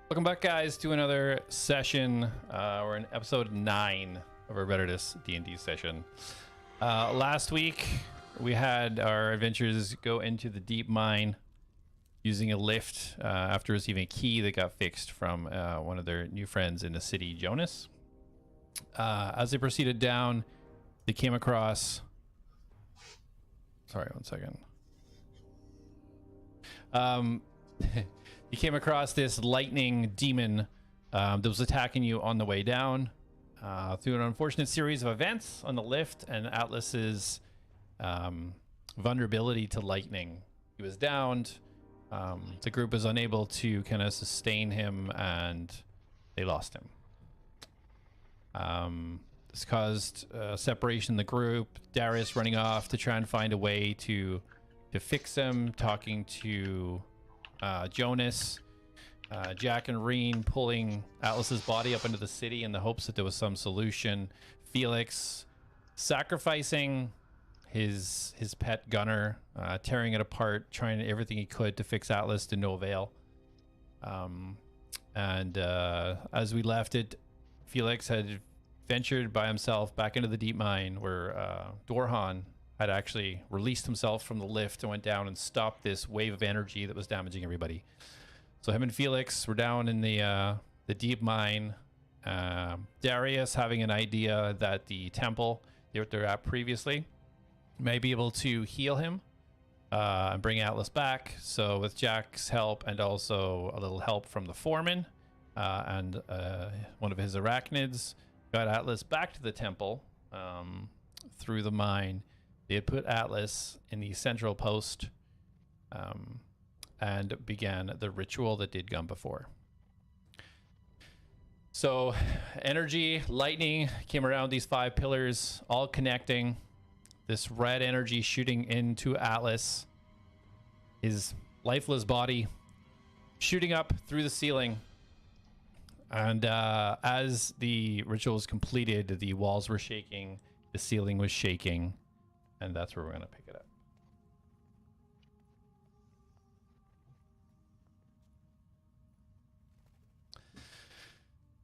Welcome back, guys, to another session. We're in episode 9 of our Reditus D&D session. Last week, we had our adventurers go into the deep mine using a lift after receiving a key that got fixed from one of their new friends in the city, Jonas. As they proceeded down, they came across... Sorry, one second. You came across this lightning demon that was attacking you on the way down. Through an unfortunate series of events on the lift and Atlas's vulnerability to lightning, he was downed. The group was unable to kind of sustain him, and they lost him. This caused separation in the group. Darius running off to try and find a way to fix him, talking to Jonas, Jack and Reen pulling Atlas's body up into the city in the hopes that there was some solution. Felix sacrificing his pet gunner, tearing it apart, trying everything he could to fix Atlas to no avail. As we left it, Felix had ventured by himself back into the deep mine where Dorhan had actually released himself from the lift and went down and stopped this wave of energy that was damaging everybody. So him and Felix were down in the deep mine. Darius having an idea that the temple they're at previously may be able to heal him and bring Atlas back. So with Jack's help and also a little help from the foreman and one of his arachnids, got Atlas back to the temple through the mine. They had put Atlas in the central post and began the ritual that did come before. So energy, lightning came around these 5 pillars, all connecting. This red energy shooting into Atlas, his lifeless body shooting up through the ceiling. And as the ritual was completed, the walls were shaking, the ceiling was shaking. And that's where we're going to pick it up.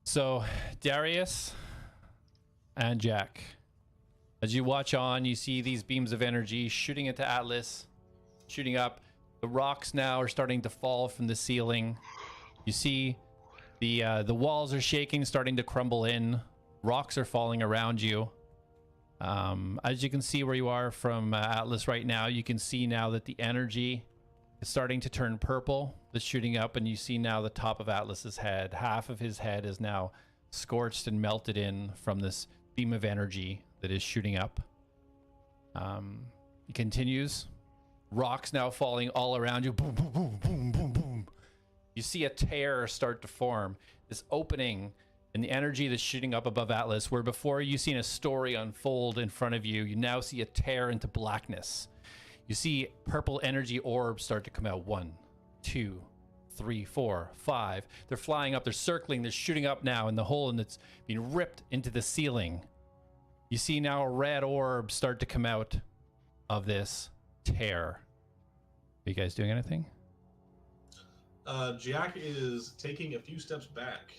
So, Darius and Jack, as you watch on, you see these beams of energy shooting into Atlas, shooting up. The rocks now are starting to fall from the ceiling. You see the walls are shaking, starting to crumble in. Rocks are falling around you. As you can see where you are from Atlas right now, you can see now that the energy is starting to turn purple. It's shooting up, and you see now the top of Atlas's head. Half of his head is now scorched and melted in from this beam of energy that is shooting up. It continues. Rocks now falling all around you. Boom, boom, boom, boom, boom, boom. You see a tear start to form. This opening and the energy that's shooting up above Atlas, where before you seen a story unfold in front of you, you now see a tear into blackness. You see purple energy orbs start to come out. 1, 2, 3, 4, 5. They're flying up, they're circling, they're shooting up now in the hole, and it's being ripped into the ceiling. You see now a red orb start to come out of this tear. Are you guys doing anything? Jack is taking a few steps back.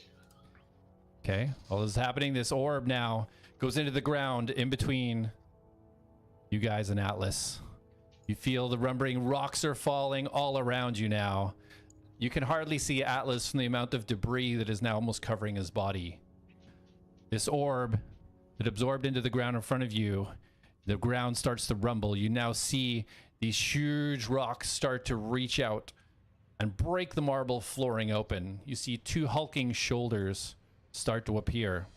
Okay, all this is happening. This orb now goes into the ground in between you guys and Atlas. You feel the rumbling. Rocks are falling all around you now. You can hardly see Atlas from the amount of debris that is now almost covering his body. This orb that absorbed into the ground in front of you, the ground starts to rumble. You now see these huge rocks start to reach out and break the marble flooring open. You see 2 hulking shoulders start to appear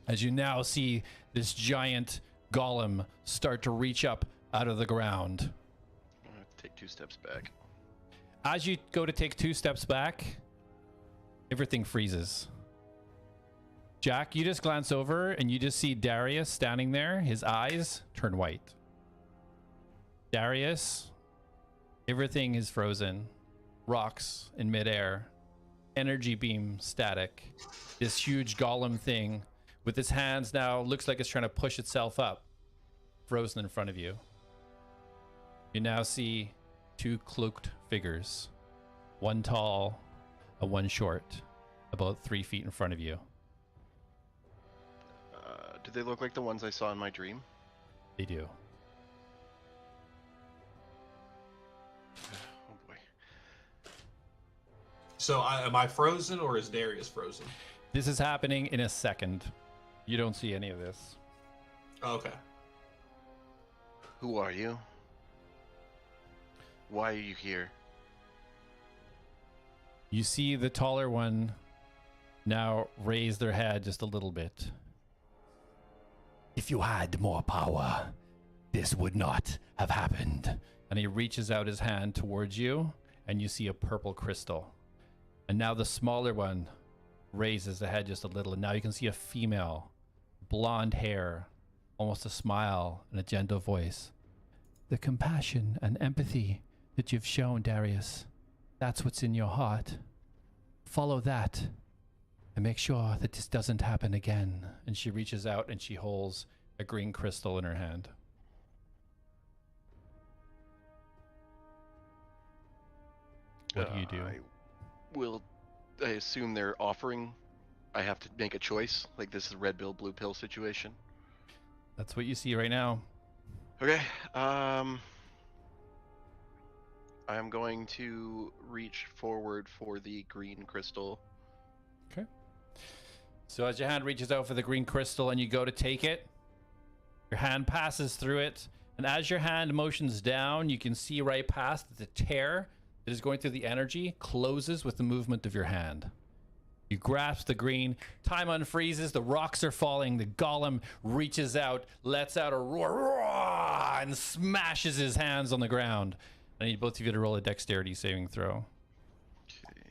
as you now see this giant golem start to reach up out of the ground. I'm gonna take 2 steps back. As you go to take 2 steps back, everything freezes. Jack, you just glance over and you just see Darius standing there. His eyes turn white. Darius, everything is frozen. Rocks in midair. Energy beam static. This huge golem thing with its hands now looks like it's trying to push itself up, frozen in front of you. You now see 2 cloaked figures, one tall and one short. about 3 feet in front of you. Do they look like the ones I saw in my dream? They do. Oh boy. So am I frozen or is Darius frozen? This is happening in a second. You don't see any of this. Oh, okay. Who are you? Why are you here? You see the taller one now raise their head just a little bit. If you had more power, this would not have happened. And he reaches out his hand towards you, and you see a purple crystal. And now the smaller one raises the head just a little, and now you can see a female, blonde hair, almost a smile, and a gentle voice. The compassion and empathy that you've shown, Darius, that's what's in your heart. Follow that and make sure that this doesn't happen again. And she reaches out and she holds a green crystal in her hand. What do you do? I assume they're offering. I have to make a choice. Like this is a red pill, blue pill situation. That's what you see right now. Okay. I'm going to reach forward for the green crystal. Okay. So as your hand reaches out for the green crystal and you go to take it, your hand passes through it. And as your hand motions down, you can see right past the tear that is going through the energy closes with the movement of your hand. You grasp the green, time unfreezes, the rocks are falling, the golem reaches out, lets out a roar, and smashes his hands on the ground. I need both of you to roll a dexterity saving throw. Okay.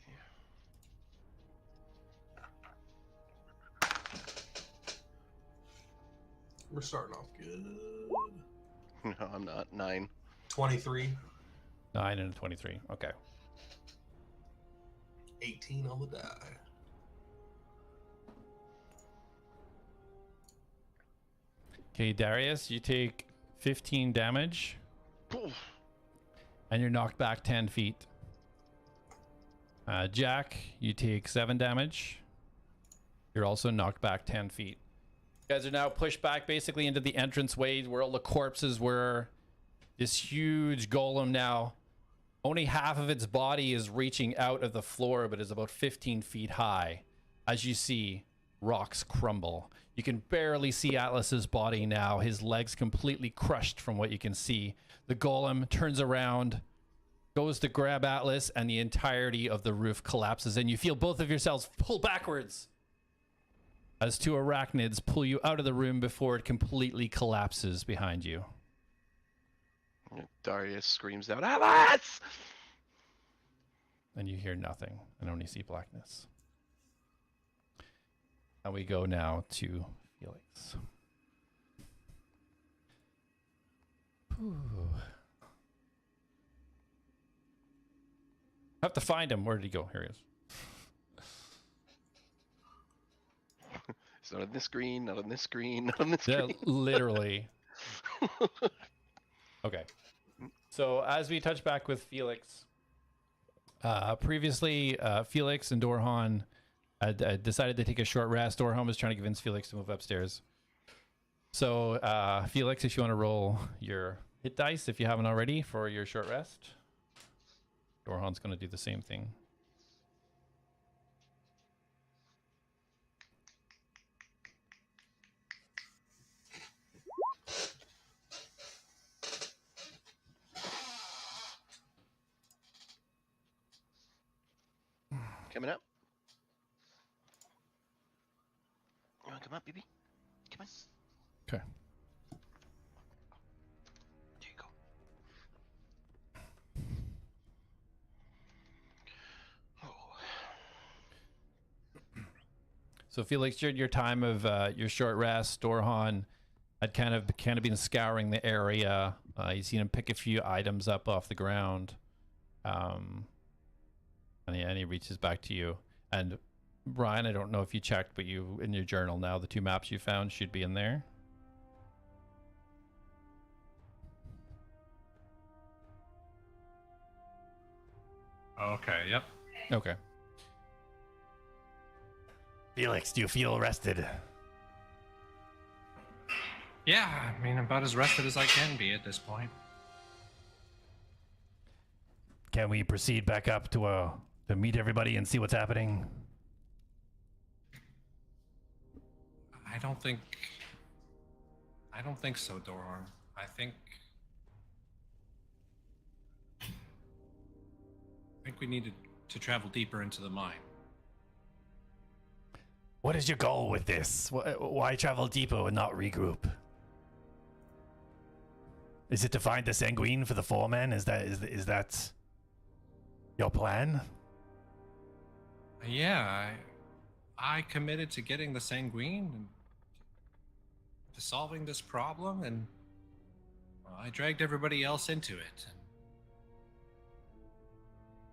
We're starting off good. No, I'm not. 9. 23. 9 and a 23. Okay. 18 on the die. Okay, Darius, you take 15 damage. Oof. And you're knocked back 10 feet. Jack, you take 7 damage. You're also knocked back 10 feet. You guys are now pushed back basically into the entranceway where all the corpses were. This huge golem now, only half of its body is reaching out of the floor, but is about 15 feet high. As you see, rocks crumble. You can barely see Atlas's body now, his legs completely crushed from what you can see. The golem turns around, goes to grab Atlas, and the entirety of the roof collapses, and you feel both of yourselves pull backwards as 2 arachnids pull you out of the room before it completely collapses behind you. Darius screams out, Atlas! And you hear nothing and only see blackness. And we go now to Felix. Ooh. I have to find him. Where did he go? Here he is. It's not on this screen, not on this screen, not on this screen. Literally. Okay. So as we touch back with Felix, previously Felix and Dorhan had decided to take a short rest. Dorhan was trying to convince Felix to move upstairs. So Felix, if you want to roll your hit dice, if you haven't already, for your short rest. Dorhan's going to do the same thing. Coming up. You want to come up, baby? Come on. Okay. There you go. Oh. So Felix, during your time of your short rest, Dorhan had kind of been scouring the area. You've seen him pick a few items up off the ground. And he reaches back to you. And Brian, I don't know if you checked, but you in your journal now, the 2 maps you found should be in there. Okay, yep. Okay. Felix, do you feel rested? Yeah, I mean, about as rested as I can be at this point. Can we proceed back up to meet everybody and see what's happening? I don't think so, Dorhorn. I think we needed to travel deeper into the mine. What is your goal with this? Why travel deeper and not regroup? Is it to find the sanguine for the foreman? Is that your plan? Yeah, I committed to getting the sanguine and to solving this problem, and well, I dragged everybody else into it. And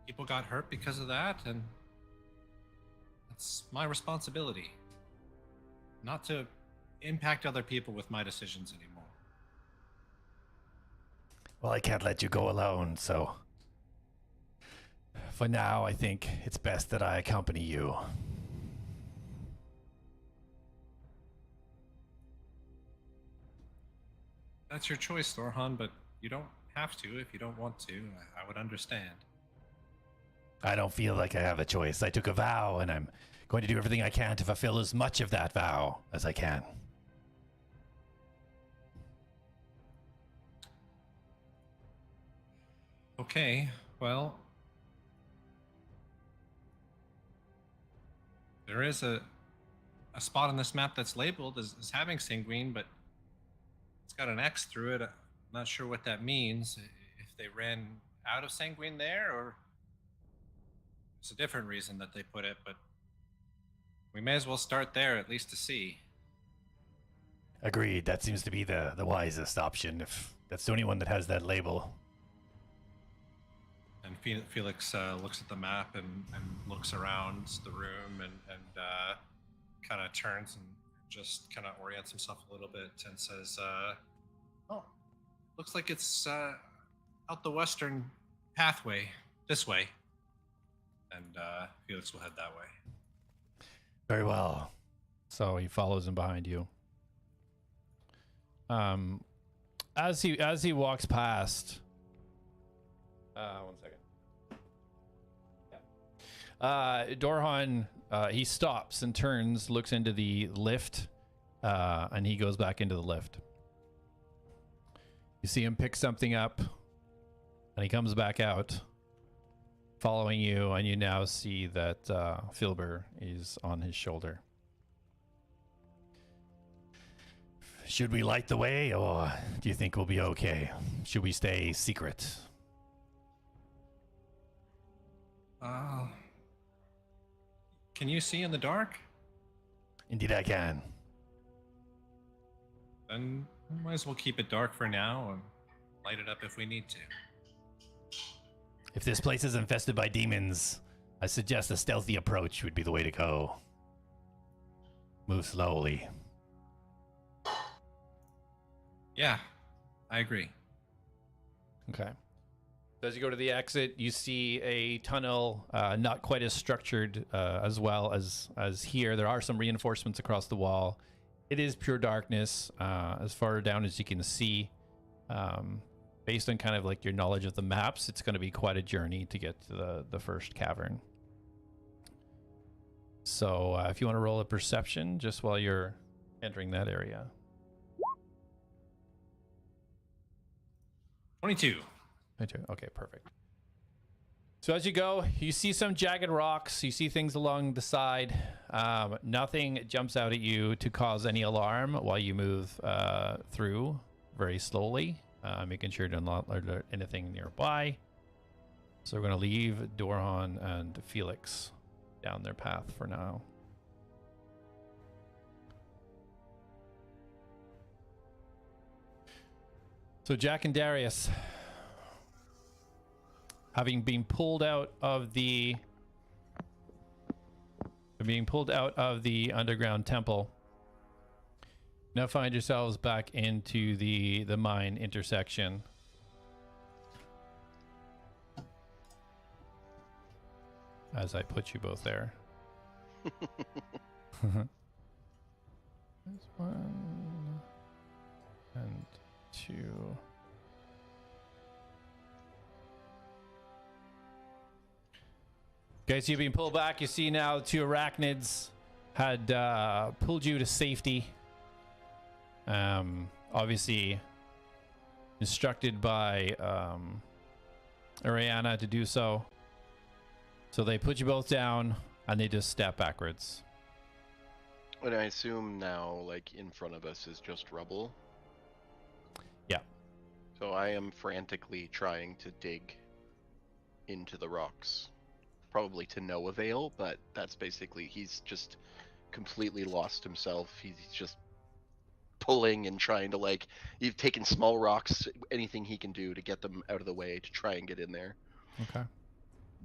people got hurt because of that, and it's my responsibility not to impact other people with my decisions anymore. Well, I can't let you go alone, so for now, I think it's best that I accompany you. That's your choice, Thorhan, but you don't have to if you don't want to. I would understand. I don't feel like I have a choice. I took a vow, and I'm going to do everything I can to fulfill as much of that vow as I can. Okay, well, there is a spot on this map that's labeled as having sanguine, but it's got an X through it. I'm not sure what that means. If they ran out of sanguine there, or it's a different reason that they put it, but we may as well start there at least to see. Agreed. That seems to be the wisest option, if that's the only one that has that label. And Felix looks at the map and looks around the room and kind of turns and just kind of orients himself a little bit and says, oh, looks like it's out the western pathway, this way. And Felix will head that way. Very well. So he follows him behind you. As he walks past, one second. Yeah. Dorhan, he stops and turns, looks into the lift, and he goes back into the lift. You see him pick something up, and he comes back out, following you, and you now see that Filber is on his shoulder. Should we light the way, or do you think we'll be okay? Should we stay secret? Can you see in the dark? Indeed I can. Then we might as well keep it dark for now and light it up if we need to. If this place is infested by demons, I suggest a stealthy approach would be the way to go. Move slowly. Yeah, I agree. Okay. So as you go to the exit, you see a tunnel, not quite as structured as well as here. There are some reinforcements across the wall. It is pure darkness, as far down as you can see. Based on kind of like your knowledge of the maps, it's going to be quite a journey to get to the first cavern. So if you want to roll a perception just while you're entering that area. 22. Okay, perfect. So as you go, you see some jagged rocks. You see things along the side. Nothing jumps out at you to cause any alarm while you move through very slowly, making sure to not alert anything nearby. So we're going to leave Dorhan and Felix down their path for now. So Jack and Darius, having been pulled out of the underground temple, now find yourselves back into the mine intersection. As I put you both there. There's 1 and 2. Okay, so you've been pulled back. You see now 2 arachnids had pulled you to safety. Obviously instructed by Ariana to do so. So they put you both down and they just step backwards. And I assume now, like, in front of us is just rubble. Yeah. So I am frantically trying to dig into the rocks. Probably to no avail, but that's basically, he's just completely lost himself. He's just pulling and trying to, like, he's taken small rocks, anything he can do to get them out of the way to try and get in there. Okay.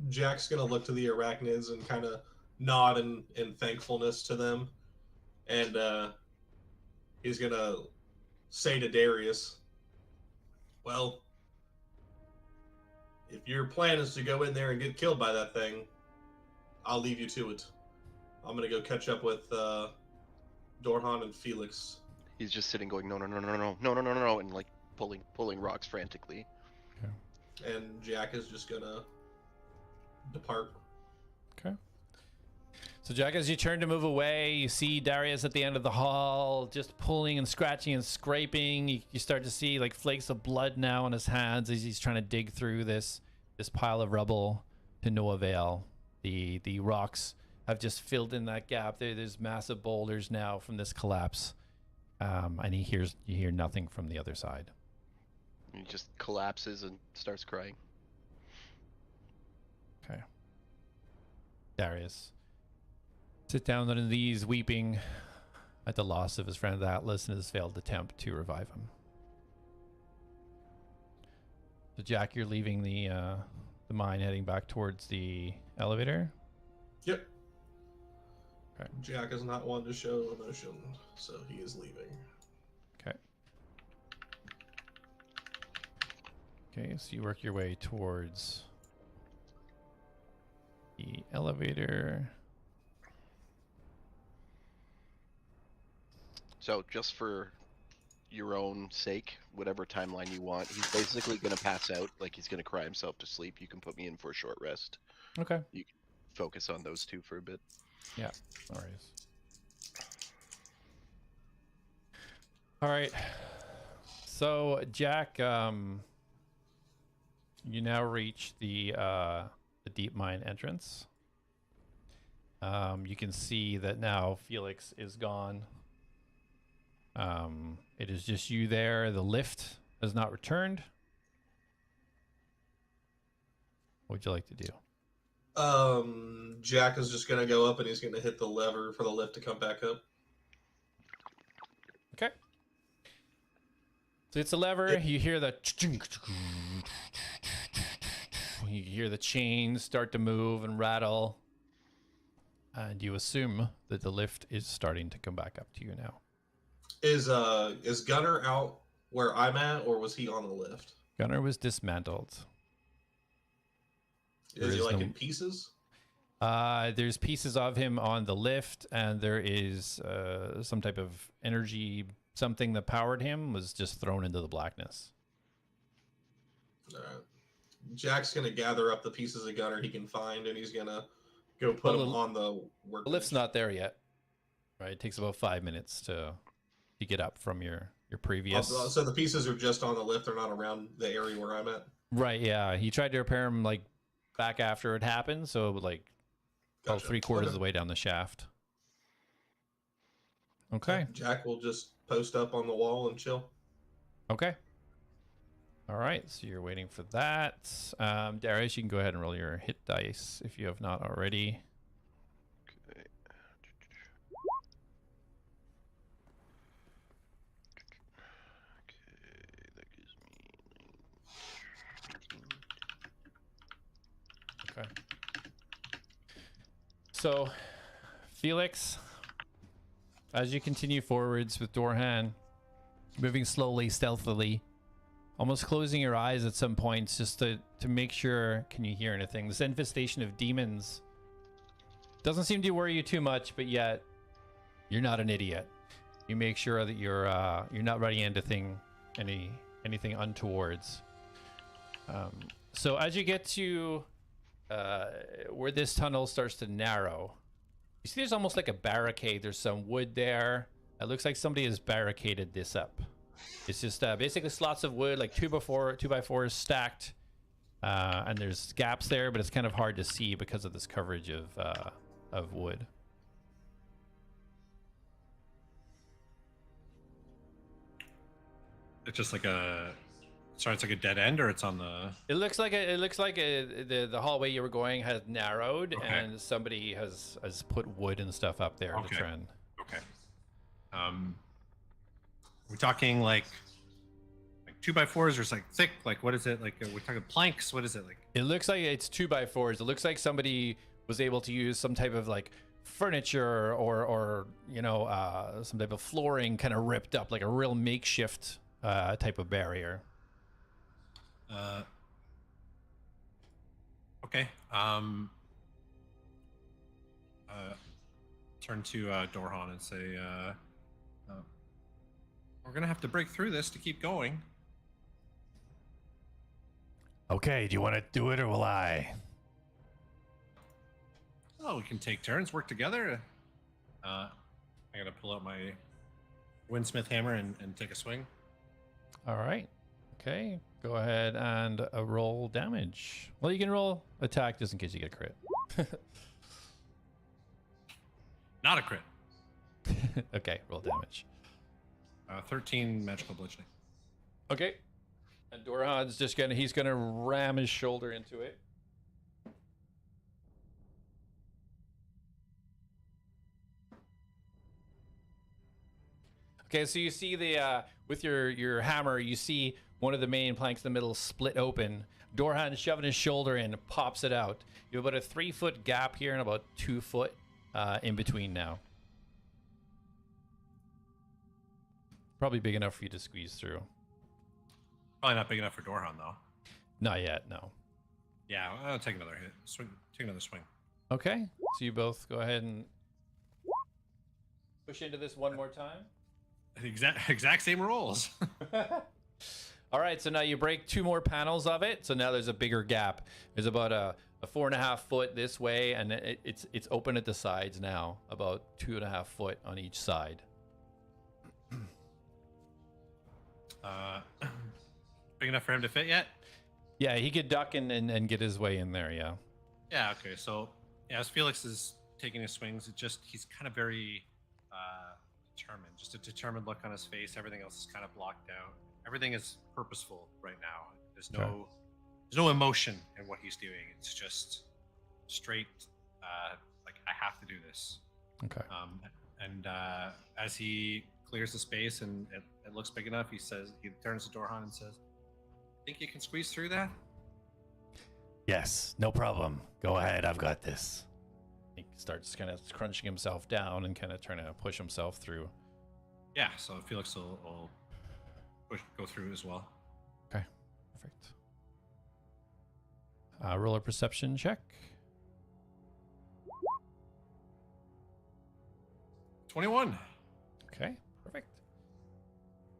Jack's gonna look to the arachnids and kind of nod in thankfulness to them, and he's gonna say to Darius, "Well, if your plan is to go in there and get killed by that thing, I'll leave you to it. I'm gonna go catch up with Dorhan and Felix." He's just sitting going, no, and like pulling rocks frantically. Okay. And Jack is just gonna depart. Okay. So Jack, as you turn to move away, you see Darius at the end of the hall, just pulling and scratching and scraping. You start to see like flakes of blood now on his hands as he's trying to dig through this pile of rubble to no avail. The rocks have just filled in that gap. There's massive boulders now from this collapse, and you hear nothing from the other side. He just collapses and starts crying. Okay. Darius. Sit down on his knees, weeping at the loss of his friend Atlas and his failed attempt to revive him. So Jack, you're leaving the mine, heading back towards the elevator. Yep. Okay. Jack is not one to show emotion, so he is leaving. Okay. Okay, so you work your way towards the elevator. So just for your own sake, whatever timeline you want, he's basically going to pass out, like he's going to cry himself to sleep. You can put me in for a short rest. Okay. You can focus on those two for a bit. Yeah, no worries. All right. So Jack, you now reach the deep mine entrance. You can see that now Felix is gone. It is just you there. The lift has not returned. What would you like to do? Jack is just gonna go up and he's gonna hit the lever for the lift to come back up. Okay. So it's a lever. You hear the you hear the chains start to move and rattle, and you assume that the lift is starting to come back up to you now. Is Gunner out where I'm at, or was he on the lift? Gunner was dismantled. Is he like in pieces? There's pieces of him on the lift, and there is some type of energy, something that powered him was just thrown into the blackness. Jack's gonna gather up the pieces of Gunner he can find, and he's gonna go put them on the workbench. The lift's not there yet, right? It takes about 5 minutes to get up from your previous. So the pieces are just on the lift; they're not around the area where I'm at. Right? Yeah. He tried to repair them like back after it happened, so like about 3/4 of the way down the shaft. Okay. Jack will just post up on the wall and chill. Okay. All right, so you're waiting for that. Darius, you can go ahead and roll your hit dice if you have not already. Okay. Okay, that gives me 19. Okay. So, Felix, as you continue forwards with Dorhan, moving slowly, stealthily, almost closing your eyes at some points just to make sure, can you hear anything? This infestation of demons doesn't seem to worry you too much, but yet You're not an idiot. You make sure that you're not running into anything untowards. So as you get to where this tunnel starts to narrow, you see there's almost like a barricade. There's some wood there. It looks like somebody has barricaded this up. It's just basically slots of wood, like 2x4s stacked, and there's gaps there, but it's kind of hard to see because of this coverage of wood. It's just like sorry, it's like a dead end, or it's on the. It looks like the hallway you were going has narrowed, Okay. and somebody has put wood and stuff up there to Okay. try and. Okay. We're talking like 2x4s, or it's like thick. Like what is it? Like we're talking planks. What is it like? It looks like it's 2x4s. It looks like somebody was able to use some type of like furniture or some type of flooring kind of ripped up, like a real makeshift type of barrier. Okay. Turn to Dorhan and say, we're gonna have to break through this to keep going. Okay, do you want to do it or will I? Oh, we can take turns, work together. I gotta pull out my windsmith hammer and take a swing. All right. Okay, go ahead and roll damage. Well, you can roll attack just in case you get a crit. Not a crit. Okay, roll damage. 13 magical bludgeoning. Okay. And Dorhan's just he's gonna ram his shoulder into it. Okay, so you see with your hammer, you see one of the main planks in the middle split open. Dorhan shoving his shoulder in, pops it out. You have about a 3-foot gap here and about 2 foot in between now. Probably big enough for you to squeeze through. Probably not big enough for Dorhan though. Not yet, no. Yeah, I'll take another hit. Swing. Take another swing. Okay, so you both go ahead and push into this one more time. Exact same rolls. All right, so now you break 2 more panels of it. So now there's a bigger gap. There's about a 4.5 foot this way, and it's open at the sides now, about 2.5 foot on each side. Big enough for him to fit yet? Yeah, he could duck and get his way in there. Yeah. Yeah. Okay. So as Felix is taking his swings, he's kind of very determined. Just a determined look on his face. Everything else is kind of blocked out. Everything is purposeful right now. There's no emotion in what he's doing. It's just straight. Like I have to do this. Okay. And as he clears the space and it looks big enough, he turns to Dorhan and says, "Think you can squeeze through that?" Yes, no problem. Go ahead, I've got this. He starts kind of crunching himself down and kind of trying to push himself through. Yeah. So Felix will go through as well. Okay, perfect. Roll a perception check. 21. Okay, perfect.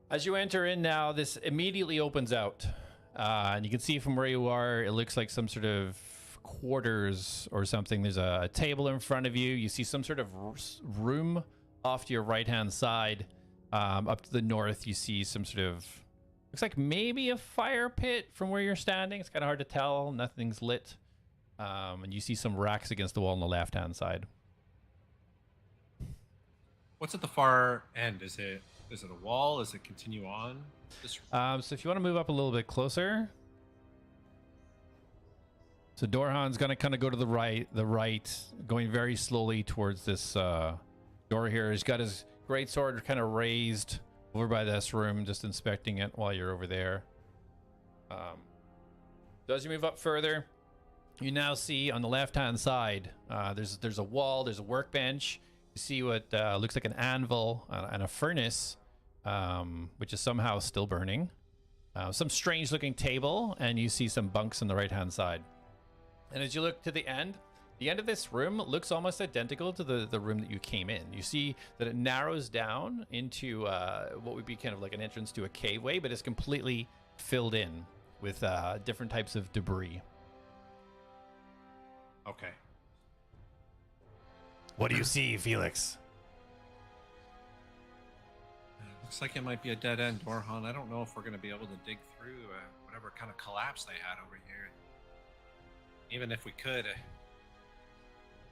As you enter in now, this immediately opens out. And you can see from where you are, it looks like some sort of quarters or something. There's a table in front of you. You see some sort of room off to your right-hand side. Up to the north, you see some sort of, looks like maybe a fire pit from where you're standing. It's kind of hard to tell. Nothing's lit. And you see some racks against the wall on the left-hand side. What's at the far end? Is it a wall? Does it continue on? So if you want to move up a little bit closer. So Dorhan's going to kind of go to the right, going very slowly towards this door here. He's got his greatsword kind of raised over by this room, just inspecting it while you're over there. So as you move up further, you now see on the left-hand side, there's a wall, there's a workbench. You see what looks like an anvil and a furnace, which is somehow still burning. Some strange-looking table, and you see some bunks on the right-hand side. And as you look to the end, The end of this room looks almost identical to the room that you came in. You see that it narrows down into what would be kind of like an entrance to a caveway, but it's completely filled in with different types of debris. Okay. What do you see, Felix? Looks like it might be a dead end, Dorhan. I don't know if we're going to be able to dig through whatever kind of collapse they had over here. Even if we could,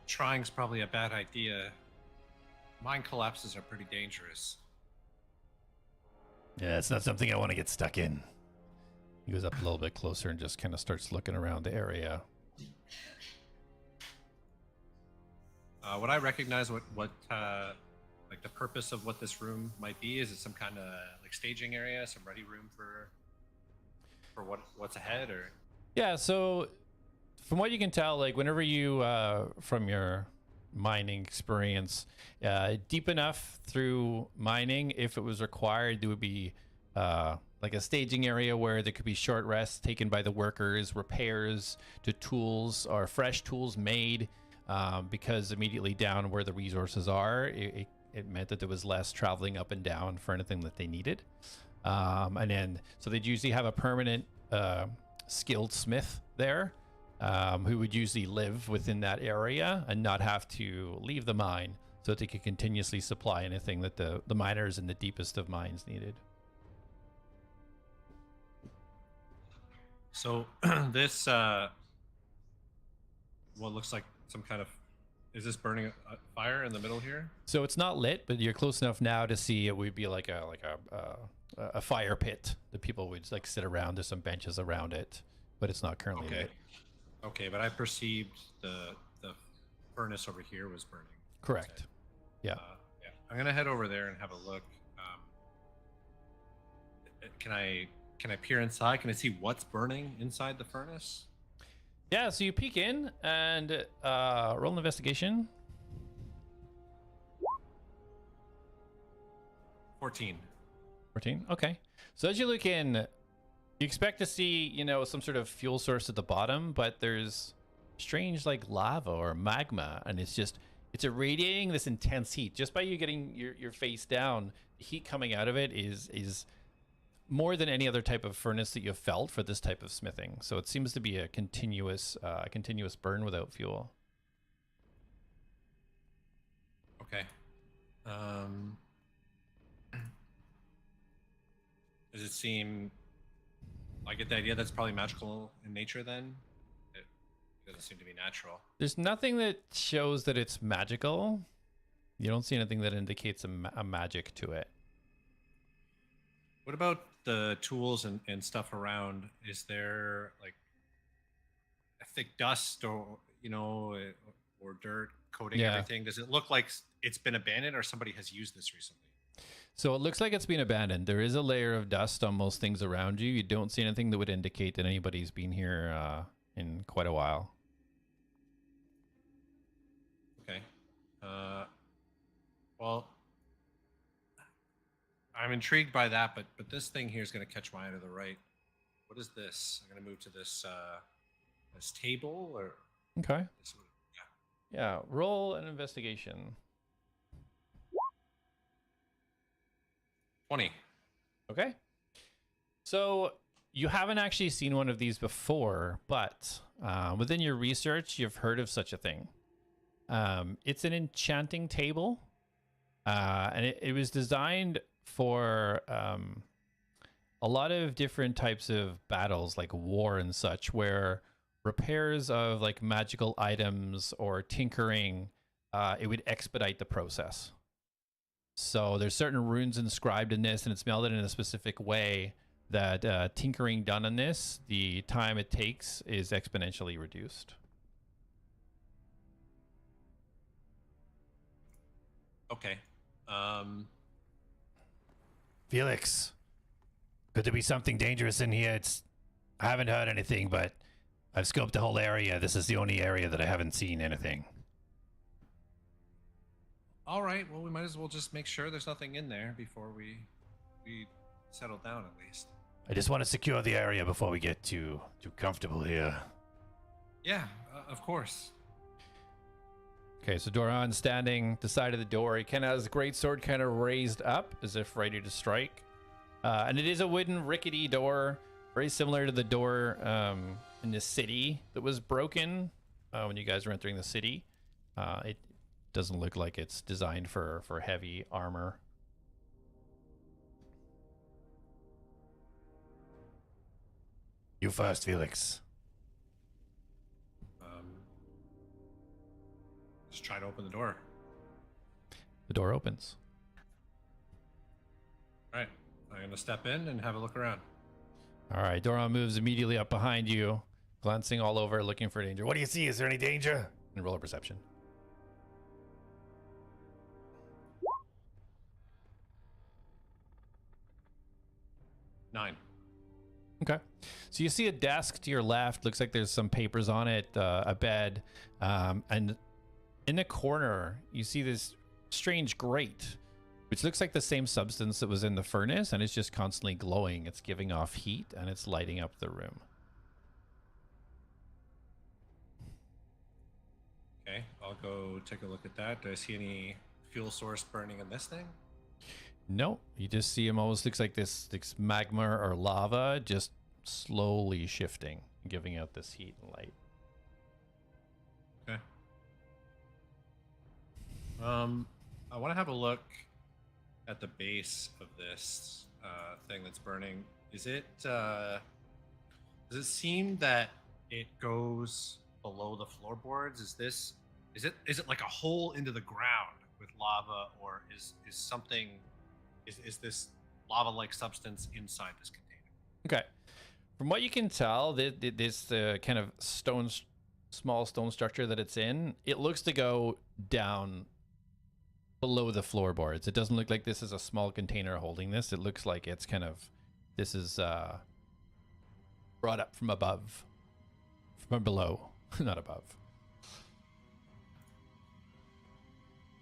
trying's probably a bad idea. Mine collapses are pretty dangerous. Yeah, it's not something I want to get stuck in. He goes up a little bit closer and just kind of starts looking around the area. Would I recognize what like the purpose of what this room might be? Is it some kind of like staging area, some ready room for what's ahead, or? Yeah, so from what you can tell, like whenever you, from your mining experience, deep enough through mining, if it was required, there would be like a staging area where there could be short rests taken by the workers, repairs to tools or fresh tools made, because immediately down where the resources are, it meant that there was less traveling up and down for anything that they needed. And then, so they'd usually have a permanent skilled smith there, who would usually live within that area and not have to leave the mine, so that they could continuously supply anything that the miners in the deepest of mines needed. So this what looks like some kind of, is this burning a fire in the middle here? So it's not lit, but you're close enough now to see it would be like a fire pit that people would like sit around. There's some benches around it, but it's not currently lit. Okay, but I perceived the furnace over here was burning. Correct. Yeah. Yeah. I'm gonna head over there and have a look. Can I peer inside? Can I see what's burning inside the furnace? Yeah, so you peek in and roll an investigation. 14. 14, okay. So as you look in, you expect to see, you know, some sort of fuel source at the bottom, but there's strange like lava or magma, and it's irradiating this intense heat. Just by you getting your face down, the heat coming out of it is more than any other type of furnace that you've felt for this type of smithing. So it seems to be a continuous burn without fuel. Okay. Does it seem, I get the idea that's probably magical in nature then? It doesn't seem to be natural. There's nothing that shows that it's magical. You don't see anything that indicates a magic to it. What about the tools and stuff around? Is there like a thick dust or, you know, or dirt coating everything? Does it look like it's been abandoned or somebody has used this recently? So it looks like it's been abandoned. There is a layer of dust on most things around you. You don't see anything that would indicate that anybody's been here in quite a while. Okay. Well, I'm intrigued by that, but this thing here is going to catch my eye to the right. What is this? I'm going to move to this this table, or okay. This one? Yeah. Roll an investigation. 20. Okay. So you haven't actually seen one of these before, but within your research, you've heard of such a thing. It's an enchanting table, and it was designed for a lot of different types of battles, like war and such, where repairs of like magical items or tinkering, it would expedite the process. So there's certain runes inscribed in this, and it's melded in a specific way that tinkering done on this, the time it takes is exponentially reduced. Okay. Felix, could there be something dangerous in here? I haven't heard anything, but I've scoped the whole area. This is the only area that I haven't seen anything. All right. Well, we might as well just make sure there's nothing in there before we settle down, at least. I just want to secure the area before we get too comfortable here. Yeah, of course. Okay, so Doran standing the side of the door. He kind of has a great sword kind of raised up as if ready to strike. And it is a wooden rickety door, very similar to the door in the city that was broken when you guys were entering the city. It doesn't look like it's designed for heavy armor. You first, Felix. Just try to open the door. The door opens. All right, I'm going to step in and have a look around. All right, Doran moves immediately up behind you, glancing all over, looking for danger. What do you see? Is there any danger? And roll a perception. Nine. Okay. So you see a desk to your left. Looks like there's some papers on it, a bed, and in the corner, you see this strange grate, which looks like the same substance that was in the furnace, and it's just constantly glowing. It's giving off heat, and it's lighting up the room. Okay, I'll go take a look at that. Do I see any fuel source burning in this thing? No, you just see him. Almost looks like this magma or lava just slowly shifting, giving out this heat and light. Okay. I want to have a look at the base of this thing that's burning. Is it? Does it seem that it goes below the floorboards? Is it like a hole into the ground with lava, or is something? Is this lava-like substance inside this container? Okay. From what you can tell, this kind of small stone structure that it's in, it looks to go down below the floorboards. It doesn't look like this is a small container holding this. It looks like it's this is brought up from above, from below, not above.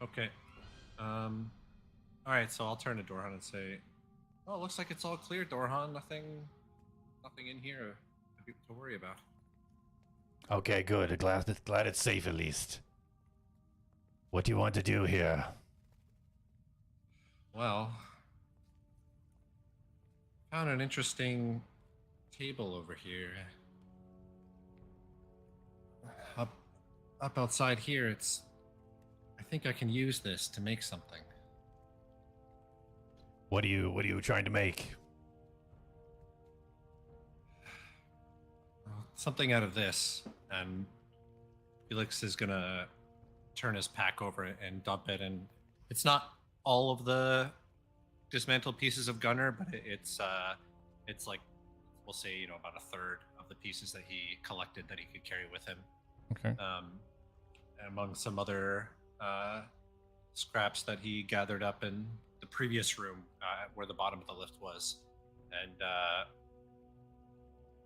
Okay. All right, so I'll turn to Dorhan and say, "Oh, it looks like it's all clear, Dorhan. Nothing in here to worry about." Okay, good. Glad it's safe at least. What do you want to do here? Well, found an interesting table over here. Up outside here, I think I can use this to make something. What are you trying to make? Something out of this, and Felix is gonna turn his pack over and dump it, and it's not all of the dismantled pieces of gunner, but it's like, we'll say, about a third of the pieces that he collected that he could carry with him. Okay. Among some other scraps that he gathered up in the previous room where the bottom of the lift was. And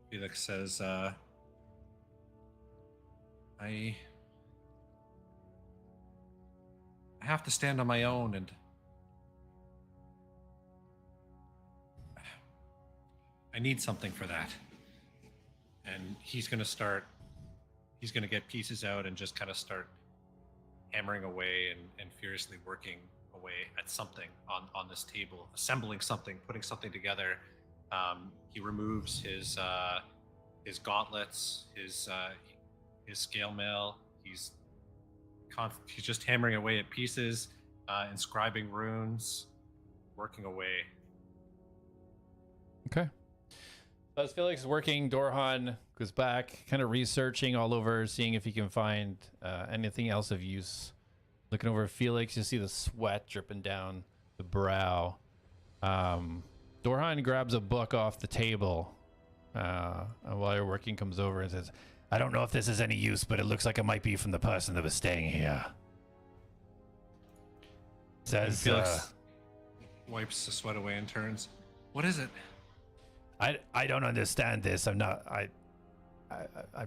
Felix says, I have to stand on my own, and I need something for that. And he's going to get pieces out and just kind of start hammering away and furiously working away at something on this table, assembling something, putting something together. He removes his gauntlets, his scale mail. He's just hammering away at pieces, inscribing runes, working away. Okay. As Felix is working, Dorhan goes back, kind of researching all over, seeing if he can find anything else of use. Looking over at Felix, you see the sweat dripping down the brow. Dorhan grabs a book off the table, and while you're working, comes over and says, "I don't know if this is any use, but it looks like it might be from the person that was staying here." Says, Felix wipes the sweat away and turns. What is it? I don't understand this. I'm not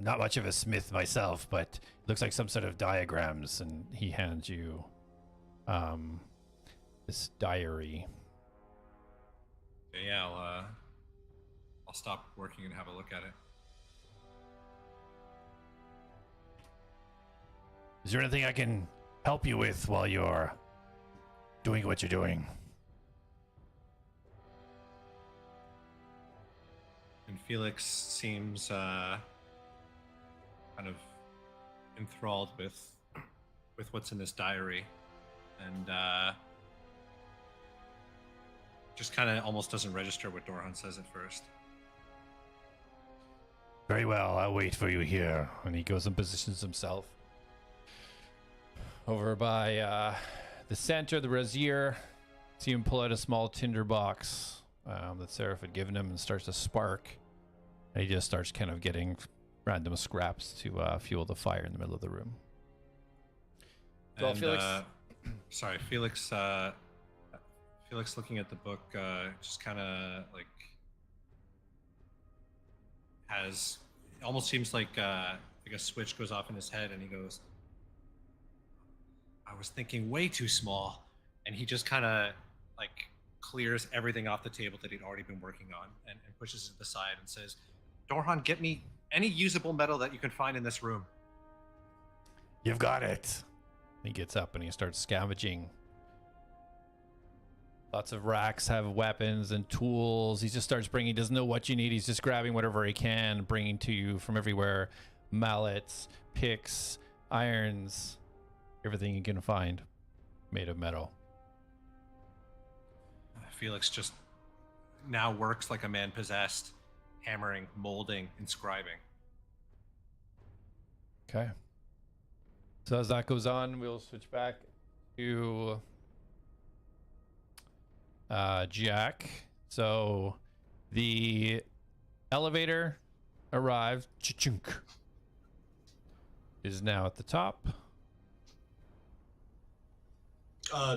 much of a smith myself, but it looks like some sort of diagrams, and he hands you this diary. Yeah, I'll stop working and have a look at it. Is there anything I can help you with while you're doing what you're doing. And Felix seems kind of enthralled with what's in this diary, and just kind of almost doesn't register what Dorhan says at first. Very well, I'll wait for you here. And he goes and positions himself over by the center, the brazier. See him pull out a small tinder box that Seraph had given him and starts to spark. And he just starts kind of getting random scraps to fuel the fire in the middle of the room. So And, Felix. Sorry, Felix. Felix, looking at the book, just kind of like has. It almost seems like a switch goes off in his head, and he goes, "I was thinking way too small," and he just kind of like clears everything off the table that he'd already been working on, and pushes it to the side and says, "Dorhan, get me any usable metal that you can find in this room." You've got it. He gets up and he starts scavenging. Lots of racks have weapons and tools. He just starts bringing, doesn't know what you need. He's just grabbing whatever he can, bringing to you from everywhere. Mallets, picks, irons, everything you can find made of metal. Felix just now works like a man possessed, hammering, molding, inscribing. Okay. So as that goes on, we'll switch back to Jack. So the elevator arrived. Cha-chunk. Is now at the top.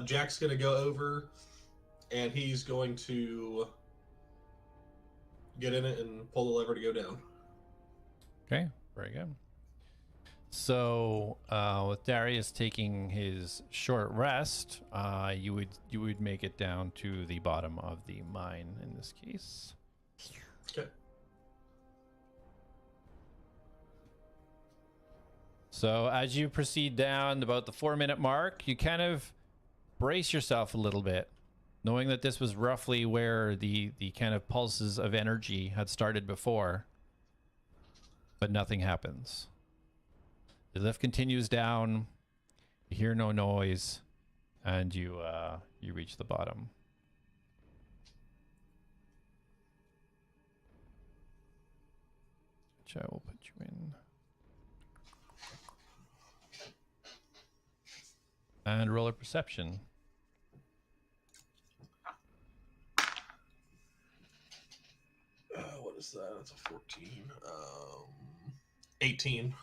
Jack's gonna go over, and he's going to get in it and pull the lever to go down. Okay, very good. So with Darius taking his short rest, you would make it down to the bottom of the mine in this case. Okay. So as you proceed down about the 4-minute mark, you kind of brace yourself a little bit, knowing that this was roughly where the kind of pulses of energy had started before, but nothing happens. The lift continues down, you hear no noise, and you reach the bottom. Which I will put you in. And roll a perception. What is that? That's a 14. 18.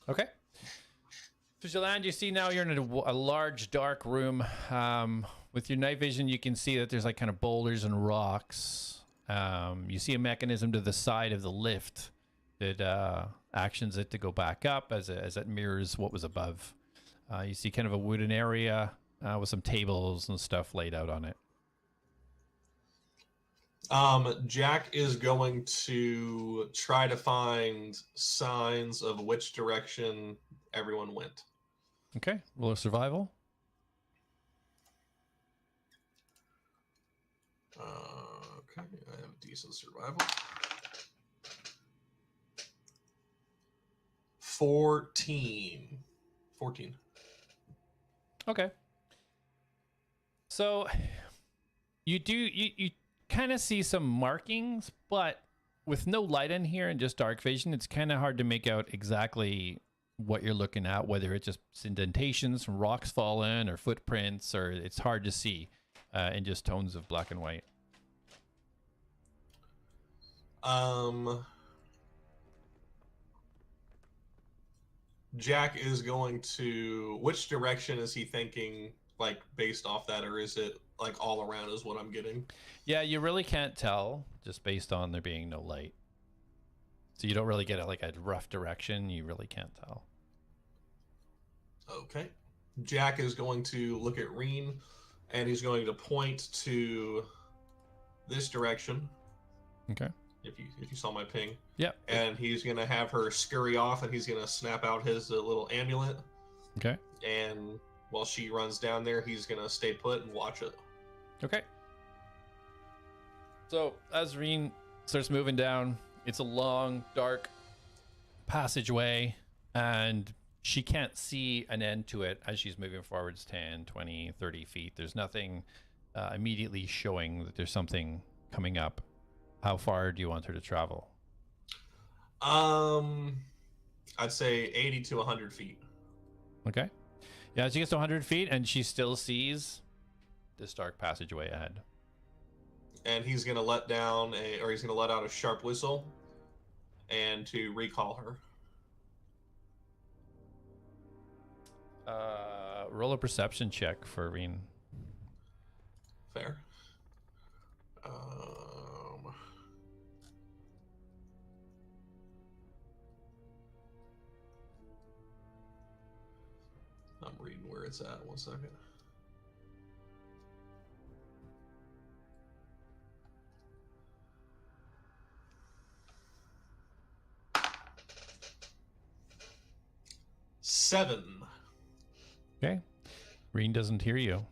Okay. So as you land, you see now you're in a large, dark room. With your night vision, you can see that there's like kind of boulders and rocks. You see a mechanism to the side of the lift that actions it to go back up as it mirrors what was above. You see kind of a wooden area with some tables and stuff laid out on it. Jack is going to try to find signs of which direction everyone went. Okay, roll a survival. Okay, I have a decent survival. 14. Okay. So you kind of see some markings, but with no light in here and just dark vision, it's kind of hard to make out exactly what you're looking at, whether it's just indentations from rocks falling or footprints, or it's hard to see in just tones of black and white. Jack is going to... Which direction is he thinking, like, based off that, or is it, like, all around is what I'm getting? Yeah, you really can't tell just based on there being no light. So you don't really get like a rough direction. You really can't tell. Okay. Jack is going to look at Reen, and he's going to point to this direction. Okay. If you saw my ping. Yep. And he's going to have her scurry off, and he's going to snap out his little amulet. Okay. And while she runs down there, he's gonna stay put and watch it. Okay. So as Reen starts moving down, it's a long, dark passageway, and she can't see an end to it as she's moving forwards 10, 20, 30 feet. There's nothing immediately showing that there's something coming up. How far do you want her to travel? I'd say 80 to 100 feet. Okay. Yeah, she gets to 100 feet, and she still sees this dark passageway ahead. And he's gonna let down he's gonna let out a sharp whistle, and to recall her. Roll a perception check for Reen. Fair. I'm reading where it's at. 1 second. Seven. Okay. Reen doesn't hear you.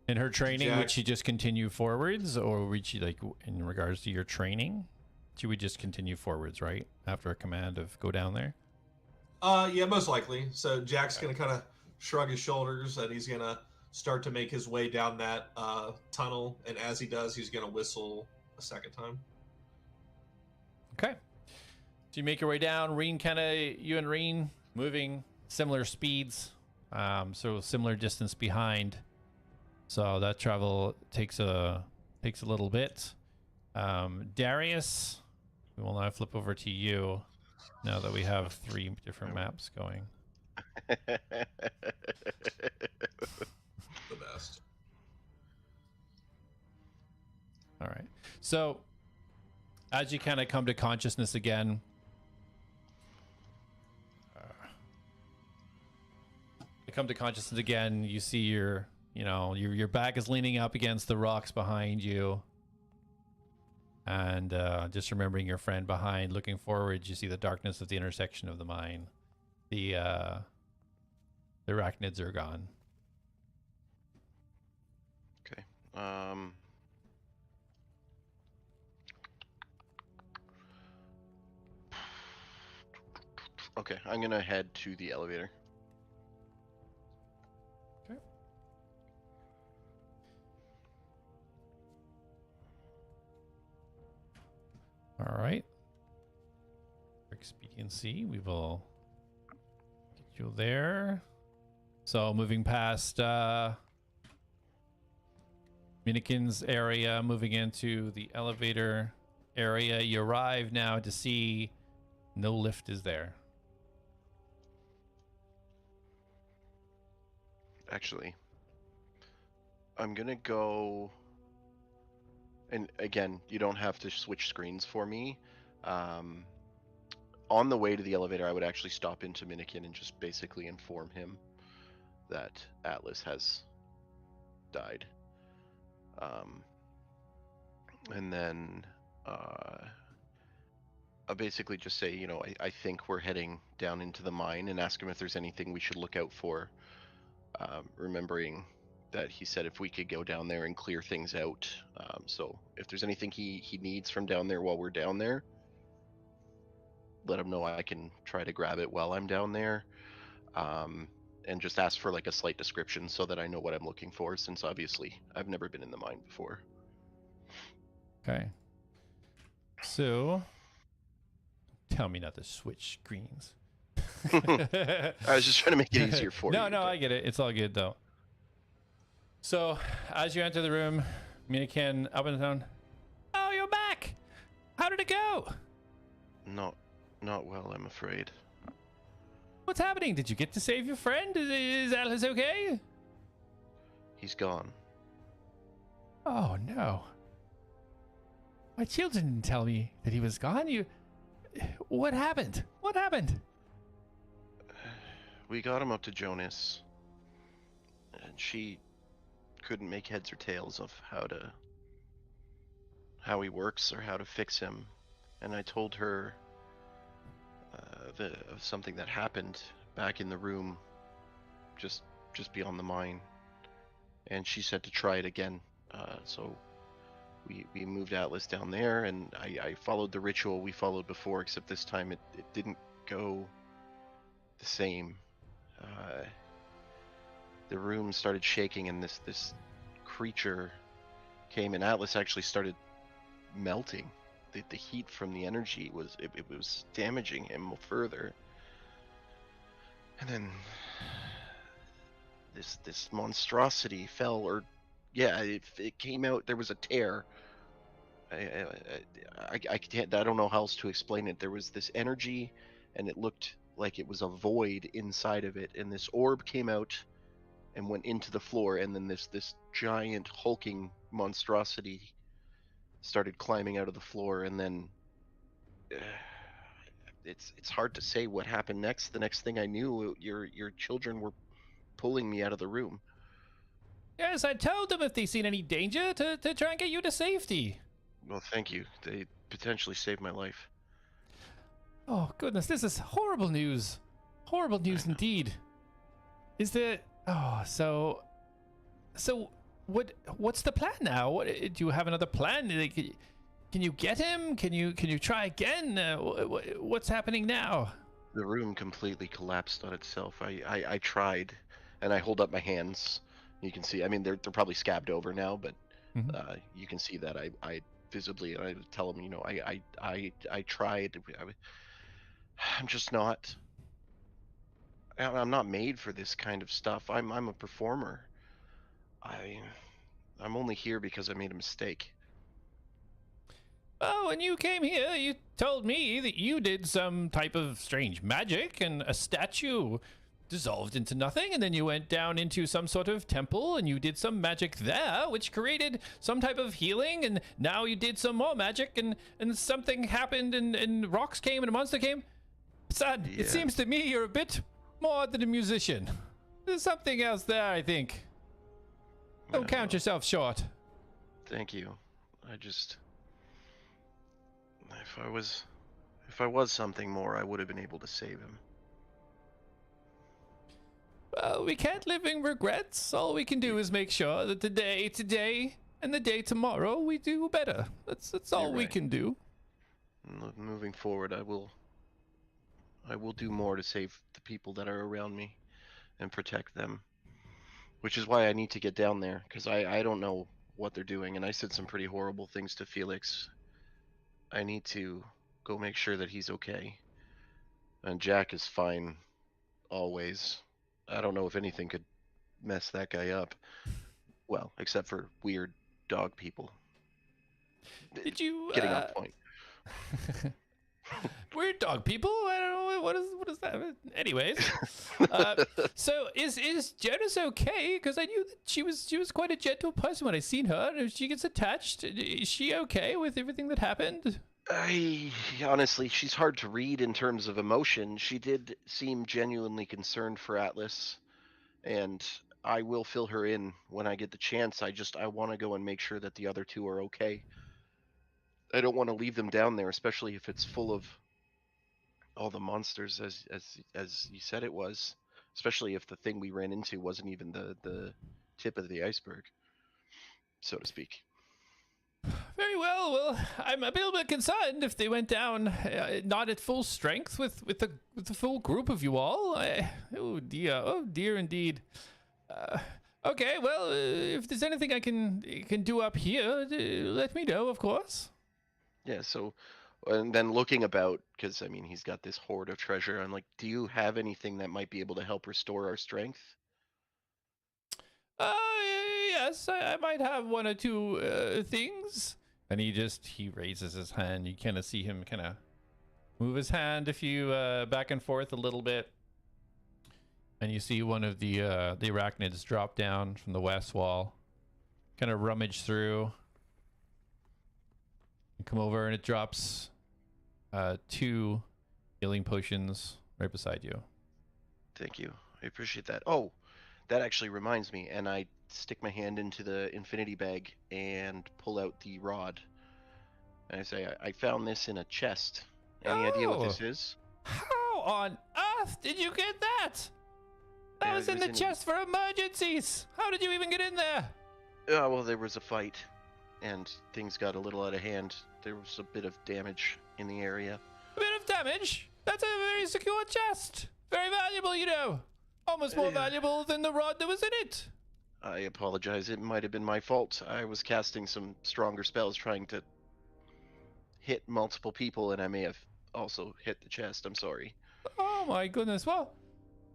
In her training, Jack. would she just continue forwards, or would she, like, in regards to your training, she would just continue forwards, right? After a command of go down there? Yeah, most likely. So Jack's gonna kind of shrug his shoulders, and he's gonna start to make his way down that tunnel. And as he does, he's gonna whistle a second time. Okay. So you make your way down. Reen, you and Reen moving similar speeds, so similar distance behind. So that travel takes a little bit. Darius, we will now flip over to you now that we have 3 different maps going. The best. All right. So as you kind of come to consciousness again, you see your back is leaning up against the rocks behind you. And just remembering your friend behind, looking forward, you see the darkness of the intersection of the mine. The arachnids are gone. Okay. Okay, I'm gonna head to the elevator. Okay. All right. For expediency, we will get you there. So moving past Minikin's area, moving into the elevator area, you arrive now to see no lift is there. Actually, I'm gonna go, and again, you don't have to switch screens for me. On the way to the elevator, I would actually stop into Minikin and just basically inform him that Atlas has died. And then I'll basically just say, I think we're heading down into the mine, and ask him if there's anything we should look out for. Remembering that he said if we could go down there and clear things out. So if there's anything he needs from down there while we're down there, let him know I can try to grab it while I'm down there. And just ask for like a slight description so that I know what I'm looking for, since obviously I've never been in the mine before. Okay. So, tell me not to switch screens. I was just trying to make it easier for you. No, I get it. It's all good though. So, as you enter the room, Minikin up and down. Oh, you're back! How did it go? Not well, I'm afraid. What's happening? Did you get to save your friend? Is Atlas okay? He's gone. Oh no. My children didn't tell me that he was gone. What happened? What happened? We got him up to Jonas, and she couldn't make heads or tails of how he works or how to fix him. And I told her of something that happened back in the room, just beyond the mine, and she said to try it again. So we moved Atlas down there, and I followed the ritual we followed before, except this time it didn't go the same. The room started shaking, and this creature came, and Atlas actually started melting. The heat from the energy was damaging him further. And then this monstrosity fell, or yeah, it came out. There was a tear. I can't. I don't know how else to explain it. There was this energy, and it looked like it was a void inside of it. And this orb came out and went into the floor, and then this giant hulking monstrosity started climbing out of the floor, and then it's hard to say what happened next. The next thing I knew, your children were pulling me out of the room. Yes, I told them if they seen any danger to try and get you to safety. Well, thank you. They potentially saved my life. Oh, goodness, this is horrible news. Horrible news indeed. Is there... Oh, so what's the plan now? Do you have another plan? Can you get him? Can you try again? What's happening now? The room completely collapsed on itself. I tried, and I hold up my hands. You can see, I mean, they're probably scabbed over now, but you can see that I visibly, and I tell them, you know, I tried. I'm just not. I'm not made for this kind of stuff. I'm a performer. I'm only here because I made a mistake. Oh, when you came here, you told me that you did some type of strange magic, and a statue dissolved into nothing, and then you went down into some sort of temple, and you did some magic there, which created some type of healing, and now you did some more magic, and something happened, and rocks came, and a monster came. Son, Yeah. It seems to me you're a bit more than a musician. There's something else there, I think. Don't count yourself short. Thank you. If I was something more, I would have been able to save him. Well, we can't live in regrets. All we can do is make sure that the day today and the day tomorrow we do better. That's all we right. can do. Moving forward, I will do more to save the people that are around me and protect them. Which is why I need to get down there, because I don't know what they're doing, and I said some pretty horrible things to Felix. I need to go make sure that he's okay. And Jack is fine, always. I don't know if anything could mess that guy up. Well, except for weird dog people. Did you Getting off point. weird dog people? I don't know what is that. Anyways, so is Jonas okay? Because I knew that she was quite a gentle person when I seen her. If she gets attached, is she okay with everything that happened? Honestly, she's hard to read in terms of emotion. She did seem genuinely concerned for Atlas, and I will fill her in when I get the chance. I want to go and make sure that the other two are okay. I don't want to leave them down there, especially if it's full of all the monsters as you said it was. Especially if the thing we ran into wasn't even the tip of the iceberg, so to speak. Very well. Well, I'm a little bit concerned if they went down not at full strength with the full group of you all. Oh dear indeed. Okay, well, if there's anything I can do up here, let me know, of course. Yeah. So, and then looking about, because I mean he's got this hoard of treasure. I'm like, do you have anything that might be able to help restore our strength? Yes, I might have one or two things. And he raises his hand. You kind of see him kind of move his hand a few back and forth a little bit. And you see one of the arachnids drop down from the west wall. Kind of rummage through. And come over, and it drops 2 healing potions right beside you. Thank you. I appreciate that. Oh, that actually reminds me, and I stick my hand into the infinity bag and pull out the rod. And I say, I found this in a chest. Any idea what this is? How on earth did you get that? That was it in was the chest for emergencies. How did you even get in there? Well, there was a fight, and things got a little out of hand. There was a bit of damage in the area. A bit of damage? That's a very secure chest. Very valuable, you know. Almost more valuable than the rod that was in it. I apologize. It might have been my fault. I was casting some stronger spells trying to hit multiple people, and I may have also hit the chest. I'm sorry. Oh my goodness. Well,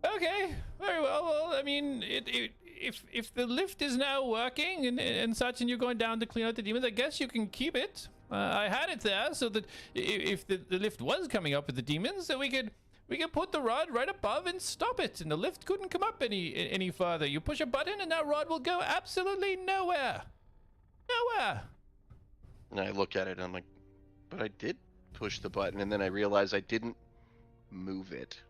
okay, very well. Well, I mean, if the lift is now working and such, and you're going down to clean out the demons, I guess you can keep it. I had it there so that if the lift was coming up with the demons, that we could put the rod right above and stop it, and the lift couldn't come up any further. You push a button, and that rod will go absolutely nowhere. Nowhere. And I look at it, and I'm like, but I did push the button, and then I realized I didn't move it.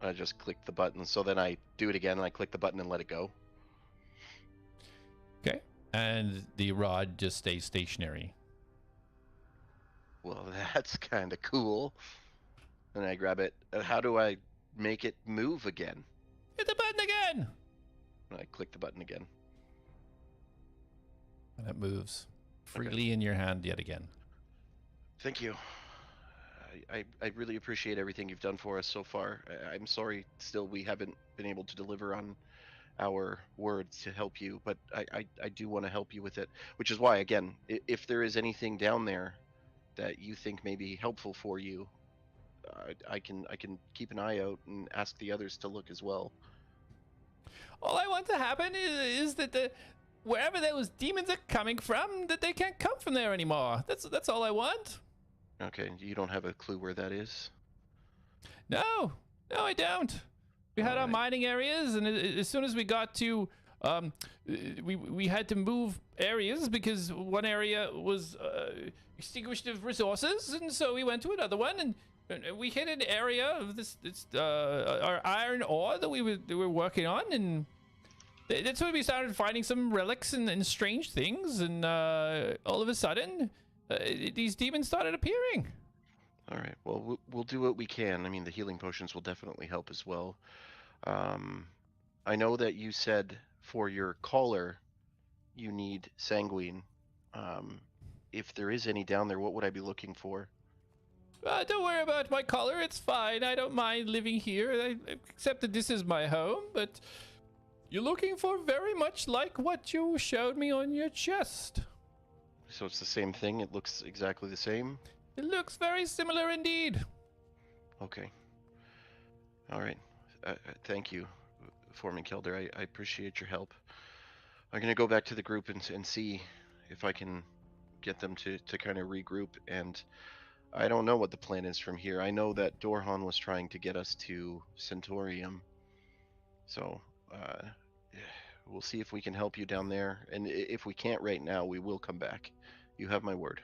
I just clicked the button. So then I do it again, and I click the button and let it go. Okay. And the rod just stays stationary. Well, that's kind of cool. And I grab it. How do I make it move again? Hit the button again. And I click the button again. And it moves freely in your hand yet again. Thank you. I really appreciate everything you've done for us so far. I'm sorry still we haven't been able to deliver on our words to help you, but I do want to help you with it, which is why, again, if there is anything down there that you think may be helpful for you, I can keep an eye out and ask the others to look as well. All I want to happen is that wherever those demons are coming from, that they can't come from there anymore. That's all I want. Okay, you don't have a clue where that is? No, I don't. We had our mining areas, and as soon as we got to, we had to move areas because one area was extinguished of resources, and so we went to another one, and we hit an area of this our iron ore that we were working on, and that's when we started finding some relics and strange things, and all of a sudden, these demons started appearing. All right. Well, we'll do what we can. I mean, the healing potions will definitely help as well. I know that you said for your collar, you need sanguine. If there is any down there, what would I be looking for? Don't worry about my collar. It's fine. I don't mind living here, except that this is my home. But you're looking for very much like what you showed me on your chest. So it's the same thing? It looks exactly the same? It looks very similar indeed. Okay. All right. Thank you, Foreman Kelder. I appreciate your help. I'm going to go back to the group and see if I can get them to kind of regroup. And I don't know what the plan is from here. I know that Dorhan was trying to get us to Centaurium. So, we'll see if we can help you down there. And if we can't right now, we will come back. You have my word,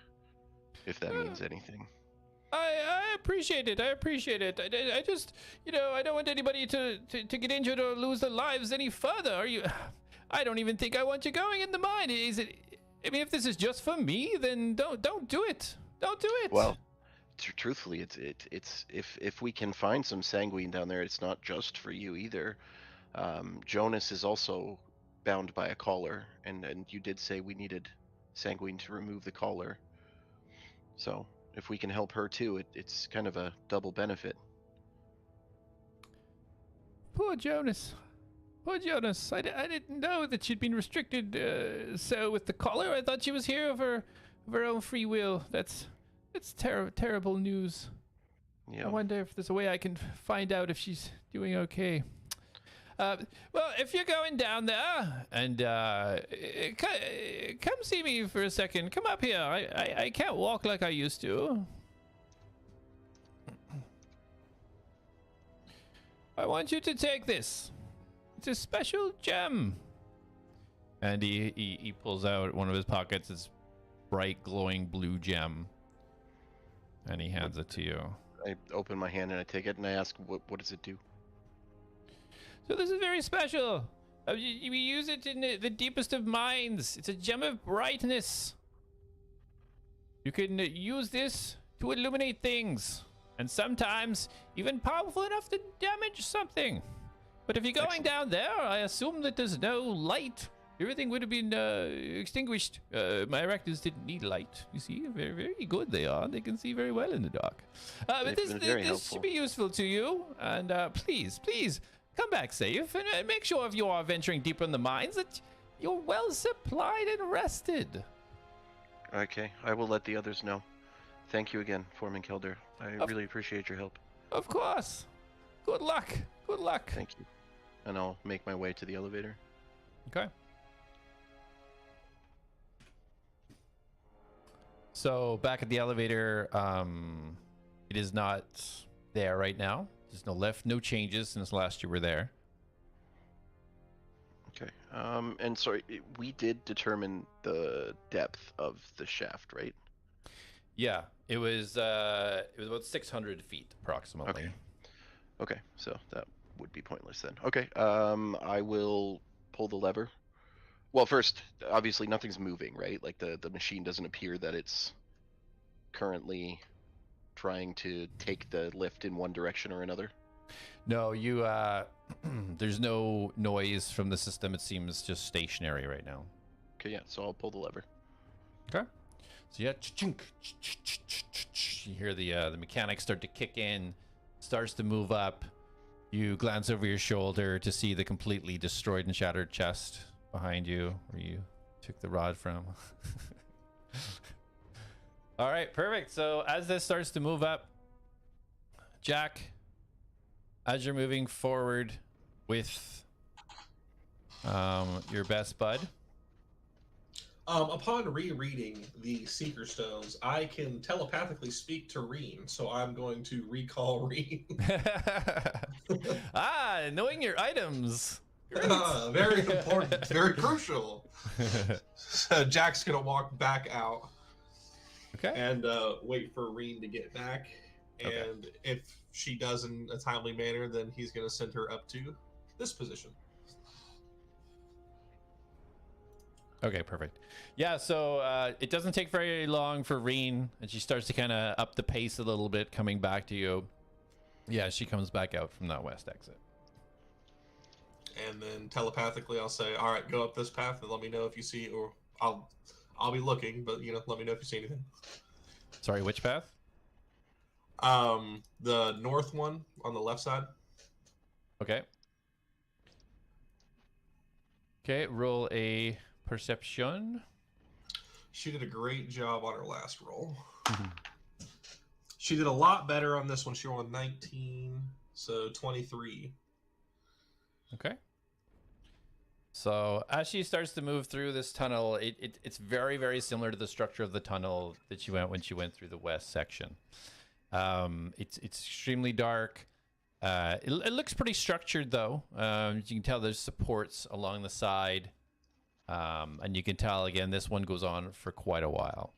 if that means anything. I appreciate it. I appreciate it. I just, I don't want anybody to get injured or lose their lives any further. I don't even think I want you going in the mine. Is it? I mean, if this is just for me, then don't do it. Don't do it. Well, truthfully, it's if we can find some sanguine down there, it's not just for you either. Jonas is also bound by a collar, and you did say we needed sanguine to remove the collar. So if we can help her too, it's kind of a double benefit. Poor Jonas. Poor Jonas. I didn't know that she'd been restricted so with the collar. I thought she was here of her own free will. That's terrible news. Yeah. I wonder if there's a way I can find out if she's doing okay. Well, if you're going down there, and come see me for a second. Come up here. I can't walk like I used to. I want you to take this. It's a special gem. And he pulls out one of his pockets, this bright glowing blue gem, and he hands it to you. I open my hand and I take it and I ask, what does it do? So this is very special. We use it in the deepest of mines. It's a gem of brightness. You can use this to illuminate things. and sometimes even powerful enough to damage something. But if you're going down there, I assume that there's no light. Everything would have been extinguished. My arachnids didn't need light. You see, very, very good they are. They can see very well in the dark. But this should be useful to you. And please, come back safe. And make sure if you are venturing deeper in the mines that you're well supplied and rested. Okay, I will let the others know. Thank you again, Foreman Kelder. I really appreciate your help. Of course. Good luck. Good luck. Thank you. And I'll make my way to the elevator. Okay. So back at the elevator, it is not there right now. There's no lift, no changes since last you were there. Okay. And sorry, we did determine the depth of the shaft, right? Yeah, it was about 600 feet approximately. Okay, so that would be pointless then. Okay, I will pull the lever. Well, first, obviously nothing's moving, right? Like the machine doesn't appear that it's currently trying to take the lift in one direction or another. No, you there's no noise from the system. It seems just stationary right now. Okay, yeah, so I'll pull the lever. Okay. So yeah, you hear the mechanics start to kick in, starts to move up. You glance over your shoulder to see the completely destroyed and shattered chest behind you where you took the rod from. All right, perfect. So as this starts to move up, Jack, as you're moving forward with your best bud. Upon rereading the Seeker Stones, I can telepathically speak to Reen, so I'm going to recall Reen. Knowing your items. Very important, very crucial. So Jack's gonna walk back out. Okay. And wait for Reen to get back. And if she does in a timely manner, then he's gonna send her up to this position. Okay, perfect. Yeah, so it doesn't take very long for Reen, and she starts to kind of up the pace a little bit, coming back to you. Yeah, she comes back out from that west exit. And then telepathically, I'll say, "All right, go up this path, and let me know if you see, or I'll be looking, but let me know if you see anything." Sorry, which path? The north one on the left side. Okay. Okay, roll a perception. She did a great job on her last roll. She did a lot better on this one. She rolled a 19, so 23. Okay. So as she starts to move through this tunnel, it's very, very similar to the structure of the tunnel that she went when she went through the west section. It's extremely dark. It looks pretty structured though. You can tell there's supports along the side. And you can tell again, this one goes on for quite a while.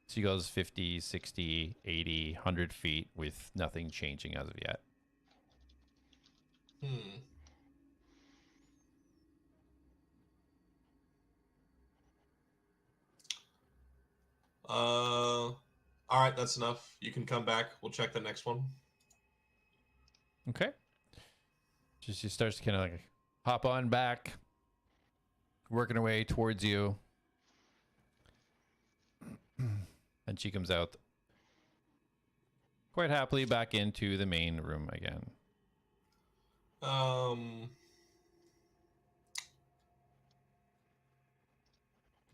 She goes 50, 60, 80, 100 feet with nothing changing as of yet. All right, that's enough. You can come back. We'll check the next one. Okay. She starts to kind of like hop on back, working her way towards you. And she comes out quite happily back into the main room again.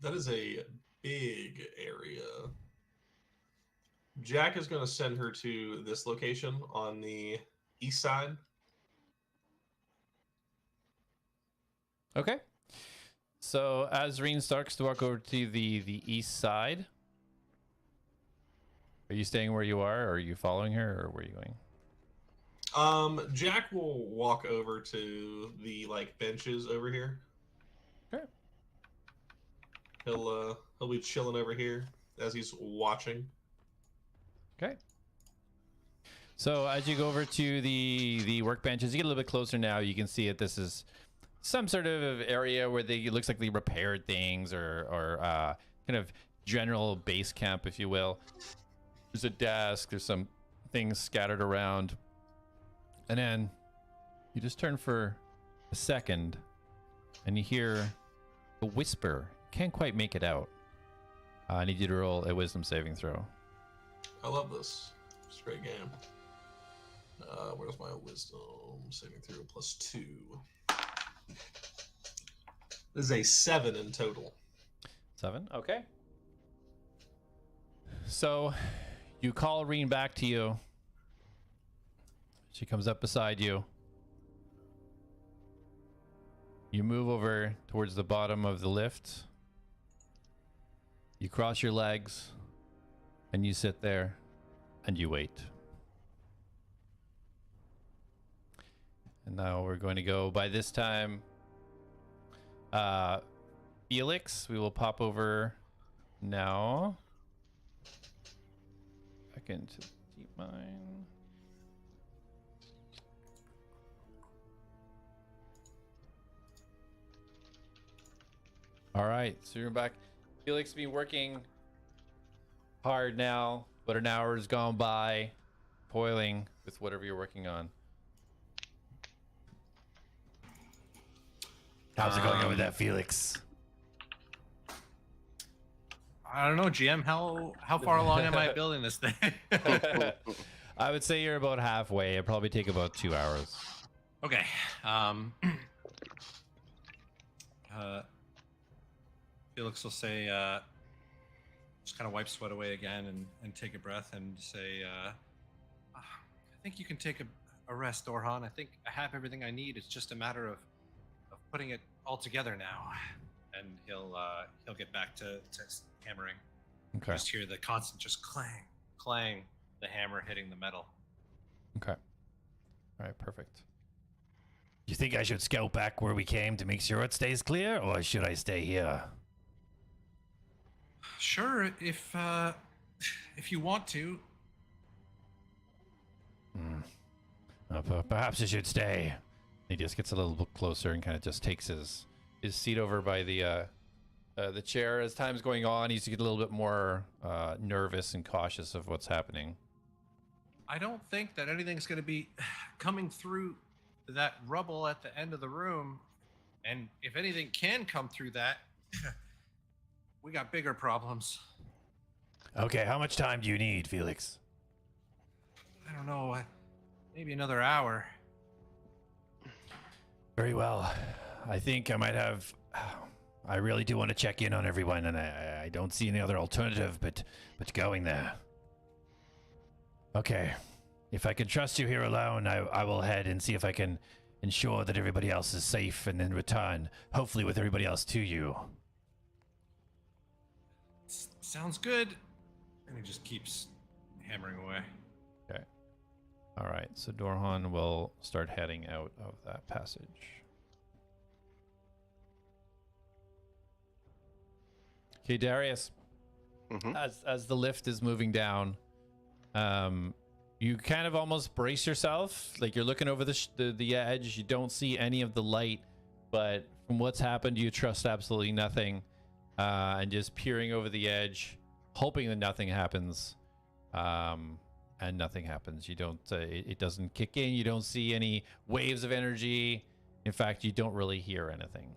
That is a big area. Jack is going to send her to this location on the east side. Okay. So as Reen starts to walk over to the east side, are you staying where you are, or are you following her, or where are you going? Jack will walk over to the benches over here. Okay. He'll be chilling over here as he's watching. Okay. So as you go over to the workbenches, you get a little bit closer now. You can see that this is some sort of area where it looks like they repaired things, or kind of general base camp, if you will. There's a desk. There's some things scattered around. And then you just turn for a second and you hear a whisper. Can't quite make it out. I need you to roll a wisdom saving throw. I love this. It's a great game. Where's my wisdom saving throw +2? This is a 7 in total. 7? Okay. So you call Reen back to you. She comes up beside you. You move over towards the bottom of the lift. You cross your legs and you sit there and you wait. And now we're going to go by this time. Felix, we will pop over now. Back into the deep mine. All right, so you're back. Felix has been working hard now, but an hour has gone by, toiling with whatever you're working on. How's it going on with that, Felix? I don't know, GM. How far along am I building this thing? I would say you're about halfway. It'd probably take about 2 hours. Okay. Felix will say, just kind of wipe sweat away again and take a breath and say, I think you can take a rest, Dorhan. I think I have everything I need. It's just a matter of putting it all together now. And he'll get back to hammering. Okay. Just hear the constant just clang, the hammer hitting the metal. Okay. All right, perfect. You think I should scout back where we came to make sure it stays clear, or should I stay here? Sure, if you want to. Perhaps I should stay. He just gets a little bit closer and kind of just takes his seat over by the chair. As time's going on, he's getting a little bit more nervous and cautious of what's happening. I don't think that anything's going to be coming through that rubble at the end of the room. And if anything can come through that, we got bigger problems. Okay, how much time do you need, Felix? I don't know, maybe another hour. Very well. I think I might have... I really do want to check in on everyone, and I don't see any other alternative but going there. Okay. If I can trust you here alone, I will head and see if I can ensure that everybody else is safe and then return, hopefully with everybody else to you. Sounds good. And he just keeps hammering away. Okay. All right, so Dorhan will start heading out of that passage. Okay, Darius. Mm-hmm. As the lift is moving down, you kind of almost brace yourself, like you're looking over the edge. You don't see any of the light, but from what's happened, you trust absolutely nothing, and just peering over the edge, hoping that nothing happens, and nothing happens. You don't. It doesn't kick in. You don't see any waves of energy. In fact, you don't really hear anything.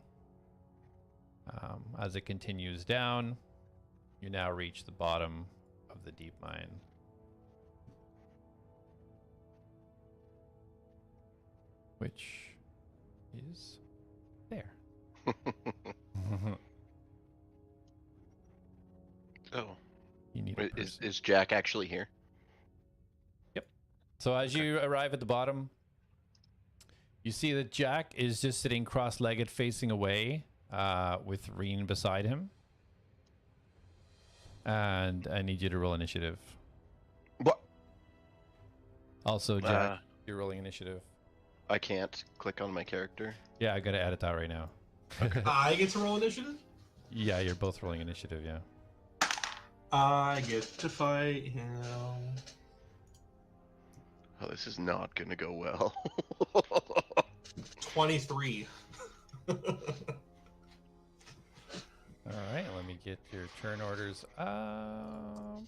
As it continues down, you now reach the bottom of the deep mine. Which is there. Oh. You need Wait, is Jack actually here? Yep. So as you arrive at the bottom, you see that Jack is just sitting cross-legged facing away, with Reen beside him. And I need you to roll initiative. What? Also, Jack, you're rolling initiative. I can't click on my character. Yeah, I gotta edit that right now. I get to roll initiative? Yeah, you're both rolling initiative, yeah. I get to fight him. Oh, this is not gonna go well. 23. All right, let me get your turn orders up.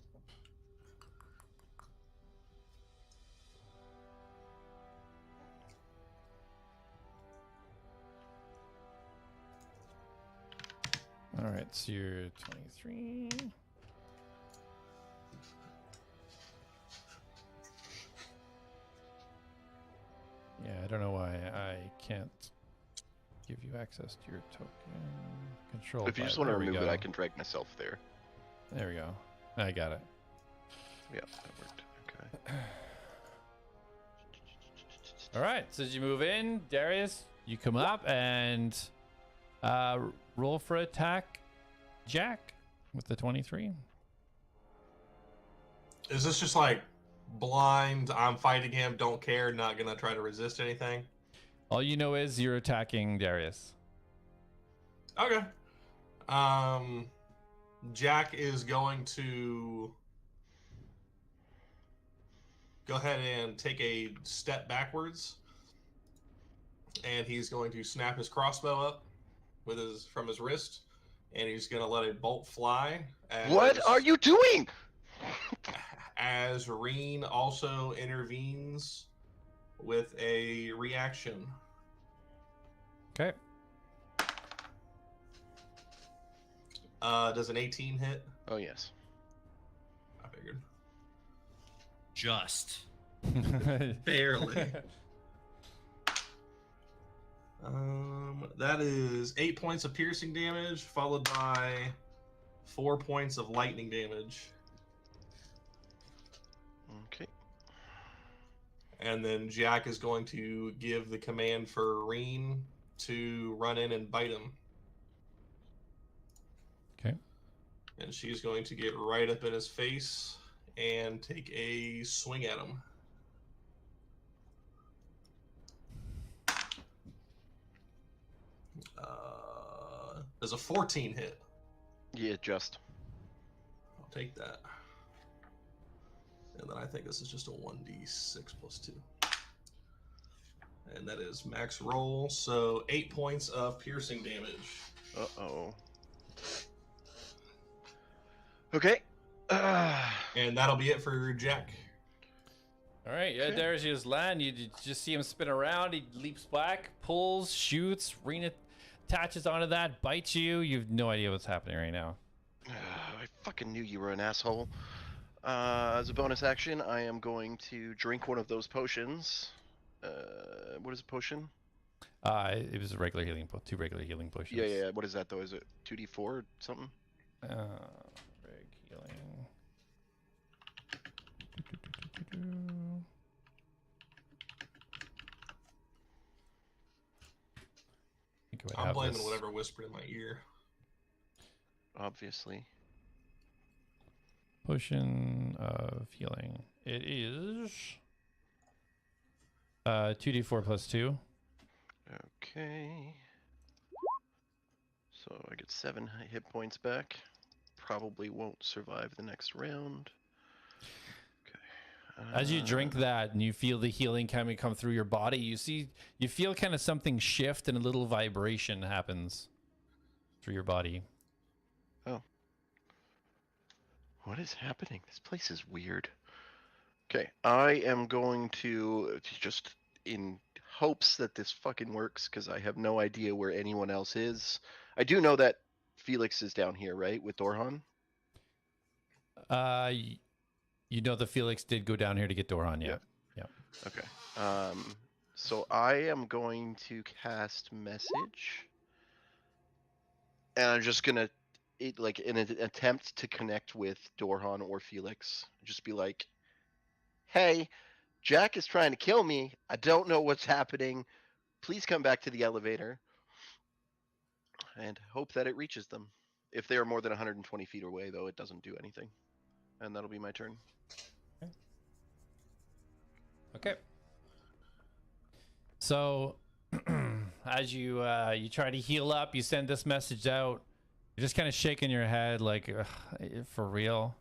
All right, so you're 23. Yeah, I don't know why I can't give you access to your token. Control. If you just want to remove it, I can drag myself there. There we go. I got it. Yeah, that worked. Okay. All right, so as you move in, Darius, you come up and roll for attack, Jack, with the 23. Is this just like blind? I'm fighting him. Don't care. Not gonna try to resist anything. All you know is you're attacking Darius. Okay. Jack is going to go ahead and take a step backwards, and he's going to snap his crossbow up with from his wrist, and he's going to let a bolt fly. What are you doing? As Reen also intervenes with a reaction. Okay. Does an 18 hit? Oh, yes. I figured. Just. Barely. That is 8 points of piercing damage, followed by 4 points of lightning damage. Okay. And then Jack is going to give the command for Reen to run in and bite him. Okay. And she's going to get right up in his face and take a swing at him. Does a 14 hit? Yeah, just. I'll take that. And then I think this is just a 1d6 plus 2. And that is max roll, so 8 points of piercing damage. Uh-oh. Okay. And that'll be it for Jack. All right, yeah, Okay. Darius, you just land. You just see him spin around. He leaps back, pulls, shoots. Rena attaches onto that, bites you. You have no idea what's happening right now. I fucking knew you were an asshole. As a bonus action, I am going to drink one of those potions. What is a potion? It was a regular healing, 2 regular healing potions. Yeah. What is that though? Is it 2d4 or something? Reg healing. I'm blaming whatever whispered in my ear. Obviously. Potion of healing. It is 2d4 plus 2. Okay. So I get 7 hit points back. Probably won't survive the next round. Okay. As you drink that and you feel the healing coming come through your body, you feel kind of something shift and a little vibration happens through your body. Oh. What is happening? This place is weird. Okay, I am going to just in hopes that this fucking works, because I have no idea where anyone else is. I do know that Felix is down here, right, with Dorhan? You know the Felix did go down here to get Dorhan, yeah. Okay. So I am going to cast message, and I'm just gonna, like, in an attempt to connect with Dorhan or Felix, just be like, "Hey, Jack is trying to kill me. I don't know what's happening. Please come back to the elevator," and hope that it reaches them. If they are more than 120 feet away, though, it doesn't do anything, and that'll be my turn. Okay. So, as you try to heal up, you send this message out. You're just kind of shaking your head, like, for real.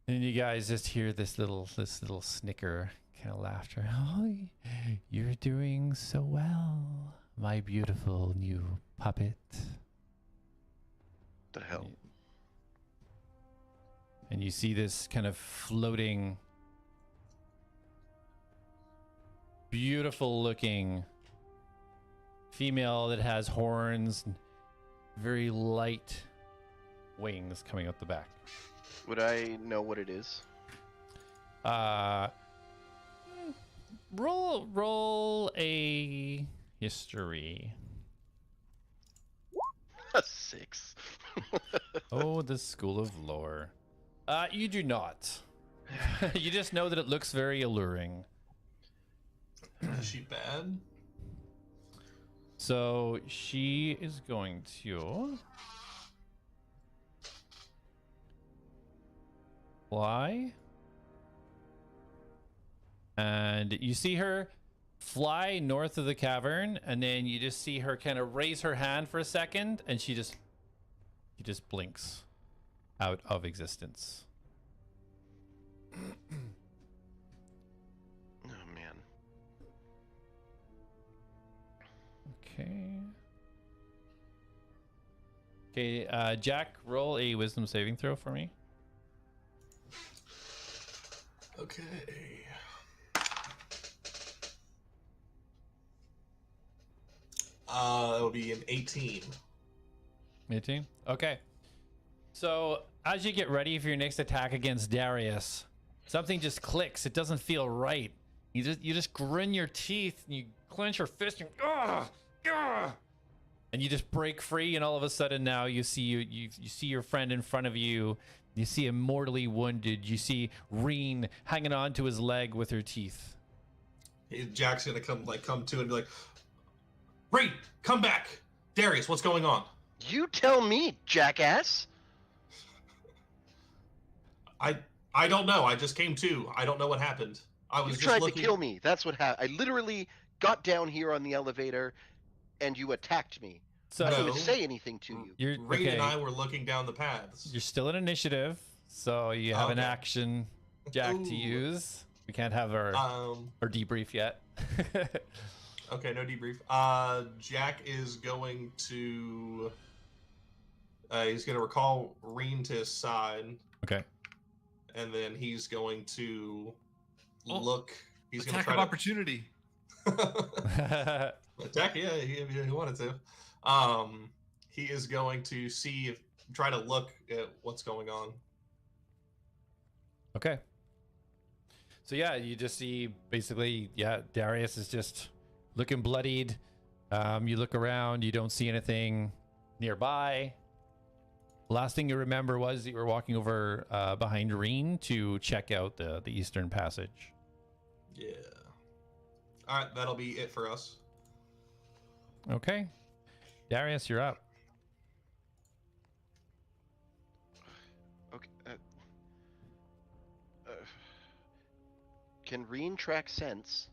And you guys just hear this little snicker, kind of laughter. Oh, you're doing so well, my beautiful new puppet. The hell? And you see this kind of floating, beautiful looking female that has horns very light wings coming out the back. Would I know what it is? Roll a history. A 6. Oh, the School of Lore. You do not. You just know that it looks very alluring. Is she bad? So she is going to fly. And you see her fly north of the cavern, and then you just see her kind of raise her hand for a second, and she just blinks out of existence. Oh man. Okay, Jack, roll a wisdom saving throw for me. Okay. It would be an 18. 18? Okay. So as you get ready for your next attack against Darius, something just clicks. It doesn't feel right. You just grin your teeth and you clench your fist and and you just break free, and all of a sudden now you see you see your friend in front of you. You see him mortally wounded. You see Reen hanging on to his leg with her teeth. Jack's gonna come to and be like, "Rain, come back, Darius. What's going on?" You tell me, jackass. I don't know. I just came to. I don't know what happened. I was You just tried looking... to kill me. That's what happened. I literally got down here on the elevator, and you attacked me. So I didn't No. even say anything to you. Rain and I were looking down the paths. You're still in initiative, so you have an Okay. action, Jack, to Ooh. use. We can't have our debrief yet. Okay, no debrief. Jack is going to... he's going to recall Reen to his side. Okay. And then he's going to Oh, look... He's going to Attack try of opportunity. Attack, yeah, he wanted to. He is going to try to look at what's going on. Okay. So yeah, you just see basically, Darius is just looking bloodied. You look around, you don't see anything nearby. Last thing you remember was that you were walking over behind Reen to check out the Eastern Passage. Yeah. All right, that'll be it for us. Okay. Darius, you're up. Okay. Can Reen track sense?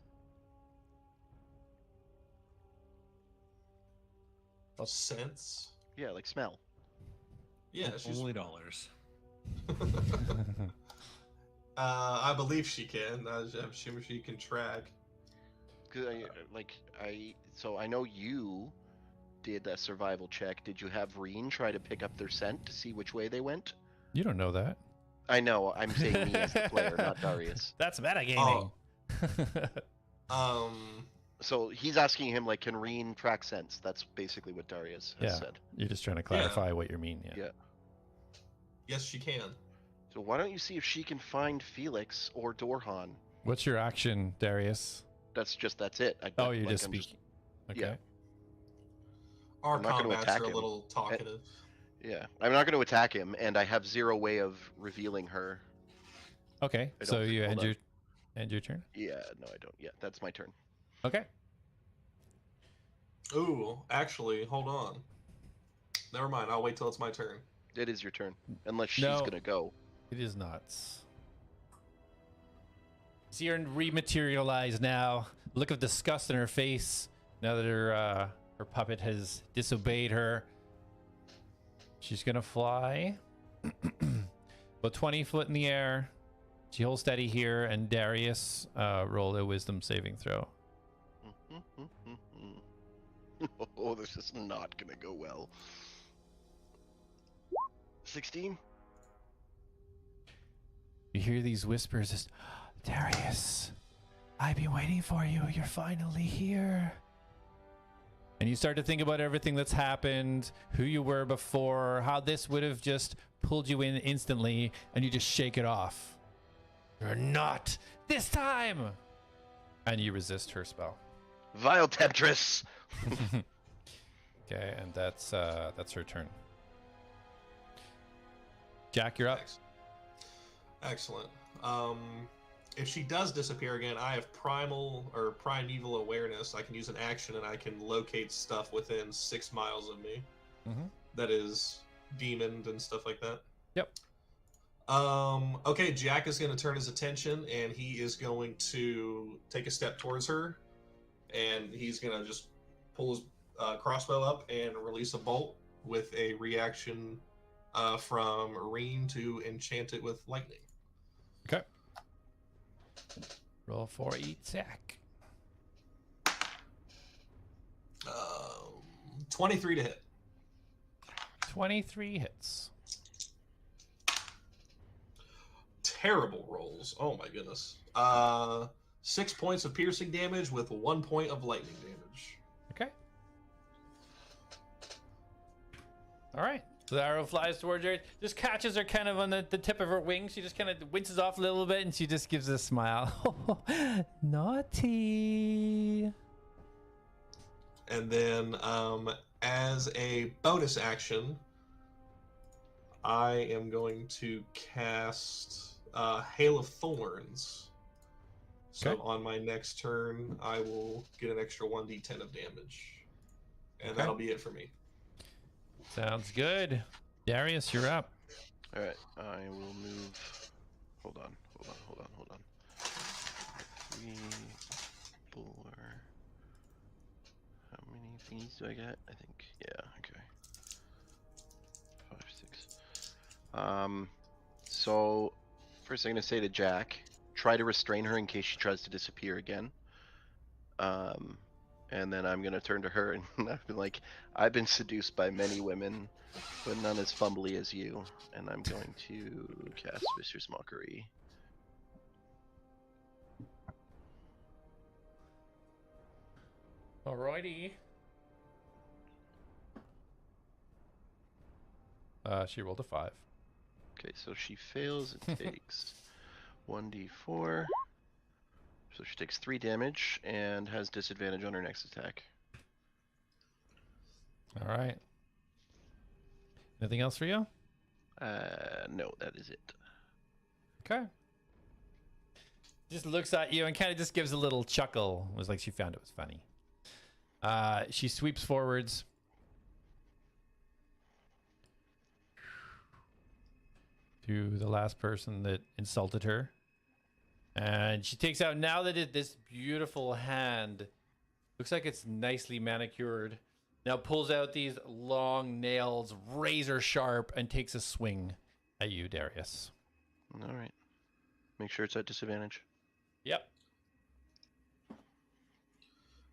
Sense? Yeah, like smell. Yeah, she's... Only dollars. I believe she can. I'm sure she can track. Cause so I know you did a survival check. Did you have Reen try to pick up their scent to see which way they went? You don't know that. I know. I'm saying me as the player, not Darius. That's metagaming. So he's asking him, like, can Reen track sense? That's basically what Darius has said. You're just trying to clarify what you mean. Yeah. Yes, she can. So why don't you see if she can find Felix or Dorhan? What's your action, Darius? That's it. You're just speaking. Okay. Yeah. Our I'm not gonna combats attack are a him. little talkative. Yeah, I'm not going to attack him, and I have zero way of revealing her. Okay. I don't So think- you hold end your turn. Yeah, no, I don't. Yeah, that's my turn. Okay. Ooh, actually, hold on. Never mind. I'll wait till it's my turn. It is your turn, unless she's No. going to go. It is not. See her rematerialize now. Look of disgust in her face now that her puppet has disobeyed her. She's gonna fly about 20 foot in the air. She holds steady here, and Darius roll a wisdom saving throw. Oh, this is not going to go well. 16? You hear these whispers, just, Darius, I've been waiting for you. You're finally here. And you start to think about everything that's happened, who you were before, how this would have just pulled you in instantly, and you just shake it off. You're not this time! And you resist her spell. Vile temptress. Okay, and that's her turn. Jack, you're up. Excellent. If she does disappear again, I have primeval awareness. I can use an action and I can locate stuff within 6 miles of me. That is demoned and stuff like that. Yep. Okay, Jack is going to turn his attention and he is going to take a step towards her, and he's going to just pull his crossbow up and release a bolt with a reaction from Reen to enchant it with lightning. Okay. Roll for each sack. 23 to hit. 23 hits. Terrible rolls. Oh my goodness. 6 points of piercing damage with 1 point of lightning damage. Okay. All right. So the arrow flies towards her, just catches her kind of on the tip of her wing. She just kind of winces off a little bit, and she just gives a smile. Naughty. And then, as a bonus action, I am going to cast Hail of Thorns. So Okay. on my next turn, I will get an extra 1d10 of damage. And Okay. that'll be it for me. Sounds good. Darius, you're up. All right, I will move. Hold on. 3, 4. How many thingies do I get? I think, yeah, okay. 5, 6. So first I'm gonna say to Jack, try to restrain her in case she tries to disappear again. And then I'm gonna turn to her and I've been like, I've been seduced by many women, but none as fumbly as you. And I'm going to cast Vicious Mockery. Alrighty. She rolled a 5. Okay, so she fails. It takes 1d4. So she takes 3 damage and has disadvantage on her next attack. All right. Anything else for you? No, that is it. Okay. Just looks at you and kind of just gives a little chuckle. It was like she found it was funny. She sweeps forwards. To the last person that insulted her. And she takes out, now that this beautiful hand, looks like it's nicely manicured, now pulls out these long nails, razor sharp, and takes a swing at you, Darius. All right. Make sure it's at disadvantage. Yep.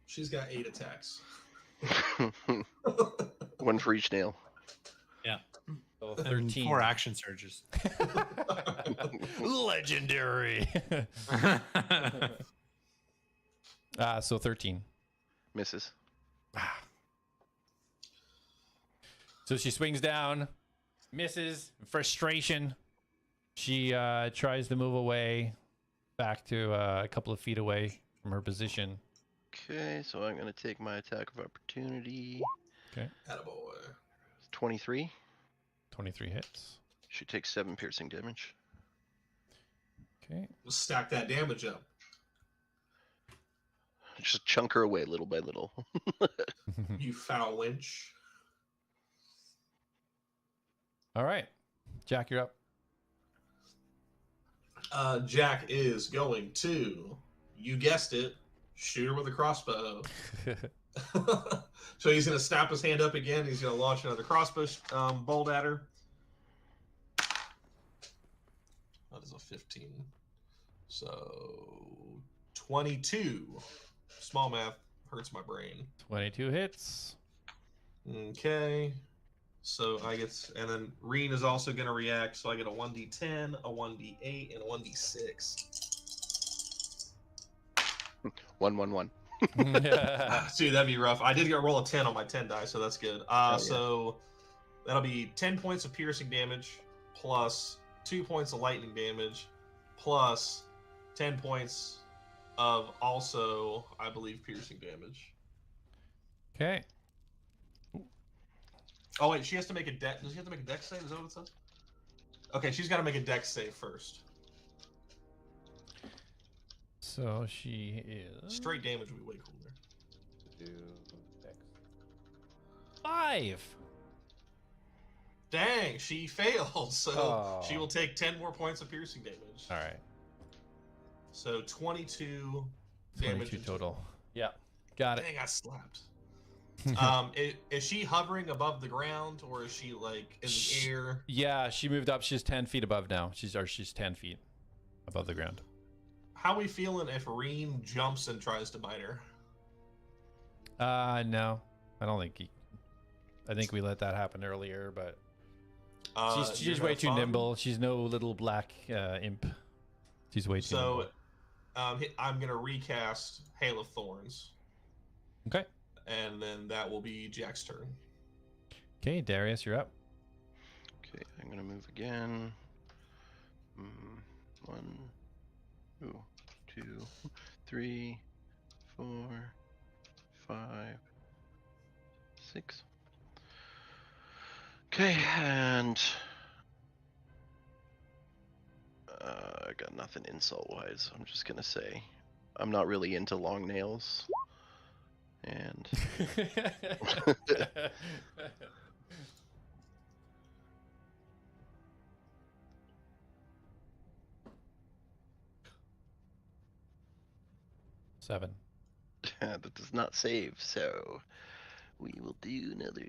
She's got 8 attacks. 1 for each nail. Yeah. So And 13. 4 action surges. Legendary. So 13. Misses. So she swings down, misses, frustration. She tries to move away, back to a couple of feet away from her position. Okay, so I'm going to take my attack of opportunity. Okay. Attaboy. 23. 23 hits. She takes 7 piercing damage. Okay. Stack that damage up. Just chunk her away little by little. You foul wench. All right. Jack, you're up. Jack is going to, you guessed it, shoot her with a crossbow. So he's going to snap his hand up again. He's going to launch another crossbow bolt at her. That is a 15. So 22. Small math hurts my brain. 22 hits. Okay. So I get, and then Reen is also going to react. So I get a 1d10, a 1d8, and a 1d6. 1, 1, 1. Dude, that'd be rough. I did get roll a 10 on my 10 die, so that's good. Yeah. So that'll be 10 points of piercing damage plus 2 points of lightning damage plus 10 points of also, I believe, piercing damage. Okay. Oh wait, she has to make a dex. Does she have to make a dex save? Is that what it says? Okay, she's got to make a dex save first. So she is Straight damage would be way cooler. 5. Dang, she failed. So Oh. she will take 10 more points of piercing damage. All right. So 22 22 damage total. Yeah. Got it. Dang, I slapped. Is she hovering above the ground, or is she like in the air? Yeah, she moved up. She's 10 feet above now. She's 10 feet above the ground. How we feeling if Reen jumps and tries to bite her? No, I don't think I think we let that happen earlier, but she's way too nimble. She's no little black imp. She's way too nimble. I'm gonna recast Hail of Thorns. Okay. And then that will be Jack's turn. Okay, Darius, you're up. Okay, I'm gonna move again. 1, 2, 3, 4, 5, 6. Okay, and I got nothing insult wise. I'm just gonna say I'm not really into long nails. And 7. that does not save, so we will do another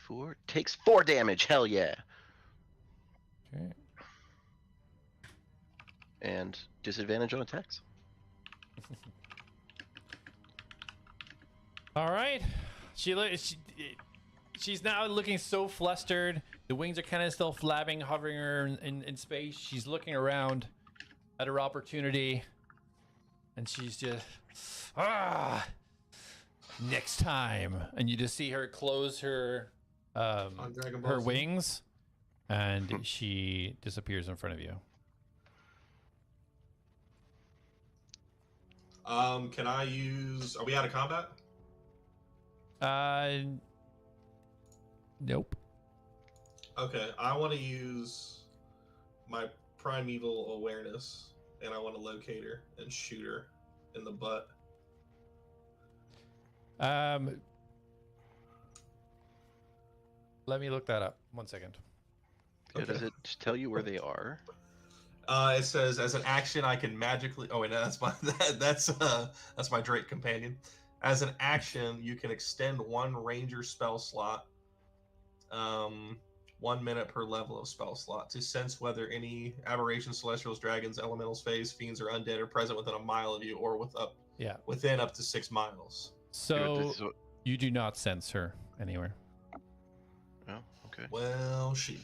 d4. Takes 4 damage, hell yeah. Okay. And disadvantage on attacks. All right. She's now looking so flustered. The wings are kind of still flapping, hovering her in space. She's looking around at her opportunity, and she's just next time. And you just see her close her her wings, and she disappears in front of you. Can I use? Are we out of combat? Nope. Okay, I want to use my primeval awareness, and I want to locate her and shoot her in the butt. Let me look that up. 1 second. Yeah, Okay. does it tell you where they are? It says as an action I can magically. Oh wait, no, that's my that's my Drake companion. As an action, you can extend one ranger spell slot, 1 minute per level of spell slot, to sense whether any aberrations, celestials, dragons, elementals, fays, fiends, or undead are present within a mile of you, or within up to 6 miles. So you do not sense her anywhere. Oh, okay. Well, she.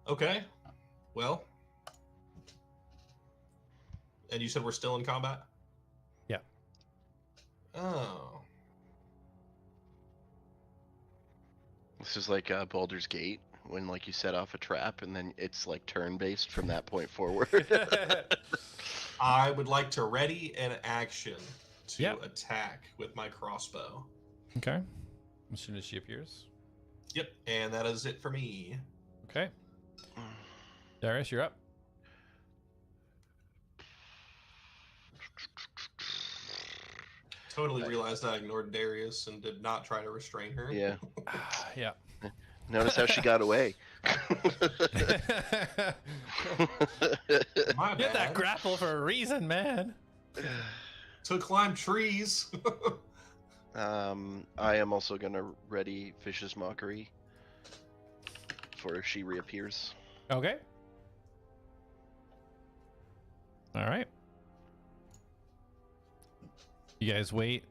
Okay. Well. And you said we're still in combat? Yeah. Oh. This is like Baldur's Gate, when like you set off a trap and then it's like turn-based from that point forward. I would like to ready an action to attack with my crossbow. Okay. As soon as she appears. Yep, and that is it for me. Okay. Darius, you're up. Totally realized I ignored Darius and did not try to restrain her. Yeah. Yeah. Notice how she got away. My Get that bad. grapple for a reason, man. To climb trees. I am also gonna ready Fish's Mockery for if she reappears. Okay. All right. You guys wait.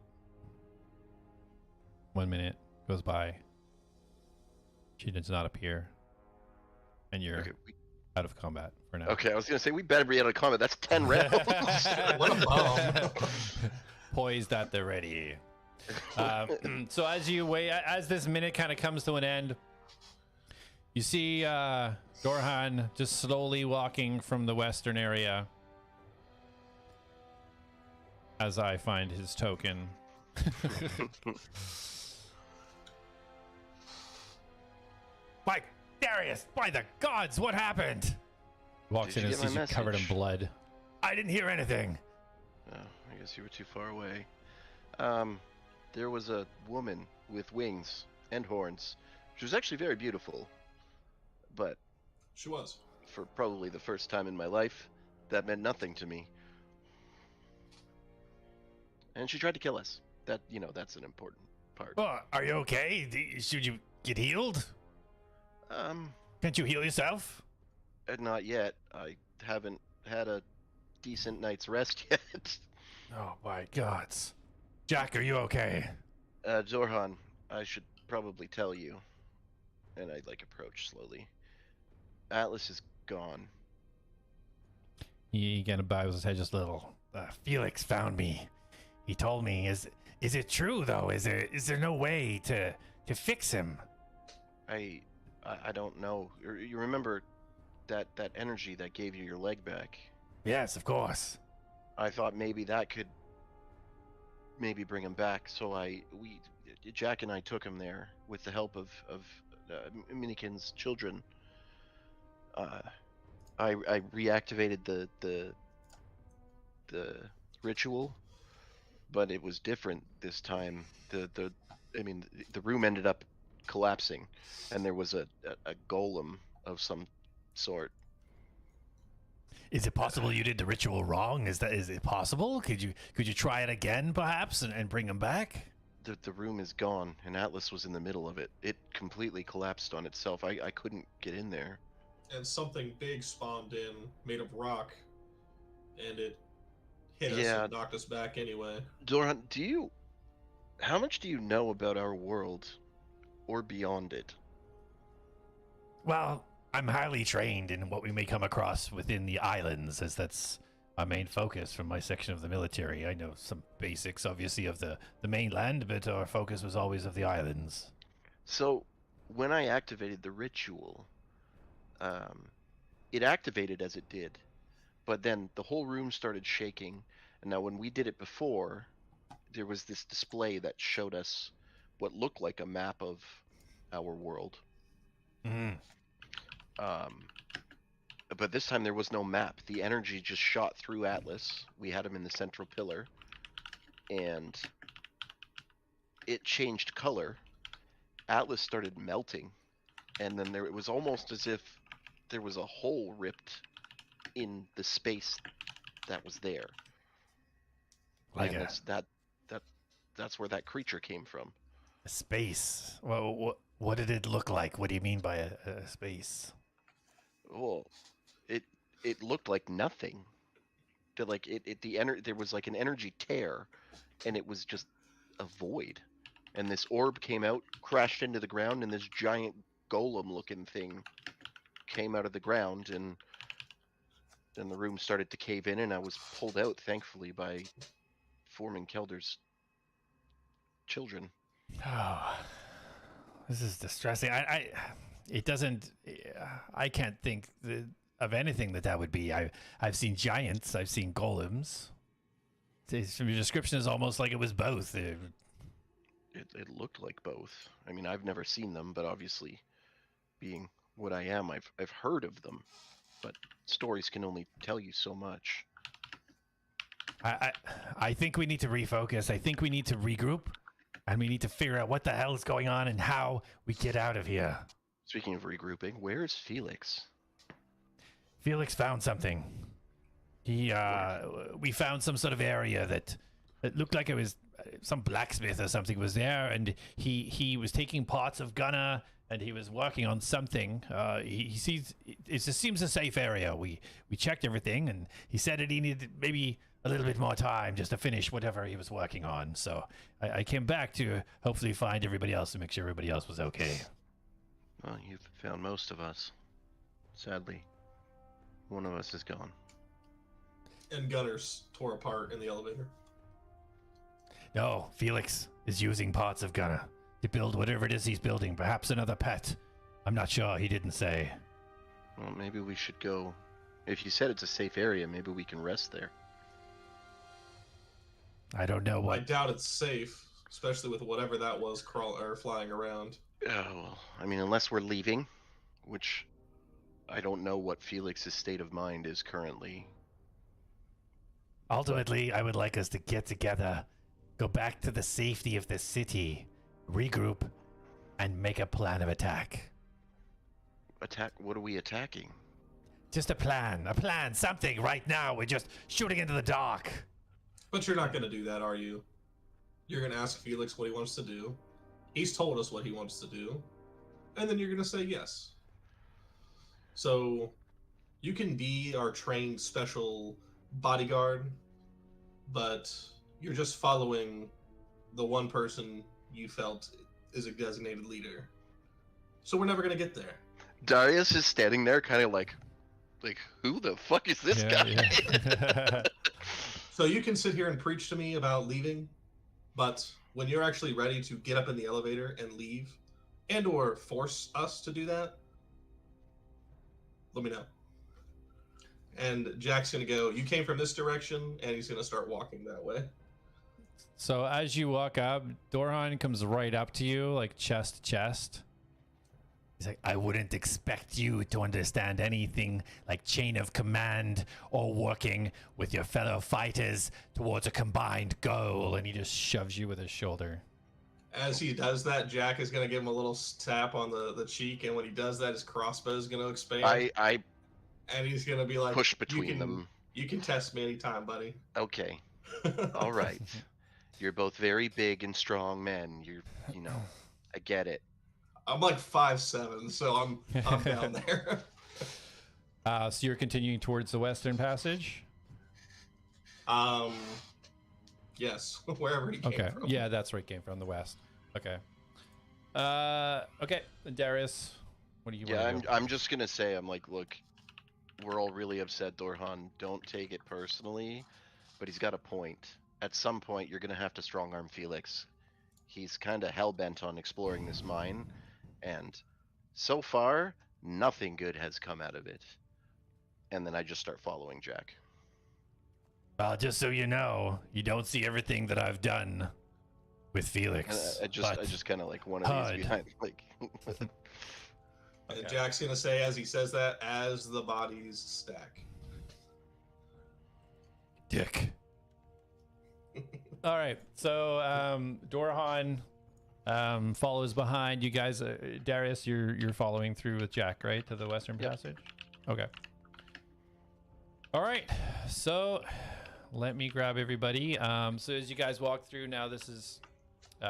1 minute goes by. She does not appear. And you're Okay, out of combat for now. Okay, I was gonna say we better be able to combat. That's 10 rounds. What a bomb. Poised at the ready. So as this minute kind of comes to an end, you see Dorhan just slowly walking from the western area. As I find his token. Mike, Darius, by the gods, what happened? Walks in and sees you covered in blood. I didn't hear anything. Oh, I guess you were too far away. There was a woman with wings and horns. She was actually very beautiful. But She was. for probably the first time in my life, that meant nothing to me. And she tried to kill us. That, that's an important part. Oh, are you okay? Should you get healed? Can't you heal yourself? Not yet. I haven't had a decent night's rest yet. Oh my gods. Jack, are you okay? Zorhan, I should probably tell you. And I approach slowly. Atlas is gone. He kind of bows his head just a little. Felix found me. He told me. Is it true though? Is there no way to fix him? I don't know. You remember that energy that gave you your leg back? Yes, of course. I thought maybe that could bring him back. So Jack and I took him there with the help of Minikin's children. I reactivated the ritual, but it was different this time. The room ended up collapsing, and there was a golem of some sort. Is it possible you did the ritual wrong? Is it possible? Could you try it again, perhaps, and bring him back? The room is gone, and Atlas was in the middle of it. It completely collapsed on itself. I couldn't get in there. And something big spawned in, made of rock, and it hit us and knocked us back anyway. Dorhan, how much do you know about our world, or beyond it? Well, I'm highly trained in what we may come across within the islands, as that's our main focus from my section of the military. I know some basics, obviously, of the mainland, but our focus was always of the islands. So, when I activated the ritual, it activated as it did, but then the whole room started shaking. And now when we did it before, there was this display that showed us what looked like a map of our world. But this time there was no map. The energy just shot through Atlas. We had him in the central pillar, and it changed color. Atlas started melting, and then it was almost as if there was a hole ripped in the space that was there. That's where that creature came from. A space? Well, what did it look like? What do you mean by a space? Well, it looked like nothing. There was like an energy tear, and it was just a void. And this orb came out, crashed into the ground, and this giant golem-looking thing came out of the ground, and then the room started to cave in, and I was pulled out, thankfully, by Foreman Kelder's children. Oh, this is distressing. I can't think of anything that would be. I've seen giants. I've seen golems. From your description, is almost like it was both. It looked like both. I mean, I've never seen them, but obviously, being what I am, I've heard of them. But stories can only tell you so much. I think we need to refocus. I think we need to regroup, and we need to figure out what the hell is going on and how we get out of here. Speaking of regrouping, where is Felix? Felix found something. We found some sort of area that it looked like it was some blacksmith or something was there, and he was taking parts of gunna, and he was working on something. He sees it just seems a safe area. We checked everything, and he said that he needed maybe a little bit more time just to finish whatever he was working on. So I came back to hopefully find everybody else and make sure everybody else was okay. Well, you've found most of us, sadly. One of us is gone. And Gunner's tore apart in the elevator. No, Felix is using parts of Gunner to build whatever it is he's building. Perhaps another pet. I'm not sure. He didn't say. Well, maybe we should go. If you said it's a safe area, maybe we can rest there. I don't know I what. doubt it's safe, especially with whatever that was flying around. Well, I mean, unless we're leaving, which I don't know what Felix's state of mind is currently. Ultimately, I would like us to get together, go back to the safety of the city, regroup, and make a plan of attack. Attack? What are we attacking? Just a plan, something right now. We're just shooting into the dark. But you're not going to do that, are you? You're going to ask Felix what he wants to do. He's told us what he wants to do. And then you're going to say yes. So you can be our trained special bodyguard, but you're just following the one person you felt is a designated leader. So we're never going to get there. Darius is standing there kind of like, who the fuck is this guy? Yeah. So you can sit here and preach to me about leaving, but when you're actually ready to get up in the elevator and leave, and or force us to do that, let me know. And Jack's going to go, you came from this direction, and he's going to start walking that way. So as you walk up, Dorhan comes right up to you, like chest to chest. He's like, I wouldn't expect you to understand anything like chain of command or working with your fellow fighters towards a combined goal. And he just shoves you with his shoulder. As he does that, Jack is going to give him a little tap on the cheek, and when he does that, his crossbow is going to expand. I and he's going to be like, push between them. You can test me anytime, buddy. Okay. All right. You're both very big and strong men. You know, I get it. I'm like 5'7", so I'm down there. So you're continuing towards the Western Passage? Yes, wherever he came from. Yeah, that's where he came from, the West. Okay. Okay, Darius, what do you want to do? I'm just gonna say, I'm like, look, we're all really upset, Dorhan. Don't take it personally, but he's got a point. At some point, you're gonna have to strong-arm Felix. He's kind of hell-bent on exploring this mine, and so far, nothing good has come out of it. And then I just start following Jack. Well, just so you know, you don't see everything that I've done with Felix. I just kind of like one of these behind, like. And Jack's gonna say, as he says that, as the bodies stack. Dick. All right, so Dorhan follows behind you guys. Darius, you're following through with Jack, right, to the Western Passage? Okay. All right, so let me grab everybody. So as you guys walk through, now this is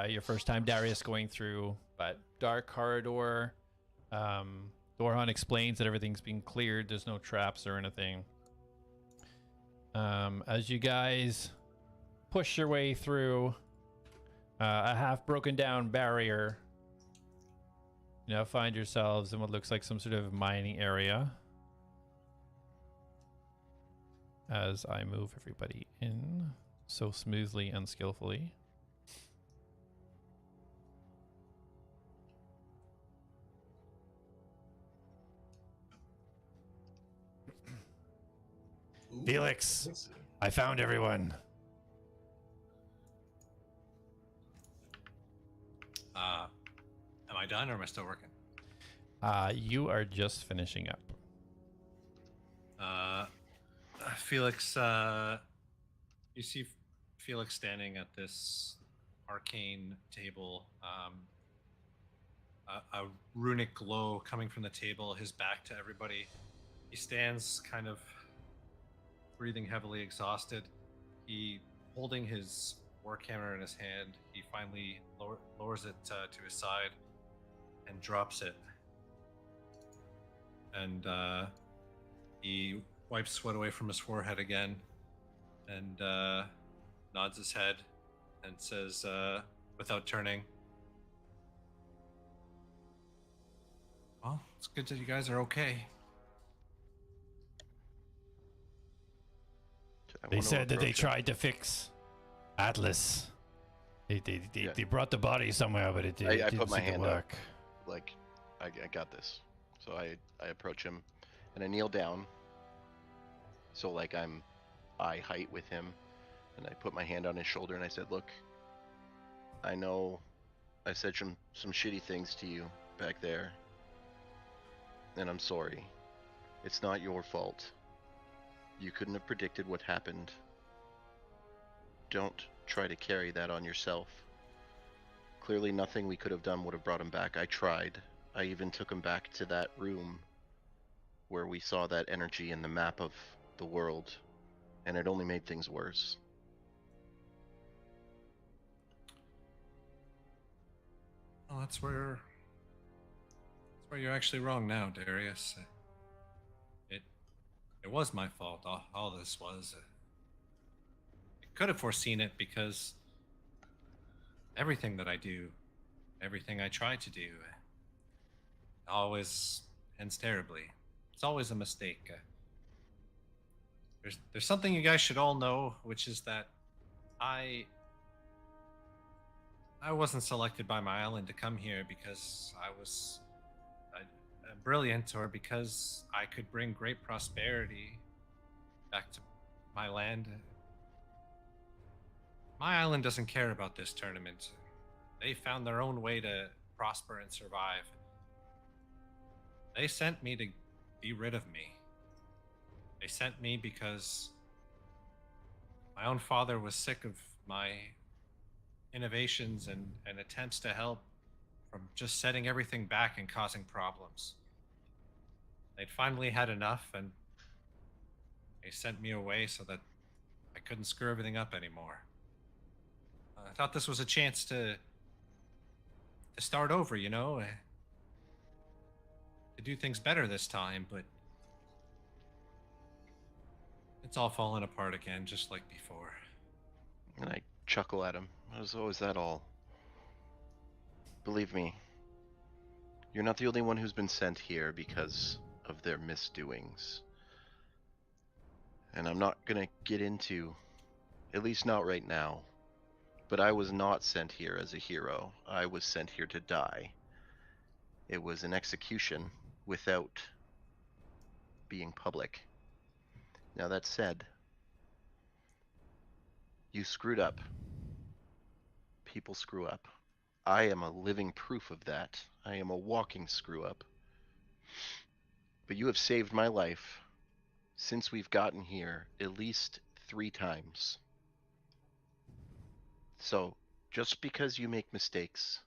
your first time, Darius, going through, but dark corridor. Dorhan explains that everything's been cleared. There's no traps or anything. As you guys push your way through a half broken down barrier, you now find yourselves in what looks like some sort of mining area. As I move everybody in so smoothly and skillfully. Ooh, Felix, I found everyone. Am I done or am I still working? You are just finishing up. Felix, you see Felix standing at this arcane table. A runic glow coming from the table, his back to everybody. He stands kind of breathing heavily, exhausted. He, holding his warhammer in his hand, he finally lowers it to his side and drops it. And he wipes sweat away from his forehead again and nods his head and says, without turning, well, it's good that you guys are okay. They said that they tried to fix Atlas. They brought the body somewhere, but it didn't I put my seem to hand work. up, like, I got this. So I approach him, and I kneel down. So like I'm eye height with him, and I put my hand on his shoulder, and I said, "Look, I know I said some shitty things to you back there, and I'm sorry. It's not your fault. You couldn't have predicted what happened. Don't try to carry that on yourself. Clearly nothing we could have done would have brought him back. I tried. I even took him back to that room where we saw that energy in the map of the world, and it only made things worse." Oh, that's where you're actually wrong now, Darius. It was my fault. All this was. I could have foreseen it because everything that I do, everything I try to do, always ends terribly. It's always a mistake. There's something you guys should all know, which is that I wasn't selected by my island to come here because I was brilliant or because I could bring great prosperity back to my land. My island doesn't care about this tournament. They found their own way to prosper and survive. They sent me to be rid of me. They sent me because my own father was sick of my innovations and attempts to help from just setting everything back and causing problems. They'd finally had enough, and they sent me away so that I couldn't screw everything up anymore. I thought this was a chance to start over, you know, to do things better this time, but it's all falling apart again, just like before. And I chuckle at him. "Oh, is that all? Believe me, you're not the only one who's been sent here because of their misdoings. And I'm not gonna get into, at least not right now, but I was not sent here as a hero. I was sent here to die. It was an execution without being public. Now that said, you screwed up. People screw up. I am a living proof of that. I am a walking screw up. But you have saved my life since we've gotten here at least 3 times. So, just because you make mistakes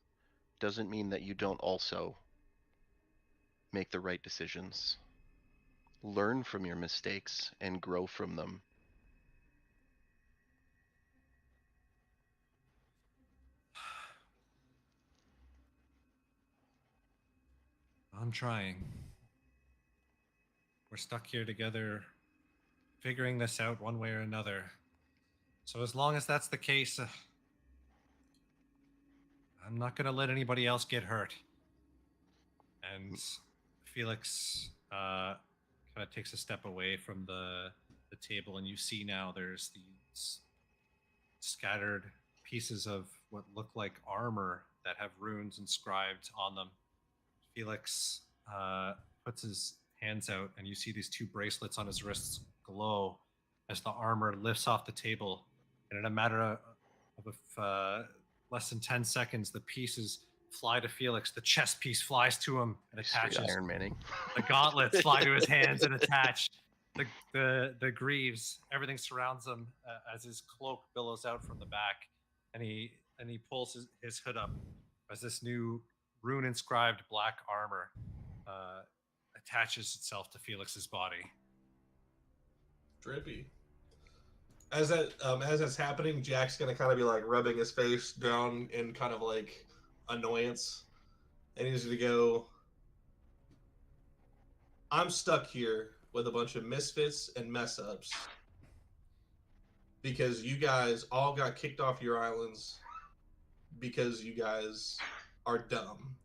doesn't mean that you don't also make the right decisions. Learn from your mistakes and grow from them. I'm trying. We're stuck here together, figuring this out one way or another. So as long as that's the case, I'm not going to let anybody else get hurt. And Felix kind of takes a step away from the table, and you see now there's these scattered pieces of what look like armor that have runes inscribed on them. Felix puts his hands out, and you see these 2 bracelets on his wrists glow as the armor lifts off the table. And in a matter of less than 10 seconds, the pieces fly to Felix. The chest piece flies to him and attaches. Iron Manning. The gauntlets fly to his hands and attach. The greaves, everything surrounds him as his cloak billows out from the back, and he pulls his hood up as this new rune-inscribed black armor attaches itself to Felix's body. Drippy. As that's happening, Jack's gonna kind of be like rubbing his face down in kind of like annoyance, and he's gonna go, "I'm stuck here with a bunch of misfits and mess ups because you guys all got kicked off your islands because you guys are dumb.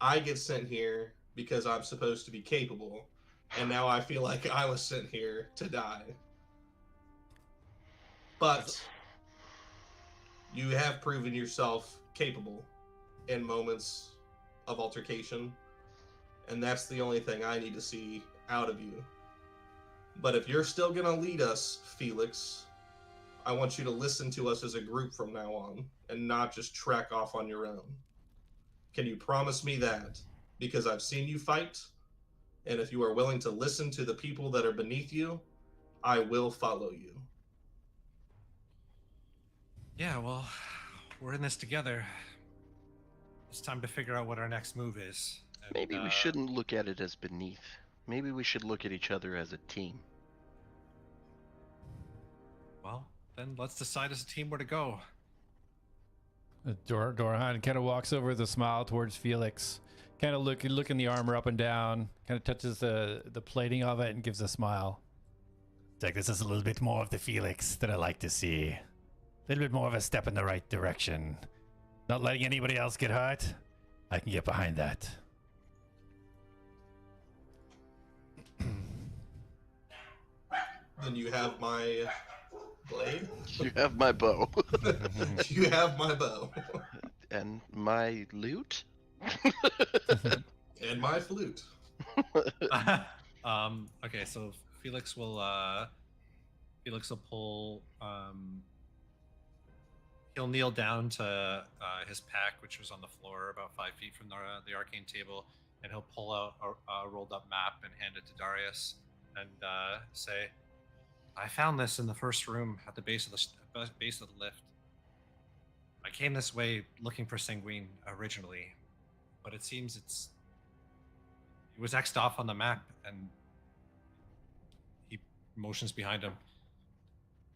I get sent here because I'm supposed to be capable, and now I feel like I was sent here to die. But you have proven yourself capable in moments of altercation, and that's the only thing I need to see out of you. But if you're still gonna lead us, Felix, I want you to listen to us as a group from now on, and not just trek off on your own. Can you promise me that? Because I've seen you fight, and if you are willing to listen to the people that are beneath you, I will follow you. Yeah, well, we're in this together. It's time to figure out what our next move is. And, Maybe we shouldn't look at it as beneath. Maybe we should look at each other as a team. Well, then let's decide as a team where to go. Dorhan kind of walks over with a smile towards Felix, kind of looking the armor up and down, kind of touches the plating of it and gives a smile. It's like, this is a little bit more of the Felix that I like to see. A little bit more of a step in the right direction. Not letting anybody else get hurt. I can get behind that. Then you have my blade. You have my bow. You have my bow. And my loot? And my flute. Okay, so Felix will pull he'll kneel down to his pack, which was on the floor about 5 feet from the arcane table, and he'll pull out a rolled up map and hand it to Darius and say, I found this in the first room at the base of the lift. I came this way looking for Sanguine originally, but it seems it was X'd off on the map, and he motions behind him.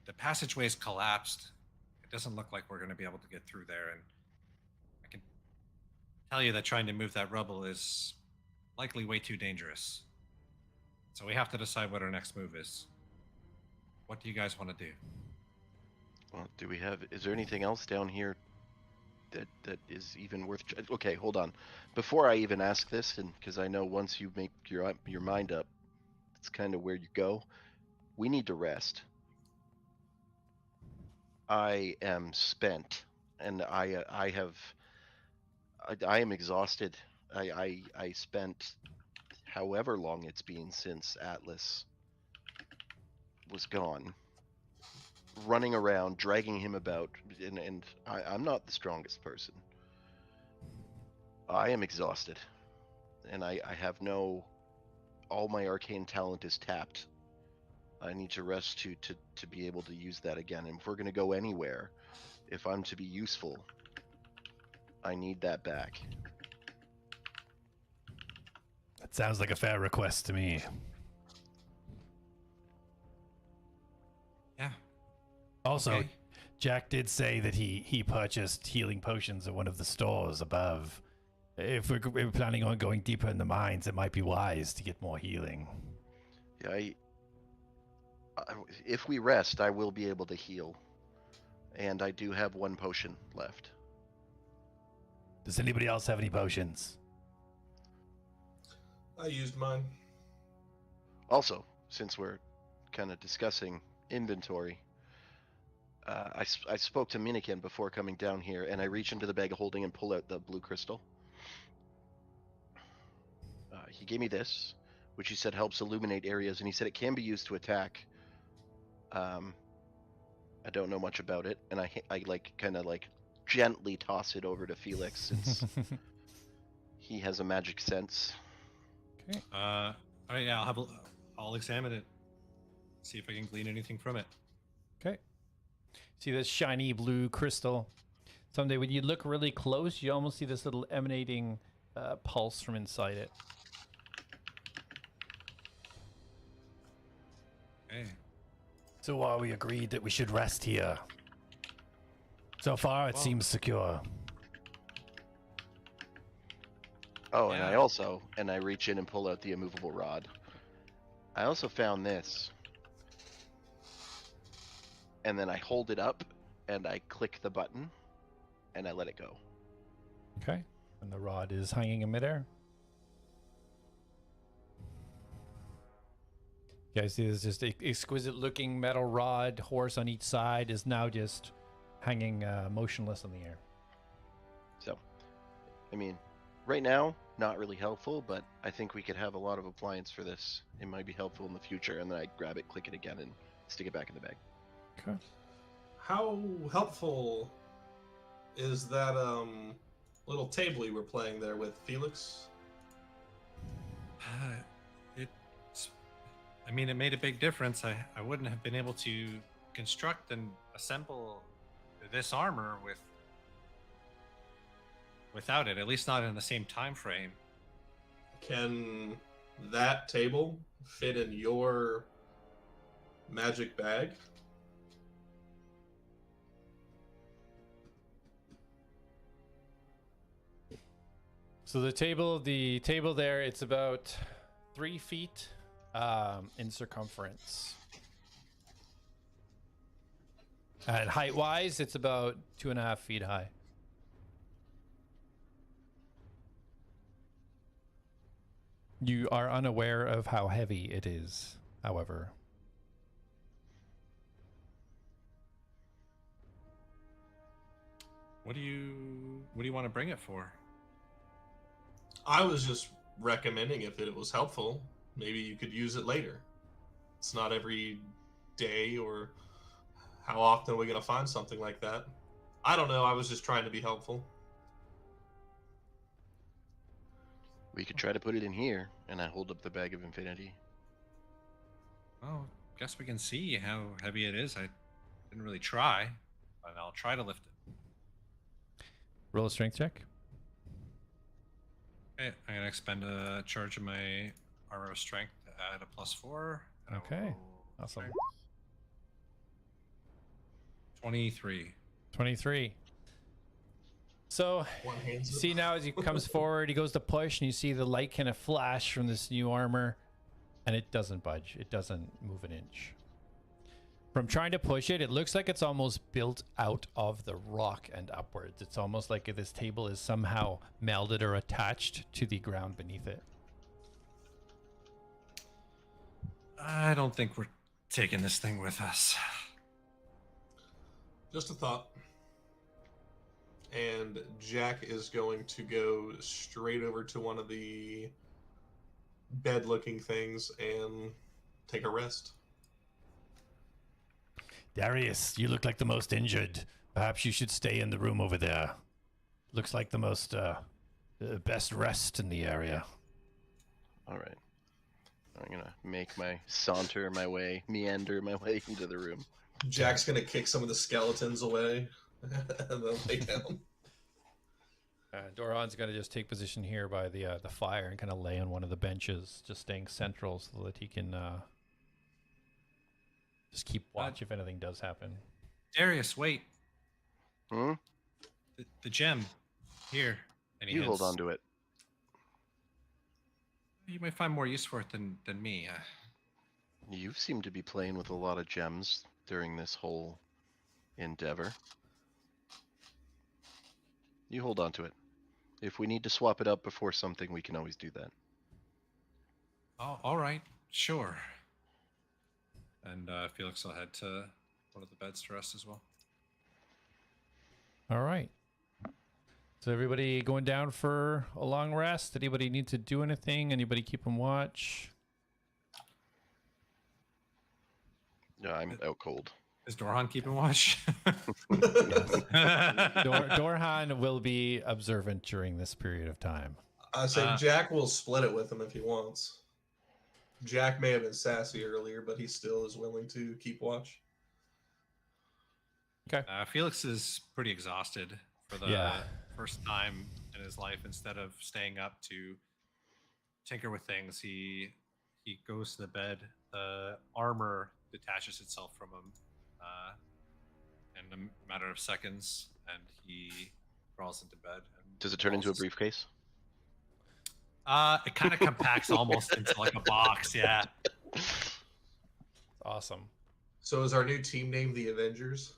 The passageway's collapsed. It doesn't look like we're going to be able to get through there, and I can tell you that trying to move that rubble is likely way too dangerous. So we have to decide what our next move is. What do you guys want to do? Well, is there anything else down here that is even worth... Okay, hold on. Before I even ask this, and because I know once you make your mind up, it's kind of where you go. We need to rest. I am spent, and I am exhausted. I spent however long it's been since Atlas was gone, running around, dragging him about, and I'm not the strongest person. I am exhausted, and I have all my arcane talent is tapped. I need to rest to be able to use that again. And if we're going to go anywhere, if I'm to be useful, I need that back. That sounds like a fair request to me. Yeah. Also, Okay. Jack did say that he purchased healing potions at one of the stores above. If we're planning on going deeper in the mines, it might be wise to get more healing. Yeah, if we rest, I will be able to heal. And I do have one potion left. Does anybody else have any potions? I used mine. Also, since we're kind of discussing inventory, I spoke to Minikin before coming down here, and I reach into the bag of holding and pull out the blue crystal. He gave me this, which he said helps illuminate areas, and he said it can be used to attack. I don't know much about it, and I kind of gently toss it over to Felix since he has a magic sense. Okay. All right, yeah, I'll examine it, see if I can glean anything from it. Okay. See this shiny blue crystal. Someday when you look really close, you almost see this little emanating pulse from inside it. Okay. So are we agreed that we should rest here? So far, it seems secure. Oh, and Yeah. I reach in and pull out the immovable rod. I also found this. And then I hold it up, and I click the button, and I let it go. Okay. And the rod is hanging in midair. You guys see this just exquisite looking metal rod horse on each side is now just hanging motionless in the air. So, I mean, right now, not really helpful, but I think we could have a lot of appliance for this. It might be helpful in the future, and then I grab it, click it again, and stick it back in the bag. Okay. How helpful is that little table you were playing there with, Felix? I mean, it made a big difference. I wouldn't have been able to construct and assemble this armor without it, at least not in the same time frame. Can that table fit in your magic bag? So the table there, it's about 3 feet in circumference. And height-wise, it's about 2.5 feet high. You are unaware of how heavy it is, however. What do you want to bring it for? I was just recommending if it was helpful, maybe you could use it later. It's not every day, or how often are we going to find something like that? I don't know. I was just trying to be helpful. We could try to put it in here, and I hold up the bag of infinity. Well, guess we can see how heavy it is. I didn't really try, but I'll try to lift it. Roll a strength check. Okay, I'm gonna expend a charge of my RO strength to add a +4. Okay, awesome. 23. 23. So, One hand's you see now as he comes forward, he goes to push, and you see the light kind of flash from this new armor, and it doesn't budge. It doesn't move an inch. From trying to push it, it looks like it's almost built out of the rock and upwards. It's almost like this table is somehow melded or attached to the ground beneath it. I don't think we're taking this thing with us. Just a thought. And Jack is going to go straight over to one of the bed-looking things and take a rest. Darius, you look like the most injured. Perhaps you should stay in the room over there. Looks like the most, best rest in the area. All right. I'm gonna meander my way into the room. Jack's going to kick some of the skeletons away and then lay down. Doran's going to just take position here by the fire and kind of lay on one of the benches, just staying central so that he can just keep watch if anything does happen. Darius, wait. Hmm? The gem. Here. And he You hold on to it. You might find more use for it than me. You seem to be playing with a lot of gems during this whole endeavor. You hold on to it. If we need to swap it up before something, we can always do that. Oh, all right. Sure. And Felix will head to one of the beds to rest as well. All right. So everybody going down for a long rest? Anybody need to do anything? Anybody keeping watch? Yeah, I'm out cold. Is Dorhan keeping watch? Dorhan will be observant during this period of time. I say Jack will split it with him if he wants. Jack may have been sassy earlier, but he still is willing to keep watch. Okay. Felix is pretty exhausted for the first time in his life. Instead of staying up to tinker with things, he goes to the bed. The armor detaches itself from him in a matter of seconds, and he crawls into bed. And Does it turn into a briefcase? It kind of compacts almost into like a box, yeah. Awesome. So is our new team name the Avengers?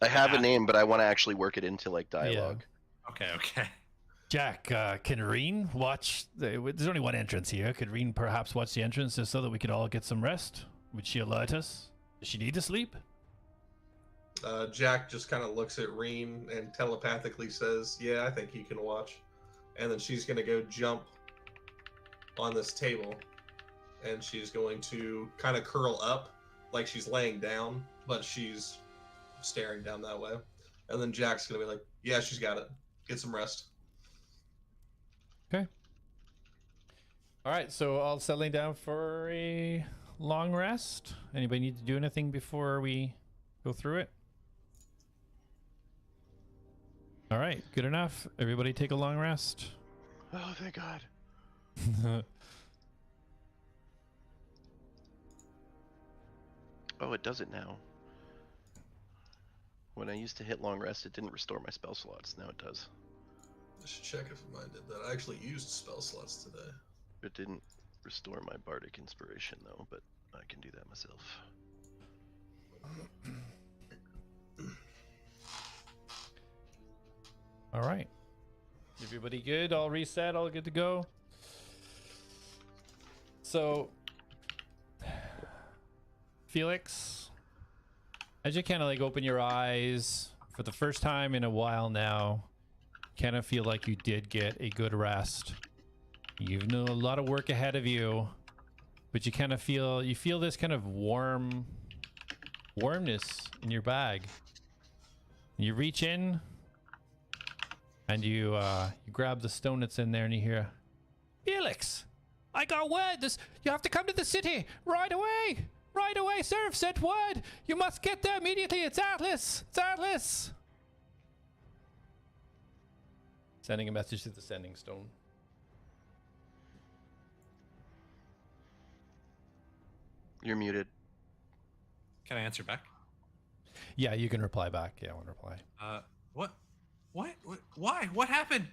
I have a name, but I want to actually work it into like dialogue. Okay. Jack, can Reen watch? There's only one entrance here. Could Reen perhaps watch the entrance just so that we could all get some rest? Would she alert us? Does she need to sleep? Jack just kind of looks at Reen and telepathically says, "Yeah, I think he can watch." And then she's gonna go jump on this table, and she's going to kind of curl up like she's laying down, but she's staring down that way. And then Jack's gonna be like, "Yeah, she's got it. Get some rest." Okay. All right, so all settling down for a long rest. Anybody need to do anything before we go through it? All right, good enough. Everybody take a long rest. Oh, thank God. Oh, it does it now. When I used to hit long rest, it didn't restore my spell slots. Now it does. I should check if mine did that. I actually used spell slots today. It didn't restore my bardic inspiration though, but I can do that myself. All right. Everybody good? All reset? All good to go? So, Felix, as you kind of like open your eyes for the first time in a while now, kind of feel like you did get a good rest. You've a lot of work ahead of you, but you kind of feel this kind of warmness in your bag. You reach in and you grab the stone that's in there, and you hear, "Felix, I got word. You have to come to the city right away. Right away, Seraph sent word. You must get there immediately. It's Atlas. It's Atlas." Sending a message to the sending stone. You're muted. Can I answer back? Yeah, you can reply back. Yeah, I want to reply. What? Why? What happened?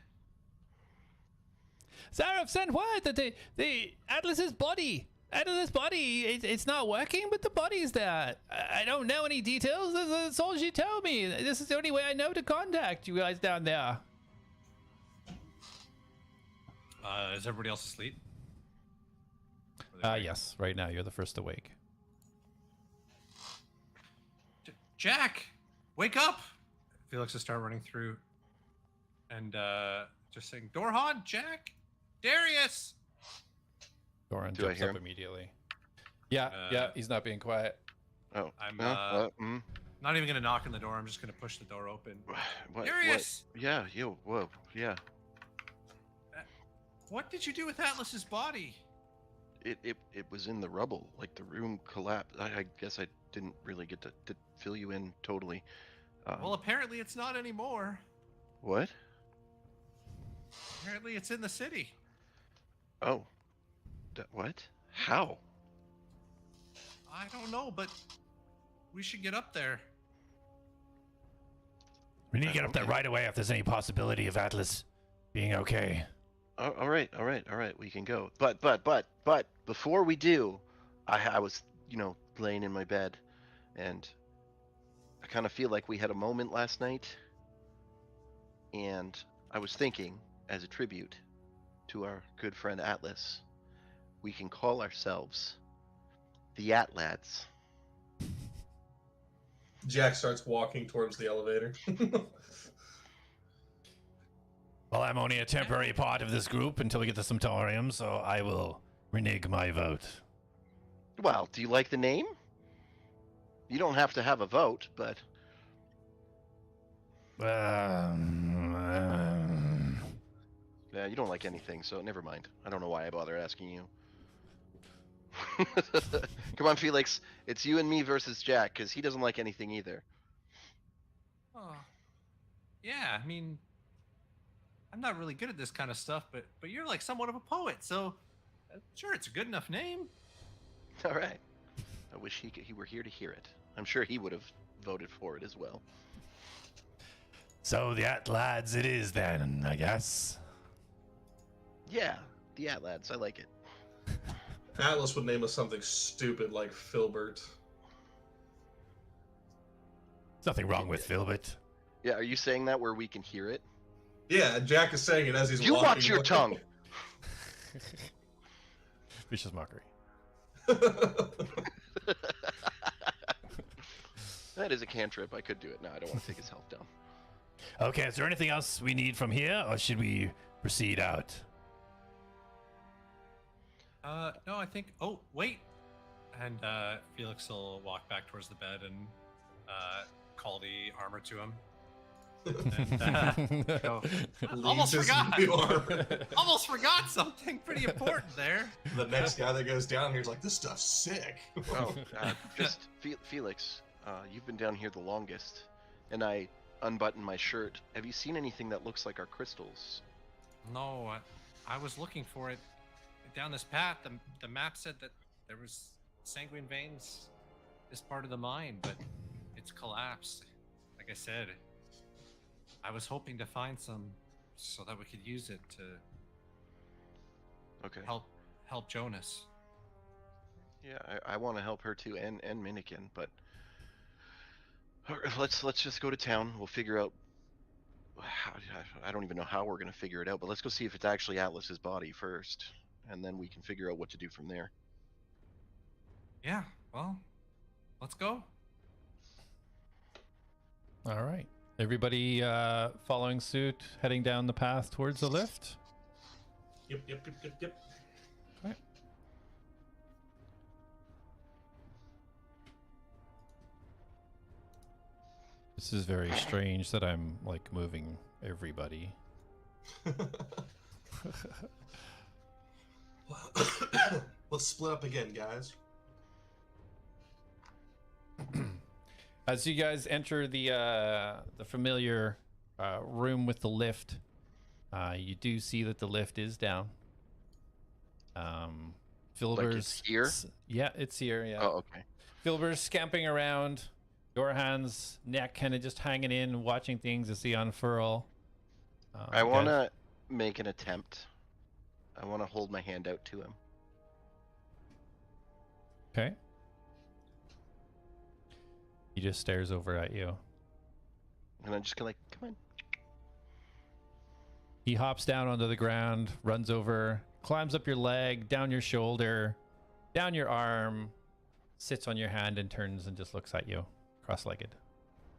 Seraph sent word that the Atlas's body, it's not working, but the body's there. I don't know any details. That's all she told me. This is the only way I know to contact you guys down there. Is everybody else asleep? Yes. Right now, you're the first awake. Jack, wake up! Felix will start running through and just saying, "Dorhan, Jack, Darius!" Doran Do I jumps hear up him? immediately. Yeah, he's not being quiet. Oh, I'm What? not even gonna knock on the door. I'm just gonna push the door open. What? Darius! Yeah, whoa, yeah. What did you do with Atlas's body? It was in the rubble, like the room collapsed. I guess I didn't really get to fill you in totally. Well, apparently it's not anymore. What? Apparently it's in the city. Oh. What? How? I don't know, but we should get up there. We need to get up there right away if there's any possibility of Atlas being okay. All right. We can go. But before we do, I was, laying in my bed, and I kind of feel like we had a moment last night, and I was thinking, as a tribute to our good friend Atlas, we can call ourselves the Atlads. Jack starts walking towards the elevator. Well, I'm only a temporary part of this group until we get to some Torium, so I will renege my vote. Well, do you like the name? You don't have to have a vote, but... Yeah, you don't like anything, so never mind. I don't know why I bother asking you. Come on, Felix. It's you and me versus Jack, because he doesn't like anything either. Oh, yeah. I mean, I'm not really good at this kind of stuff, but you're like somewhat of a poet, so sure, it's a good enough name. All right. I wish he were here to hear it. I'm sure he would have voted for it as well. So the Atlads it is then, I guess. Yeah, the Atlads. I like it. Atlas would name us something stupid like Filbert. There's nothing wrong with Filbert. Yeah, are you saying that where we can hear it? Yeah, Jack is saying it as he's You walking watch your away. tongue. Vicious mockery. That is a cantrip. I could do it. No, I don't want to take his health down. Okay, is there anything else we need from here, or should we proceed out? No, I think. Oh, wait. And Felix will walk back towards the bed and call the armor to him. And, go, almost Leaves his forgot. new armor. Almost forgot something pretty important there. The next guy that goes down here is like, this stuff's sick. Oh, just Felix, you've been down here the longest, and I unbutton my shirt. Have you seen anything that looks like our crystals? No, I was looking for it down this path. The map said that there was sanguine veins, this part of the mine, but it's collapsed. Like I said, I was hoping to find some so that we could use it to Okay. help Jonas. Yeah, I want to help her too, and Minikin, but let's just go to town. We'll figure out how. I don't even know how we're gonna figure it out, but let's go see if it's actually Atlas's body first, and then we can figure out what to do from there. Yeah, well, let's go. All right. Everybody following suit, heading down the path towards the lift. Yep. Okay. This is very strange that I'm like moving everybody. Let's split up again, guys. As you guys enter the familiar room with the lift, you do see that the lift is down. Filber's it's here? Yeah, it's here. Yeah. Oh, okay. Filber's scamping around. Dorhan's neck kind of just hanging in, watching things as he unfurl. I want to make an attempt. I want to hold my hand out to him. Okay. He just stares over at you. And I'm just gonna like, come on. He hops down onto the ground, runs over, climbs up your leg, down your shoulder, down your arm, sits on your hand and turns and just looks at you, cross-legged.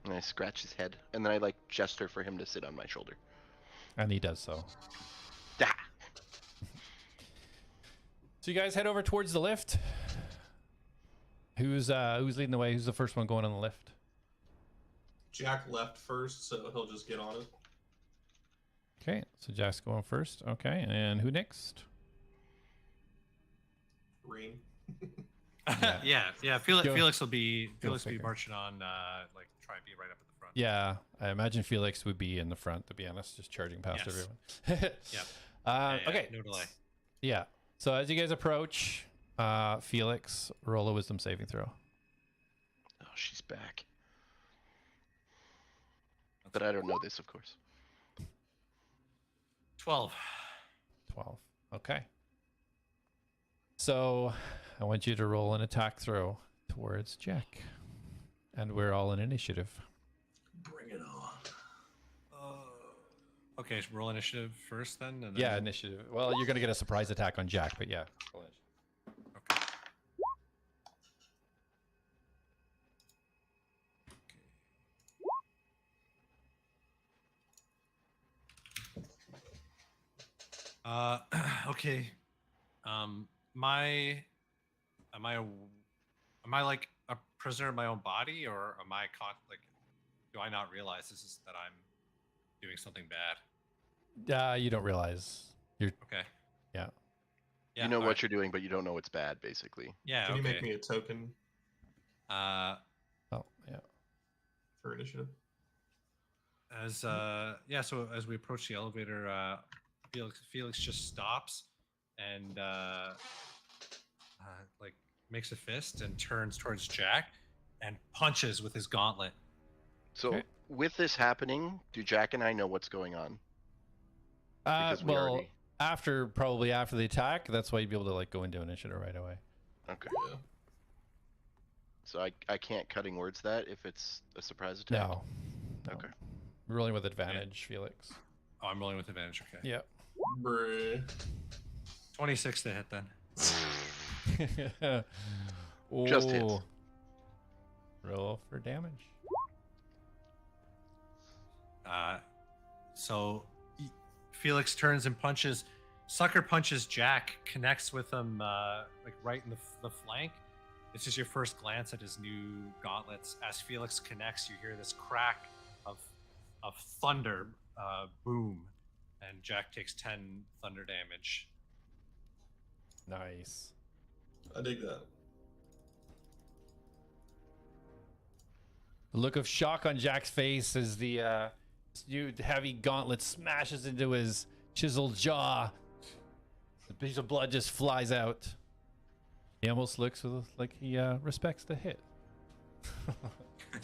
And I scratch his head, and then I like gesture for him to sit on my shoulder. And he does so. Da! So you guys head over towards the lift. Who's leading the way? Who's the first one going on the lift? Jack left first, so he'll just get on it. Okay, so Jack's going first. Okay, and who next? Green. Yeah. Felix will be figure. marching on, like try and be right up at the front. Yeah, I imagine Felix would be in the front, to be honest, just charging past Yes. everyone. Yeah. Okay. No delay. Yeah. So as you guys approach, Felix, roll a wisdom saving throw. Oh, she's back. But I don't know this, of course. 12. 12. Okay. So I want you to roll an attack throw towards Jack. And we're all in initiative. Bring it on. Okay, so roll initiative first then? And then... Yeah, initiative. Well, you're going to get a surprise attack on Jack, but yeah. Roll initiative. Okay. Okay. Am I like a prisoner of my own body, or am I caught? Like, do I not realize this is that I'm doing something bad? You don't realize. You're Okay. Yeah. Yeah. You know all what right. you're doing, but you don't know it's bad, basically. Yeah. Can okay. you make me a token Oh, yeah. for initiative? So as we approach the elevator, Felix just stops and like makes a fist and turns towards Jack and punches with his gauntlet. So, Okay. with this happening, do Jack and I know what's going on? Because we Well, already- probably after the attack, that's why you'd be able to like go into initiative right away. Okay. Yeah. So I can't cutting words that if it's a surprise attack? No. Okay. Rolling with advantage, Felix. Oh, I'm rolling with advantage. Okay. Yep. Bruh. 26 to hit then. Just hits. Ooh. Roll for damage. So Felix turns and punches. Sucker punches Jack, connects with him like right in the flank. This is your first glance at his new gauntlets. As Felix connects, you hear this crack of thunder, boom, and Jack takes 10 thunder damage. Nice. I dig that. The look of shock on Jack's face as the new heavy gauntlet smashes into his chiseled jaw. A piece of blood just flies out. He almost looks like he respects the hit.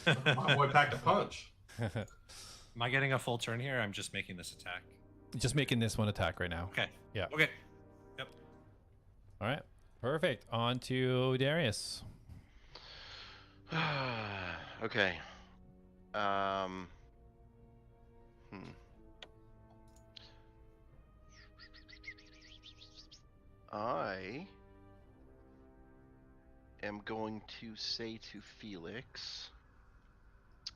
My boy packed a punch. Am I getting a full turn here? I'm just making this attack. Just making this one attack right now. Okay. Yeah. Okay. Yep. All right. Perfect. On to Darius. Okay. I am going to say to Felix,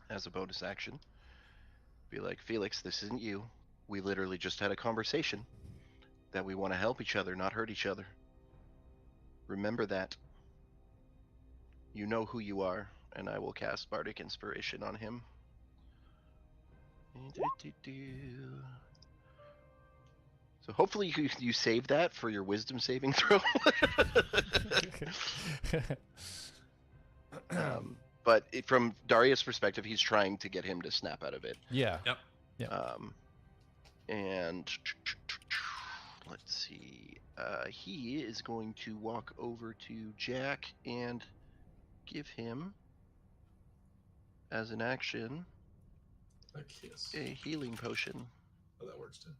as a bonus action, be like, Felix, this isn't you. We literally just had a conversation that we want to help each other, not hurt each other. Remember that. You know who you are, and I will cast Bardic Inspiration on him. So hopefully you save that for your wisdom saving throw. But from Darius' perspective, he's trying to get him to snap out of it. Yeah. Yep. Yeah. And let's see. He is going to walk over to Jack and give him, as an action, A kiss. a healing potion. Oh, that works too.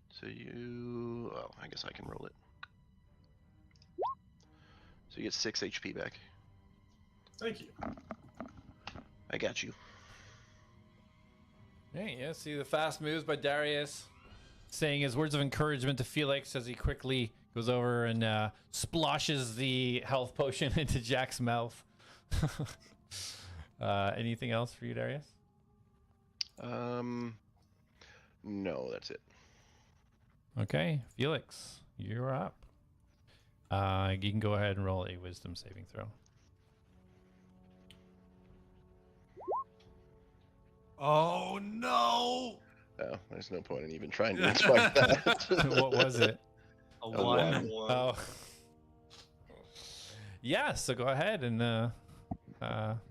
So you... Oh, I guess I can roll it. So you get 6 HP back. Thank you. I got you. Hey, yeah, see the fast moves by Darius, saying his words of encouragement to Felix as he quickly goes over and splashes the health potion into Jack's mouth. Anything else for you, Darius? No, that's it. Okay, Felix, you're up. You can go ahead and roll a wisdom saving throw. Oh no! Oh, there's no point in even trying to inspire that. What was it? A A one. one. Oh. Yeah, so go ahead and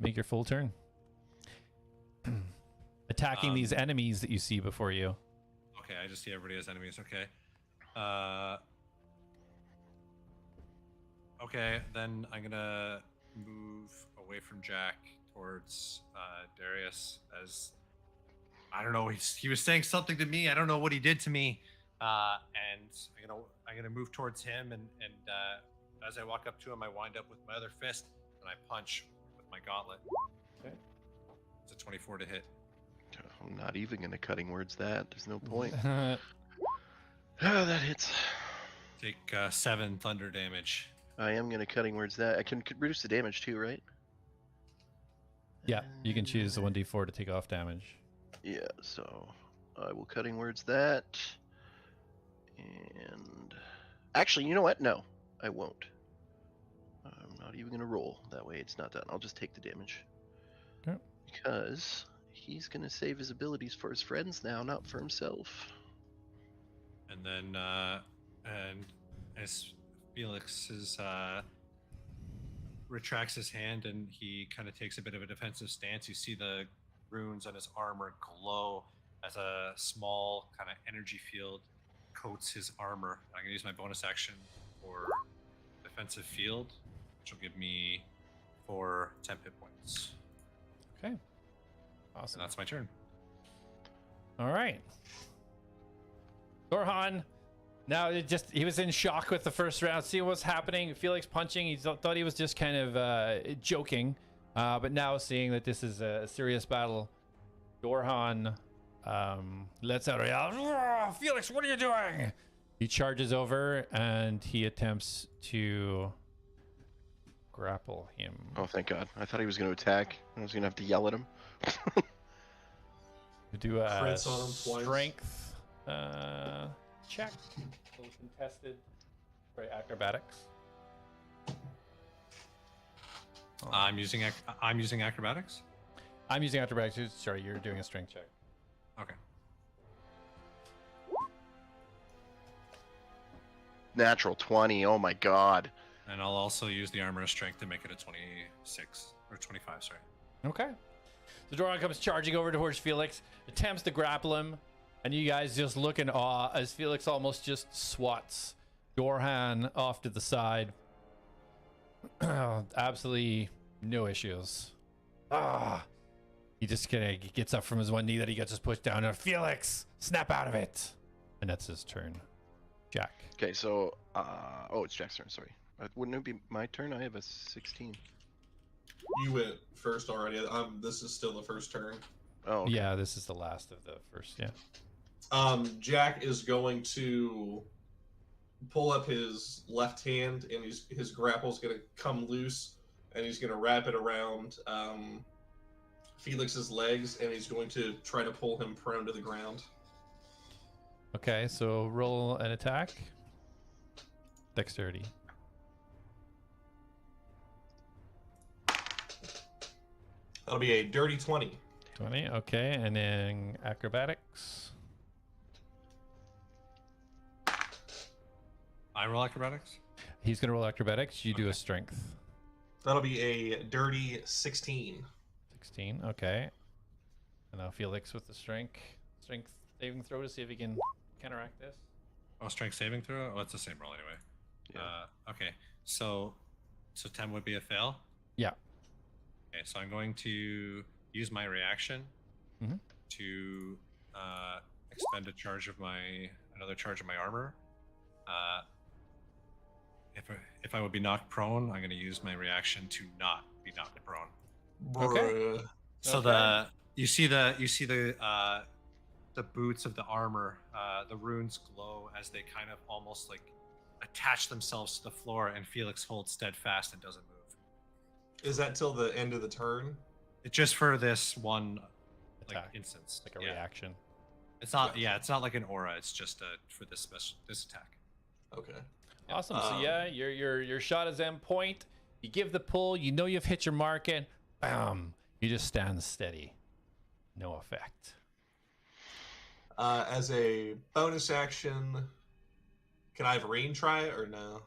make your full turn. Attacking these enemies that you see before you. Okay, I just see everybody as enemies. Okay. Okay, then I'm gonna move away from Jack towards Darius, as I don't know. He was saying something to me. I don't know what he did to me. And I'm gonna move towards him, and as I walk up to him, I wind up with my other fist and I punch with my gauntlet. Okay. It's a 24 to hit. I'm not even going to cutting words that. There's no point. Yeah, That hits. Take 7 thunder damage. I am going to cutting words that. I can reduce the damage too, right? you can choose the 1d4 to take off damage. Yeah, so I will cutting words that. And actually, you know what? No, I won't. I'm not even going to roll. That way it's not done. I'll just take the damage. Okay. Because he's going to save his abilities for his friends now, not for himself. And then, and as Felix retracts his hand and he kind of takes a bit of a defensive stance, you see the runes on his armor glow as a small kind of energy field coats his armor. I'm going to use my bonus action for defensive field, which will give me 4 temp hit points. Okay. And Awesome. that's my turn. All right. Dorhan. Now he was in shock with the first round. See what's happening. Felix punching. He thought he was just kind of joking, but now seeing that this is a serious battle Dorhan lets out a yell. "Ah, Felix, what are you doing? He charges over and he attempts to grapple him. Oh, thank God. I thought he was going to attack. I was going to have to yell at him. Do a Crits on him twice. strength check. A little contested. Right, acrobatics. Oh. I'm using acrobatics. I'm using acrobatics. Sorry, you're doing a strength check. Okay. Natural 20. Oh my God. And I'll also use the armor of strength to make it a 26 or 25. Sorry. Okay. So Doran comes charging over towards Felix, attempts to grapple him, and you guys just look in awe as Felix almost just swats Dorhan off to the side. Absolutely no issues. He just kind of gets up from his one knee that he gets just pushed down. And Felix, snap out of it. And that's his turn. Jack. Okay, so oh, it's Jack's turn. Sorry, wouldn't it be my turn? I have a 16. You went first already. This is still the first turn. Oh, okay. Yeah, this is the last of the first. Yeah. Jack is going to pull up his left hand, and his grapple's going to come loose, and he's going to wrap it around Felix's legs, and he's going to try to pull him prone to the ground. Okay, so roll an attack. Dexterity. That'll be a dirty 20. 20, okay, and then acrobatics. I roll acrobatics. He's gonna roll acrobatics. You do a strength. That'll be a dirty 16. 16, okay. And now Felix with the strength saving throw to see if he can counteract this. Oh, strength saving throw. Oh, it's the same roll anyway. Yeah. Okay, so 10 would be a fail. Yeah. Okay, so I'm going to use my reaction Mhm. to expend another charge of my armor. If I would be knocked prone, I'm going to use my reaction to not be knocked prone. Okay. Bruh. So Okay. you see the boots of the armor, the runes glow as they kind of almost like attach themselves to the floor, and Felix holds steadfast and doesn't move. Is that till the end of the turn? It's just for this one Attack. instance, Like a reaction. It's not it's not like an aura. It's just for this attack. Okay. Awesome. So yeah, your shot is end point. You give the pull. You know you've hit your mark, and bam, you just stand steady. No effect. As a bonus action, can I have Reen try it or no?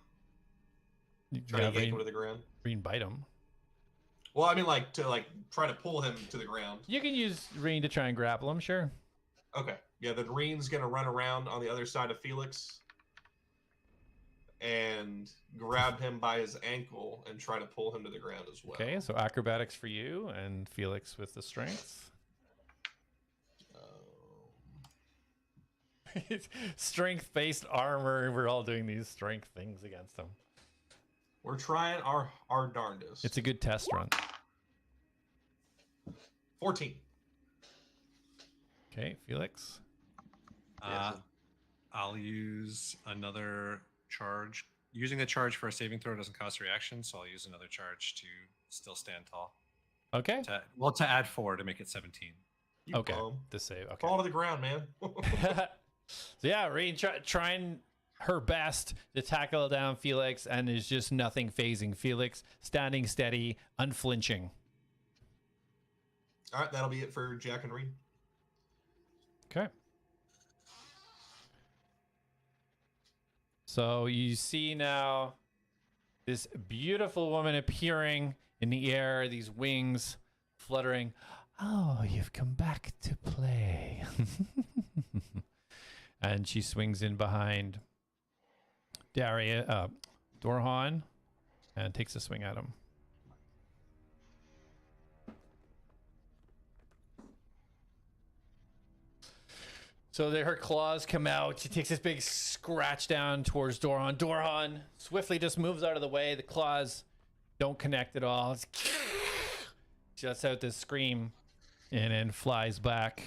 Try to yank him to the ground. Reen bite him. Well, I mean, to try to pull him to the ground. You can use Reen to try and grapple him. Sure. Okay. Yeah, then Reen's gonna run around on the other side of Felix and grab him by his ankle and try to pull him to the ground as well. Okay. So acrobatics for you and Felix with the strength. Strength-based armor. We're all doing these strength things against him. We're trying our darndest. It's a good test run. 14. Okay, Felix. I'll use another charge. Using the charge for a saving throw doesn't cost a reaction, so I'll use another charge to still stand tall. Okay. To add 4 to make it 17. You Okay. bum. To save. Okay. Fall to the ground, man. So yeah, Reen trying her best to tackle down Felix, and there's just nothing phasing Felix, standing steady, unflinching. All right, that'll be it for Jack and Reen. Okay. So you see now this beautiful woman appearing in the air, these wings fluttering. Oh, you've come back to play. And she swings in behind Dorhan and takes a swing at him. So her claws come out. She takes this big scratch down towards Dorhan. Dorhan swiftly just moves out of the way. The claws don't connect at all. She lets out this scream. and then flies back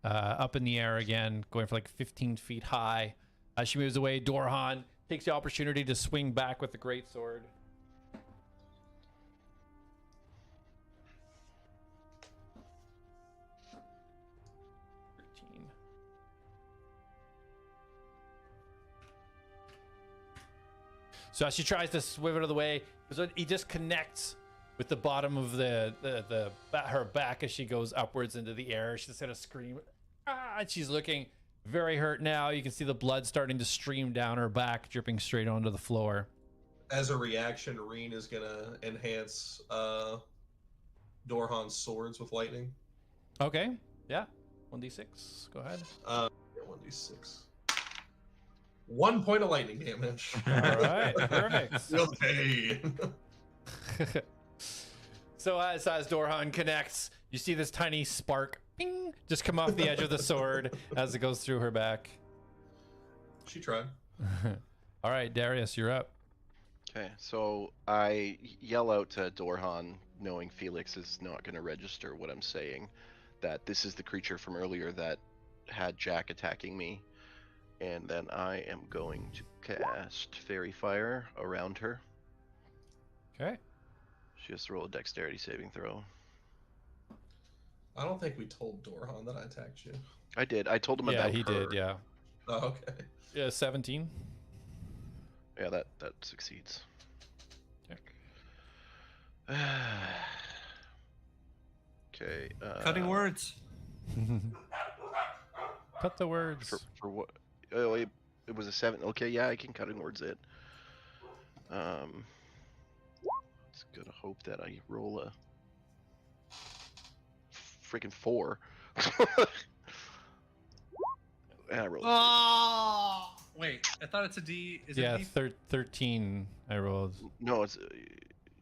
up in the air again, going for like 15 feet high. As she moves away, Dorhan takes the opportunity to swing back with the greatsword. So as she tries to swivel out of the way, he just connects with the bottom of her back as she goes upwards into the air. She just kind of scream. Ah! And she's looking very hurt now. You can see the blood starting to stream down her back, dripping straight onto the floor. As a reaction, Reen is gonna enhance Dorhan's swords with lightning. Okay. Yeah. 1d6. Go ahead. 1d6. 1 point of lightning damage. All right. Perfect. Feel pain. So as Dorhan connects, you see this tiny spark ping, just come off the edge of the sword as it goes through her back. She tried. All right, Darius, you're up. Okay, so I yell out to Dorhan, knowing Felix is not going to register what I'm saying, that this is the creature from earlier that had Jack attacking me. And then I am going to cast Fairy Fire around her. Okay. She has to roll a dexterity saving throw. I don't think we told Dorhan that I attacked you. I did. I told him about her. Yeah, he did, yeah. Oh, okay. Yeah, 17. Yeah, that succeeds. Okay. Okay. Cutting words. Cut the words. For what? Oh, it was a 7. Okay, yeah, I can cutting words it. It's gonna hope that I roll a freaking 4. And I rolled. Oh, wait. I thought it's a D. Is Yeah, it D? 13 I rolled. No, it's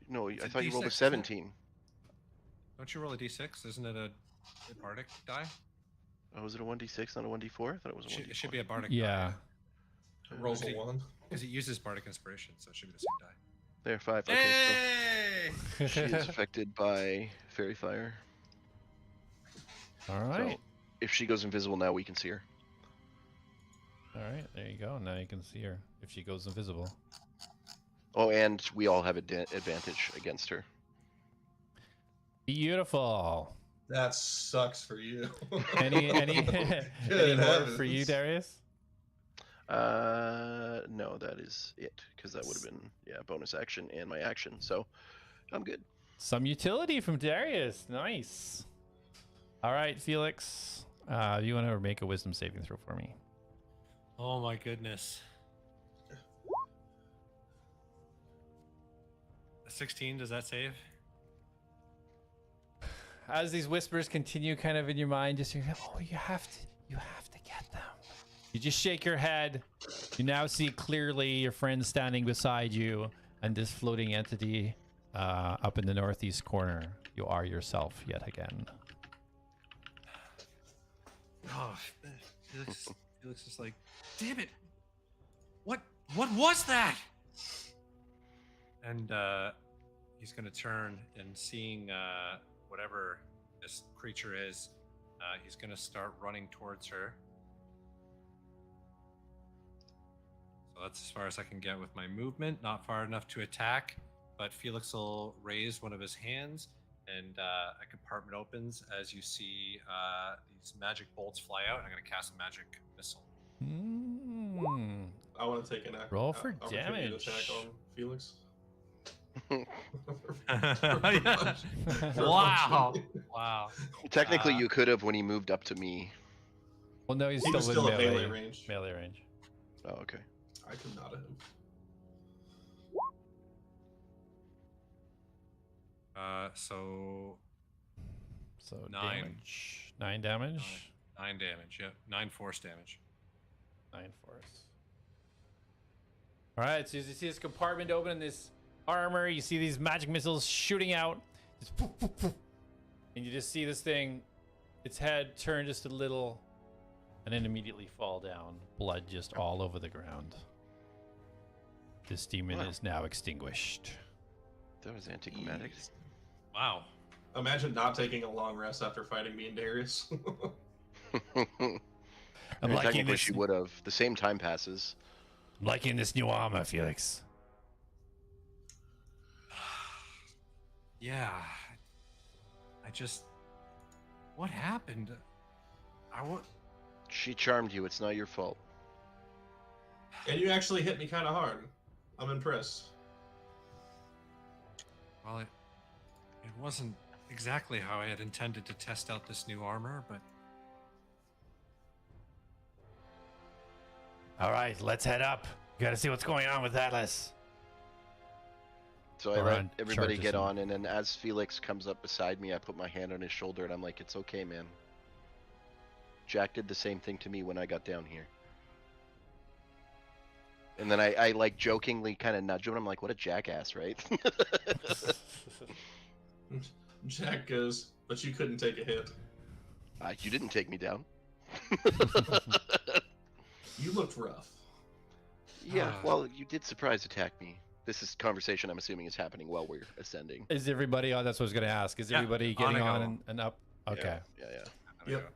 no. I It's a thought you rolled a D6, 17. Don't you roll a D6? Isn't it a bardic die? Oh, was it a 1d6, not a 1d4? I thought it was a 1d4. It should be a bardic Yeah. die. It rolls a 1. Because it uses bardic inspiration, so it should be the same die. There, 5. Okay, Hey! so she is affected by Fairy Fire. All right. So if she goes invisible now, we can see her. All right, there you go. Now you can see her if she goes invisible. Oh, and we all have advantage against her. Beautiful. That sucks for you. Any Good more heavens. for you, Darius? No, that is it, because that would have been bonus action and my action. So I'm good. Some utility from Darius. Nice. All right, Felix. You want to make a wisdom saving throw for me? Oh my goodness. 16, does that save? As these whispers continue kind of in your mind, just you're, oh, you have to get them. You just shake your head. You now see clearly your friend standing beside you and this floating entity up in the northeast corner. You are yourself yet again. Oh, Felix is like, damn it! What was that? And he's gonna turn and seeing whatever this creature is, he's gonna start running towards her. So that's as far as I can get with my movement. Not far enough to attack, but Felix will raise one of his hands, and a compartment opens as you see these magic bolts fly out. I'm gonna cast a magic missile. I want to take an Roll for opportunity damage. attack on Felix. Wow! Wow! Technically, you could have when he moved up to me. Well, no, he's He was still still in at melee melee range. Melee range. Oh, okay. I could not have. So So 9. damage. 9 damage. 9 damage. Yep, 9 force damage. 9 force. All right, so as you see this compartment open in this armor, you see these magic missiles shooting out. Just poof, poof, poof. And you just see this thing, its head turn just a little, and then immediately fall down. Blood just all over the ground. This demon Wow. is now extinguished. That was anticlimactic. Wow. Imagine not taking a long rest after fighting me and Darius. I'm liking technically this. she would have. The same time passes. I'm liking this new armor, Felix. Yeah. I just. What happened? She charmed you. It's not your fault. And you actually hit me kind of hard. I'm impressed. Well, it wasn't exactly how I had intended to test out this new armor, but All right, let's head up. You gotta see what's going on with Atlas. So I Or let on everybody charges get and- on, and then as Felix comes up beside me, I put my hand on his shoulder, and I'm like, "It's okay, man." Jack did the same thing to me when I got down here. And then I like jokingly kind of nudge him. I'm like, "What a jackass, right?" Jack goes, but you couldn't take a hit. You didn't take me down. You looked rough. Yeah, well, you did surprise attack me. This is conversation I'm assuming is happening while we're ascending. Is everybody? Oh, that's what I was gonna ask. Is Yeah, everybody on getting I on go. and up? Okay. Yeah. there we Yep. go.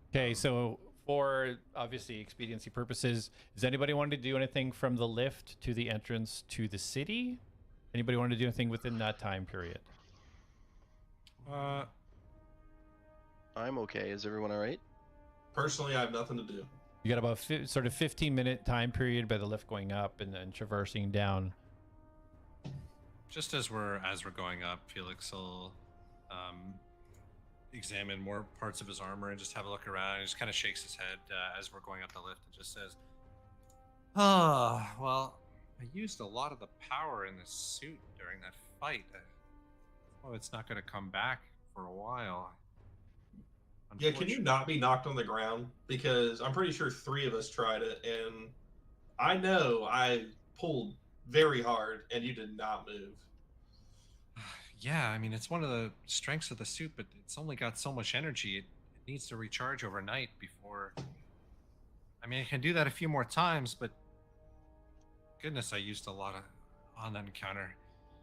Okay. So for obviously expediency purposes, does anybody want to do anything from the lift to the entrance to the city? Anybody want to do anything within that time period? I'm okay. Is everyone all right? Personally, I have nothing to do. You got about sort of 15-minute time period by the lift going up and then traversing down. Just as we're going up, Felix will examine more parts of his armor and just have a look around. He just kind of shakes his head as we're going up the lift and just says, "Oh, well, I used a lot of the power in this suit during that fight. Oh, it's not going to come back for a while." Yeah, can you not be knocked on the ground? Because I'm pretty sure 3 of us tried it, and I know I pulled very hard, and you did not move. Yeah, I mean, it's one of the strengths of the suit, but it's only got so much energy. It needs to recharge overnight before. I mean, I can do that a few more times, but goodness, I used a lot on that encounter.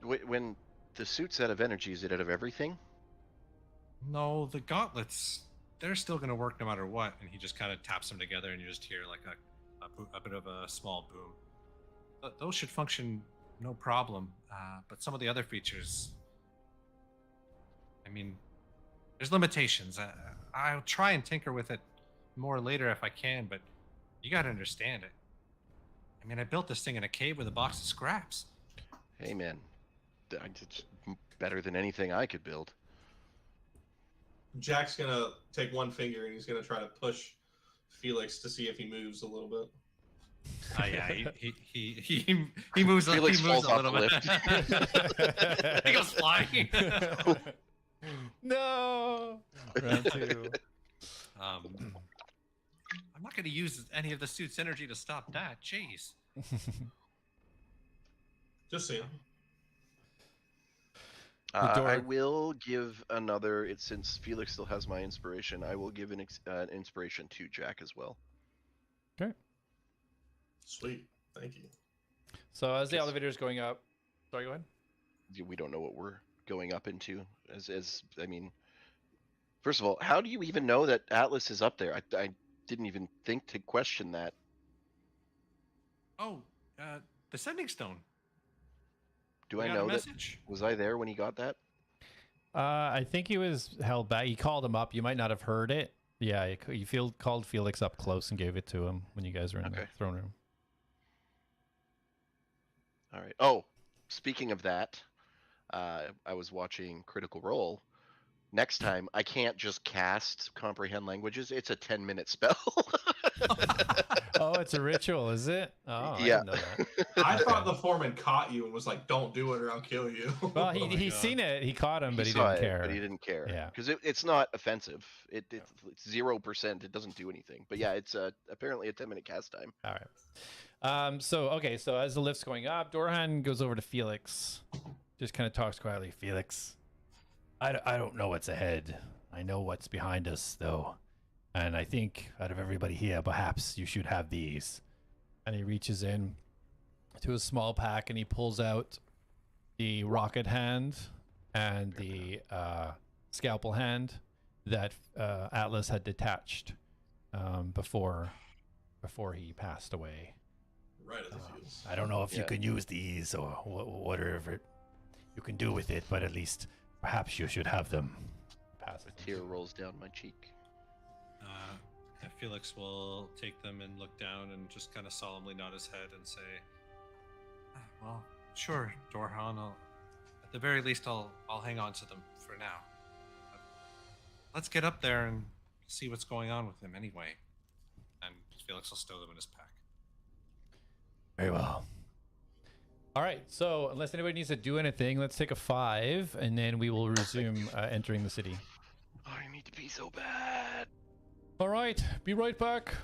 When the suit's out of energy, is it out of everything? No, the gauntlets, they're still going to work no matter what. And he just kind of taps them together, and you just hear like a bit of a small boom. But those should function no problem. But some of the other features, I mean, there's limitations. I'll try and tinker with it more later if I can, but you got to understand it. I mean, I built this thing in a cave with a box of scraps. Hey, man. It's better than anything I could build. Jack's gonna take one finger and he's gonna try to push Felix to see if he moves a little bit. Yeah, he moves. Felix he moves falls a off little the bit. He goes flying. No. Round 2. I'm not going to use any of the suit's energy to stop that. Jeez. Just seeing. I will give another. Since Felix still has my inspiration, I will give an inspiration to Jack as well. Okay. Sweet. Thank you. So as the elevator is going up, sorry, go ahead. We don't know what we're going up into. I mean, first of all, how do you even know that Atlas is up there? I didn't even think to question that. Oh, the sending stone. Do I got a know that? message? Was I there when he got that? I think he was held back. He called him up. You might not have heard it. Yeah, you called Felix up close and gave it to him when you guys were in the throne room. All right. Oh, speaking of that, I was watching Critical Role. Next time, I can't just cast Comprehend Languages. It's a 10-minute spell. Oh, it's a ritual, is it? Oh, I Yeah. didn't know that. I thought the foreman caught you and was like, "Don't do it or I'll kill you." Well, Oh my he's God. seen it. He caught him, but he saw didn't it, care. But he didn't care. Yeah. Because it's not offensive. It's 0%. It doesn't do anything. But yeah, it's apparently a 10-minute cast time. All right. So as the lift's going up, Dorhan goes over to Felix, just kind of talks quietly. Felix, I don't know what's ahead. I know what's behind us, though. And I think out of everybody here, perhaps you should have these. And he reaches in to a small pack and he pulls out the rocket hand and the scalpel hand that Atlas had detached before he passed away. Right at the fuse. I don't know if you Yeah. can use these or whatever you can do with it, but at least perhaps you should have them. Pass A it. tear rolls down my cheek. Felix will take them and look down and just kind of solemnly nod his head and say, "Well, sure, Dorhan. At the very least, I'll hang on to them for now. But let's get up there and see what's going on with him anyway." And Felix will stow them in his pack. Very well. All right, so unless anybody needs to do anything, let's take a 5, and then we will resume entering the city. I need to be so bad. All right, be right back.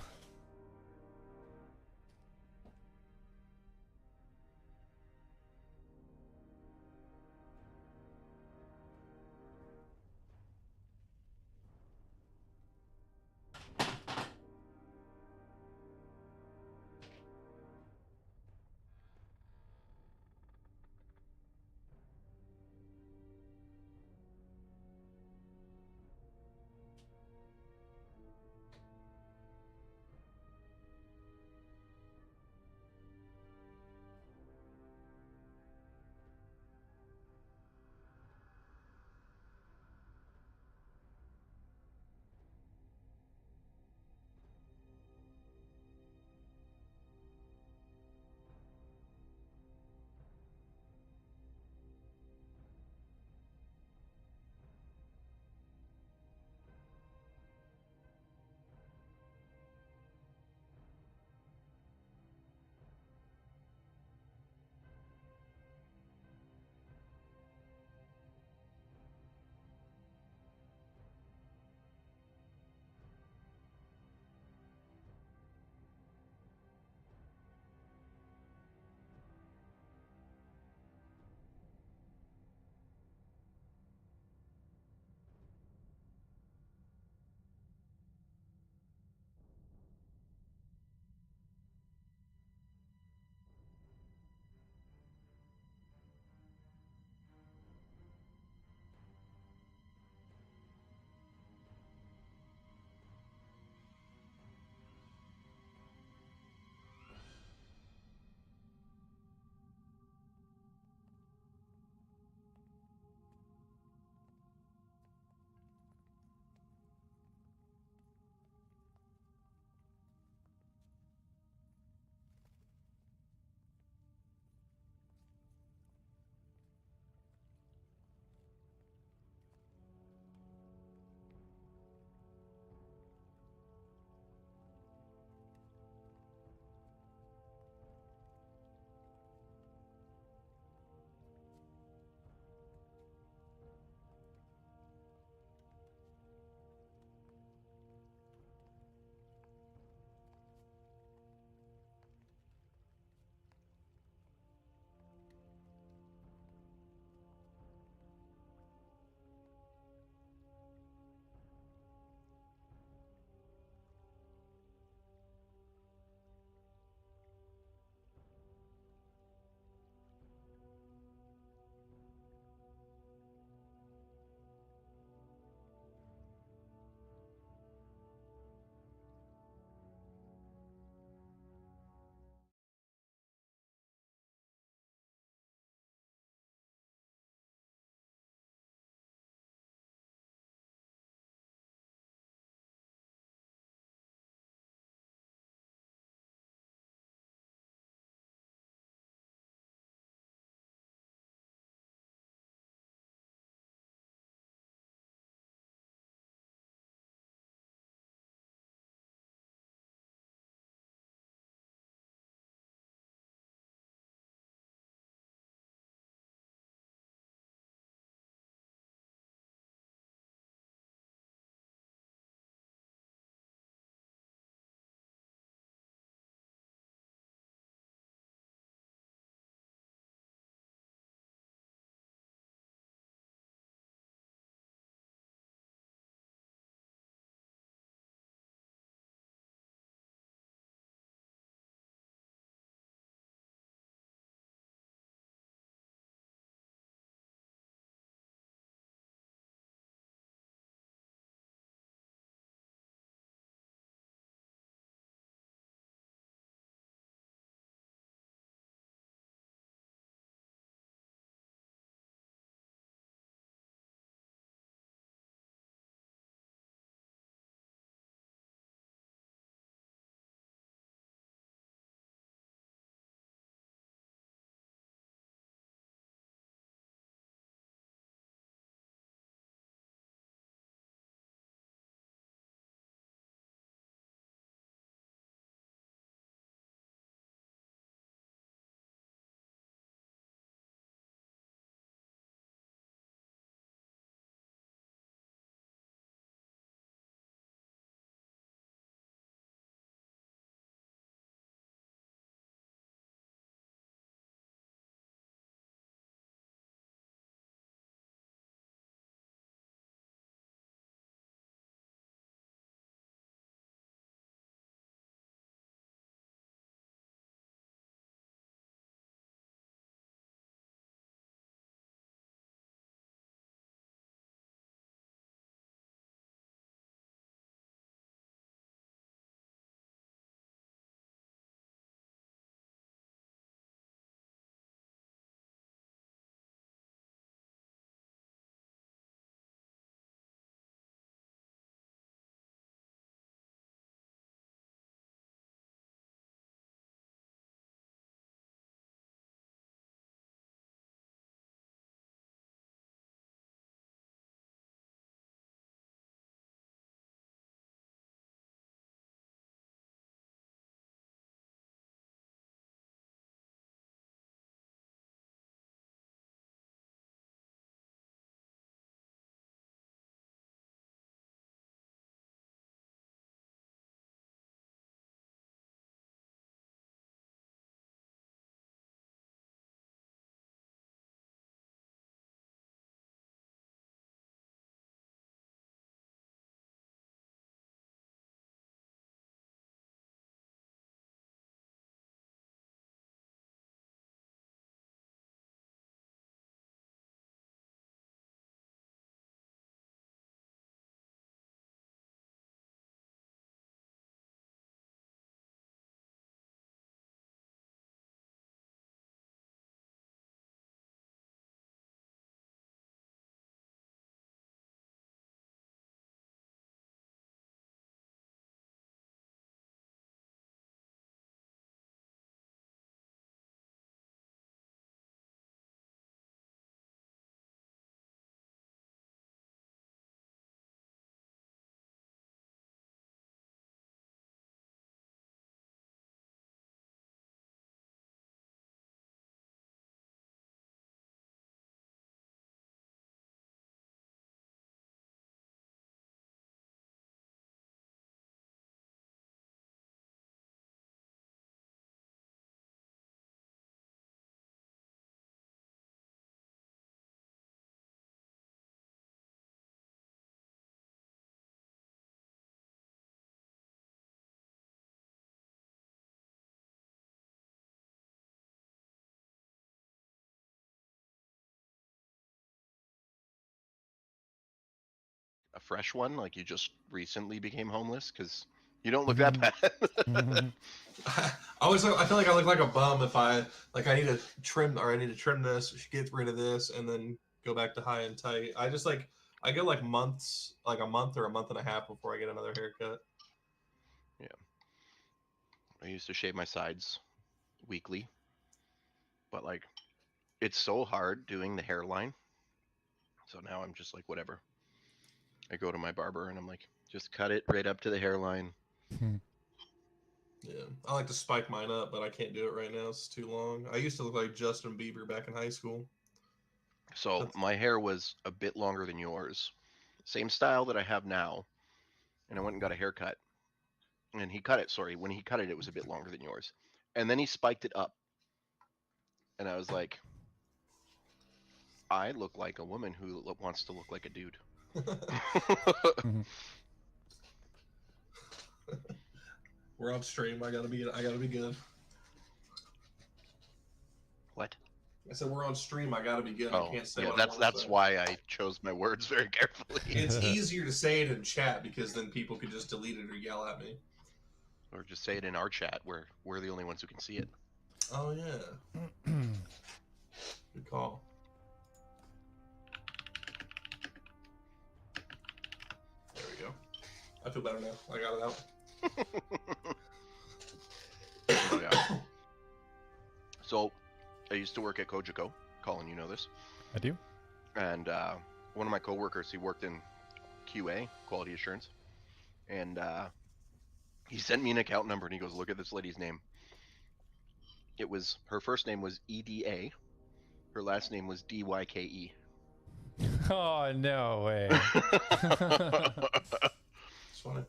a fresh one, like you just recently became homeless, because you don't look that bad. I feel like I look like a bum if I need to trim this, get rid of this, and then go back to high and tight. I get like months, like a month or a month and a half before I get another haircut. Yeah. I used to shave my sides weekly, but like it's so hard doing the hairline. So now I'm just like, whatever. I go to my barber and I'm like, just cut it right up to the hairline. Yeah, I like to spike mine up, but I can't do it right now. It's too long. I used to look like Justin Bieber back in high school. So my hair was a bit longer than yours. Same style that I have now. And I went and got a haircut. And he cut it, when he cut it, it was a bit longer than yours. And then he spiked it up. And I was like, I look like a woman who wants to look like a dude. We're on stream. I gotta be good. What? I said we're on stream. I gotta be good. Oh, I can't say. yeah, what I wanna that's say. why I chose my words very carefully. It's easier to say it in chat because then people could just delete it or yell at me. Or just say it in our chat where we're the only ones who can see it. Oh yeah. Good call. There we go. I feel better now. I got it out. Oh, yeah. So, I used to work at Kojiko. Colin, you know this. I do. And one of my coworkers, he worked in QA, quality assurance, and he sent me an account number, and he goes, "Look at this lady's name. Her first name was EDA, her last name was DYKE." Oh, no way. It's funny.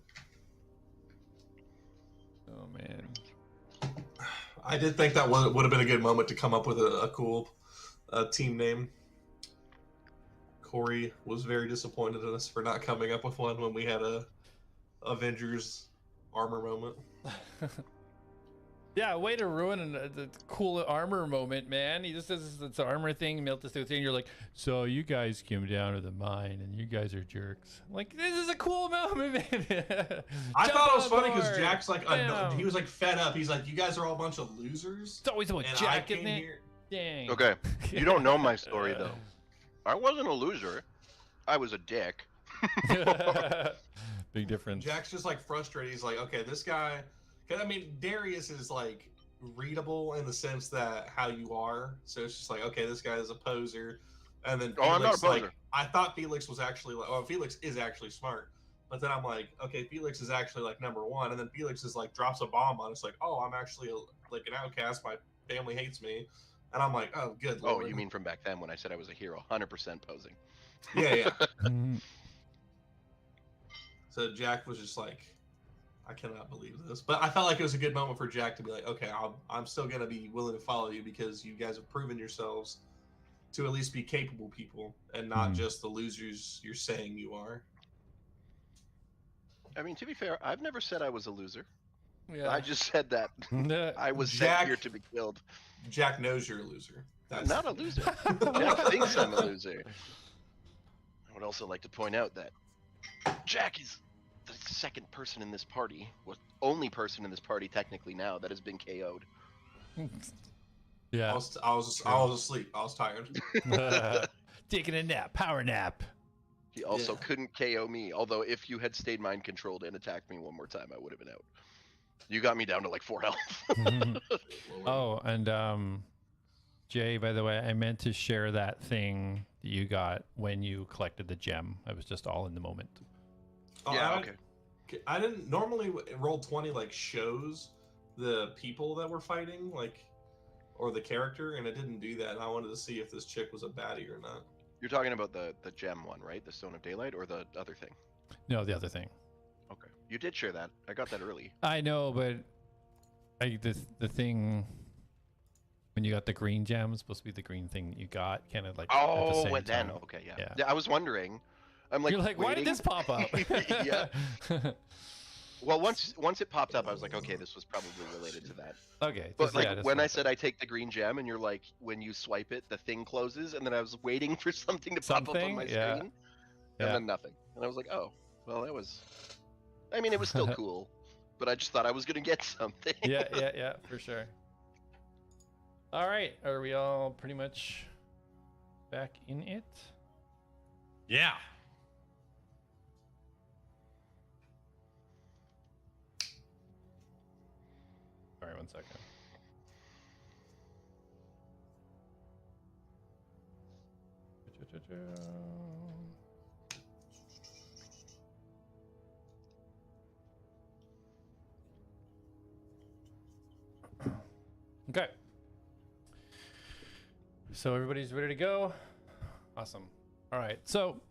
Oh, man. I did think that would have been a good moment to come up with a cool team name. Corey was very disappointed in us for not coming up with one when we had a Avengers armor moment. Yeah, way to ruin the cool armor moment, man. He just does this armor thing, melt this thing. You're like, so you guys came down to the mine, and you guys are jerks. Like, this is a cool moment, man. I thought it was funny because board. Jack's like, he was like fed up. He's like, you guys are all a bunch of losers. It's always about And Jack, I isn't came it? here. Dang. Okay, you don't know my story, though. I wasn't a loser. I was a dick. Big difference. Jack's just like frustrated. He's like, okay, this guy. Cause I mean, Darius is like readable in the sense that how you are. So it's just like, okay, this guy is a poser. And then I'm not a Felix, poser. I thought Felix was actually like, oh, Felix is actually smart. But then I'm like, okay, Felix is actually like number one. And then Felix is like drops a bomb on us, like, oh, I'm actually like an outcast. My family hates me. And I'm like, oh, good Oh, Lord. you mean from back then when I said I was a hero? 100% posing. Yeah. Mhm. So Jack was just like, I cannot believe this. But I felt like it was a good moment for Jack to be like, okay, I'm still going to be willing to follow you because you guys have proven yourselves to at least be capable people and not just the losers you're saying you are. I mean, to be fair, I've never said I was a loser. Yeah. I just said that I was Jack- sent here to be killed. Jack knows you're a loser. I'm not a loser. Jack thinks I'm a loser. I would also like to point out that Jack is the second person in this party, only person in this party technically now that has been KO'd. Yeah. I was asleep. I was tired. Taking a nap, power nap. He also Yeah. couldn't KO me, although if you had stayed mind controlled and attacked me one more time, I would have been out. You got me down to like 4 health. Oh, and Jay, by the way, I meant to share that thing that you got when you collected the gem. I was just all in the moment. Yeah, okay. I didn't normally roll 20 like shows the people that were fighting, like, or the character, and it didn't do that. And I wanted to see if this chick was a baddie or not. You're talking about the gem one, right? The Stone of Daylight, or the other thing? No, the other thing. Okay. You did share that. I got that early. I know, but the thing when you got the green gem was supposed to be the green thing that you got, kind of like at the Oh, same and then time. okay, yeah. Yeah. Yeah, I was wondering. I'm like, You're like, why did waiting. this pop up? Yeah. Well, once it popped up, I was like, okay, this was probably related to that. Okay. But just- like yeah, just when I one said I take the green gem, and you're like, when you swipe it, the thing closes, and then I was waiting for something to pop up on Something? my Yeah. screen, Yeah. and then nothing. And I was like, oh, well, that was. I mean, it was still cool, but I just thought I was gonna get something. Yeah, for sure. All right, are we all pretty much back in it? Yeah. All right, 1 second. Okay. So everybody's ready to go? Awesome. All right. So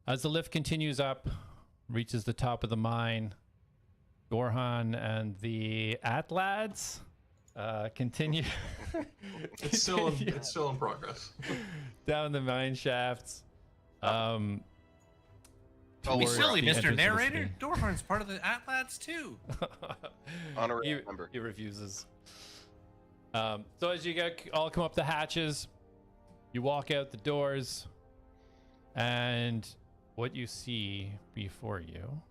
as the lift continues up, reaches the top of the mine, Gorhan and the Atlads continue It's still in progress. down the mine shafts. Don't be towards silly, the Mr. entrance of the Narrator. city. Dorhorn's part of the Atlads too. Honorary member. He refuses. So as you all come up the hatches, you walk out the doors, and what you see before you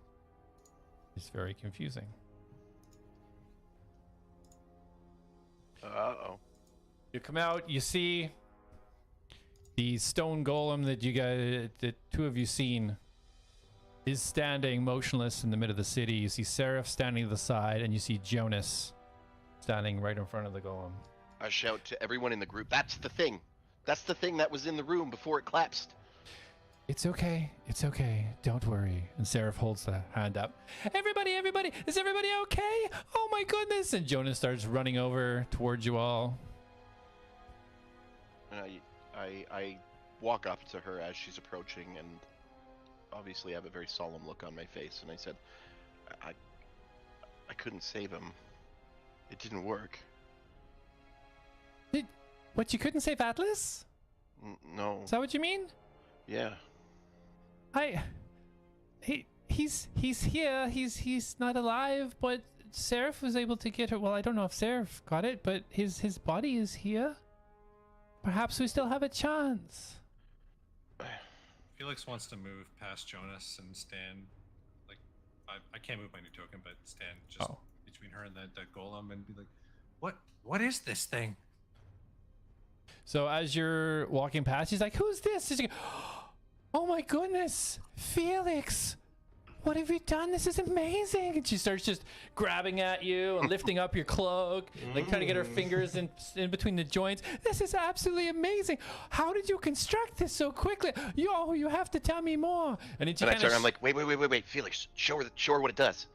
is very confusing. Uh-oh. You come out, you see the stone golem that two of you seen is standing motionless in the middle of the city. You see Seraph standing to the side, and you see Jonas standing right in front of the golem. I shout to everyone in the group, that's the thing. That's the thing that was in the room before it collapsed. It's okay. It's okay. Don't worry. And Seraph holds the hand up. Everybody, is everybody okay? Oh my goodness. And Jonas starts running over towards you all. And I walk up to her as she's approaching, and obviously have a very solemn look on my face, and I said, I couldn't save him. It didn't work. What, you couldn't save Atlas? No. Is that what you mean? Yeah. He's here. He's not alive, but Seraph was able to get her. Well, I don't know if Seraph got it, but his body is here. Perhaps we still have a chance. Felix wants to move past Jonas and stand, like, I can't move my new token, but stand just between her and the golem and be like, what is this thing? So as you're walking past, he's like, "Who's this?" He's like, "Oh my goodness, Felix! What have you done? This is amazing!" And she starts just grabbing at you and lifting up your cloak, like trying to get her fingers in between the joints. This is absolutely amazing. How did you construct this so quickly? You have to tell me more. And then I'm like, wait, Felix, show her what it does.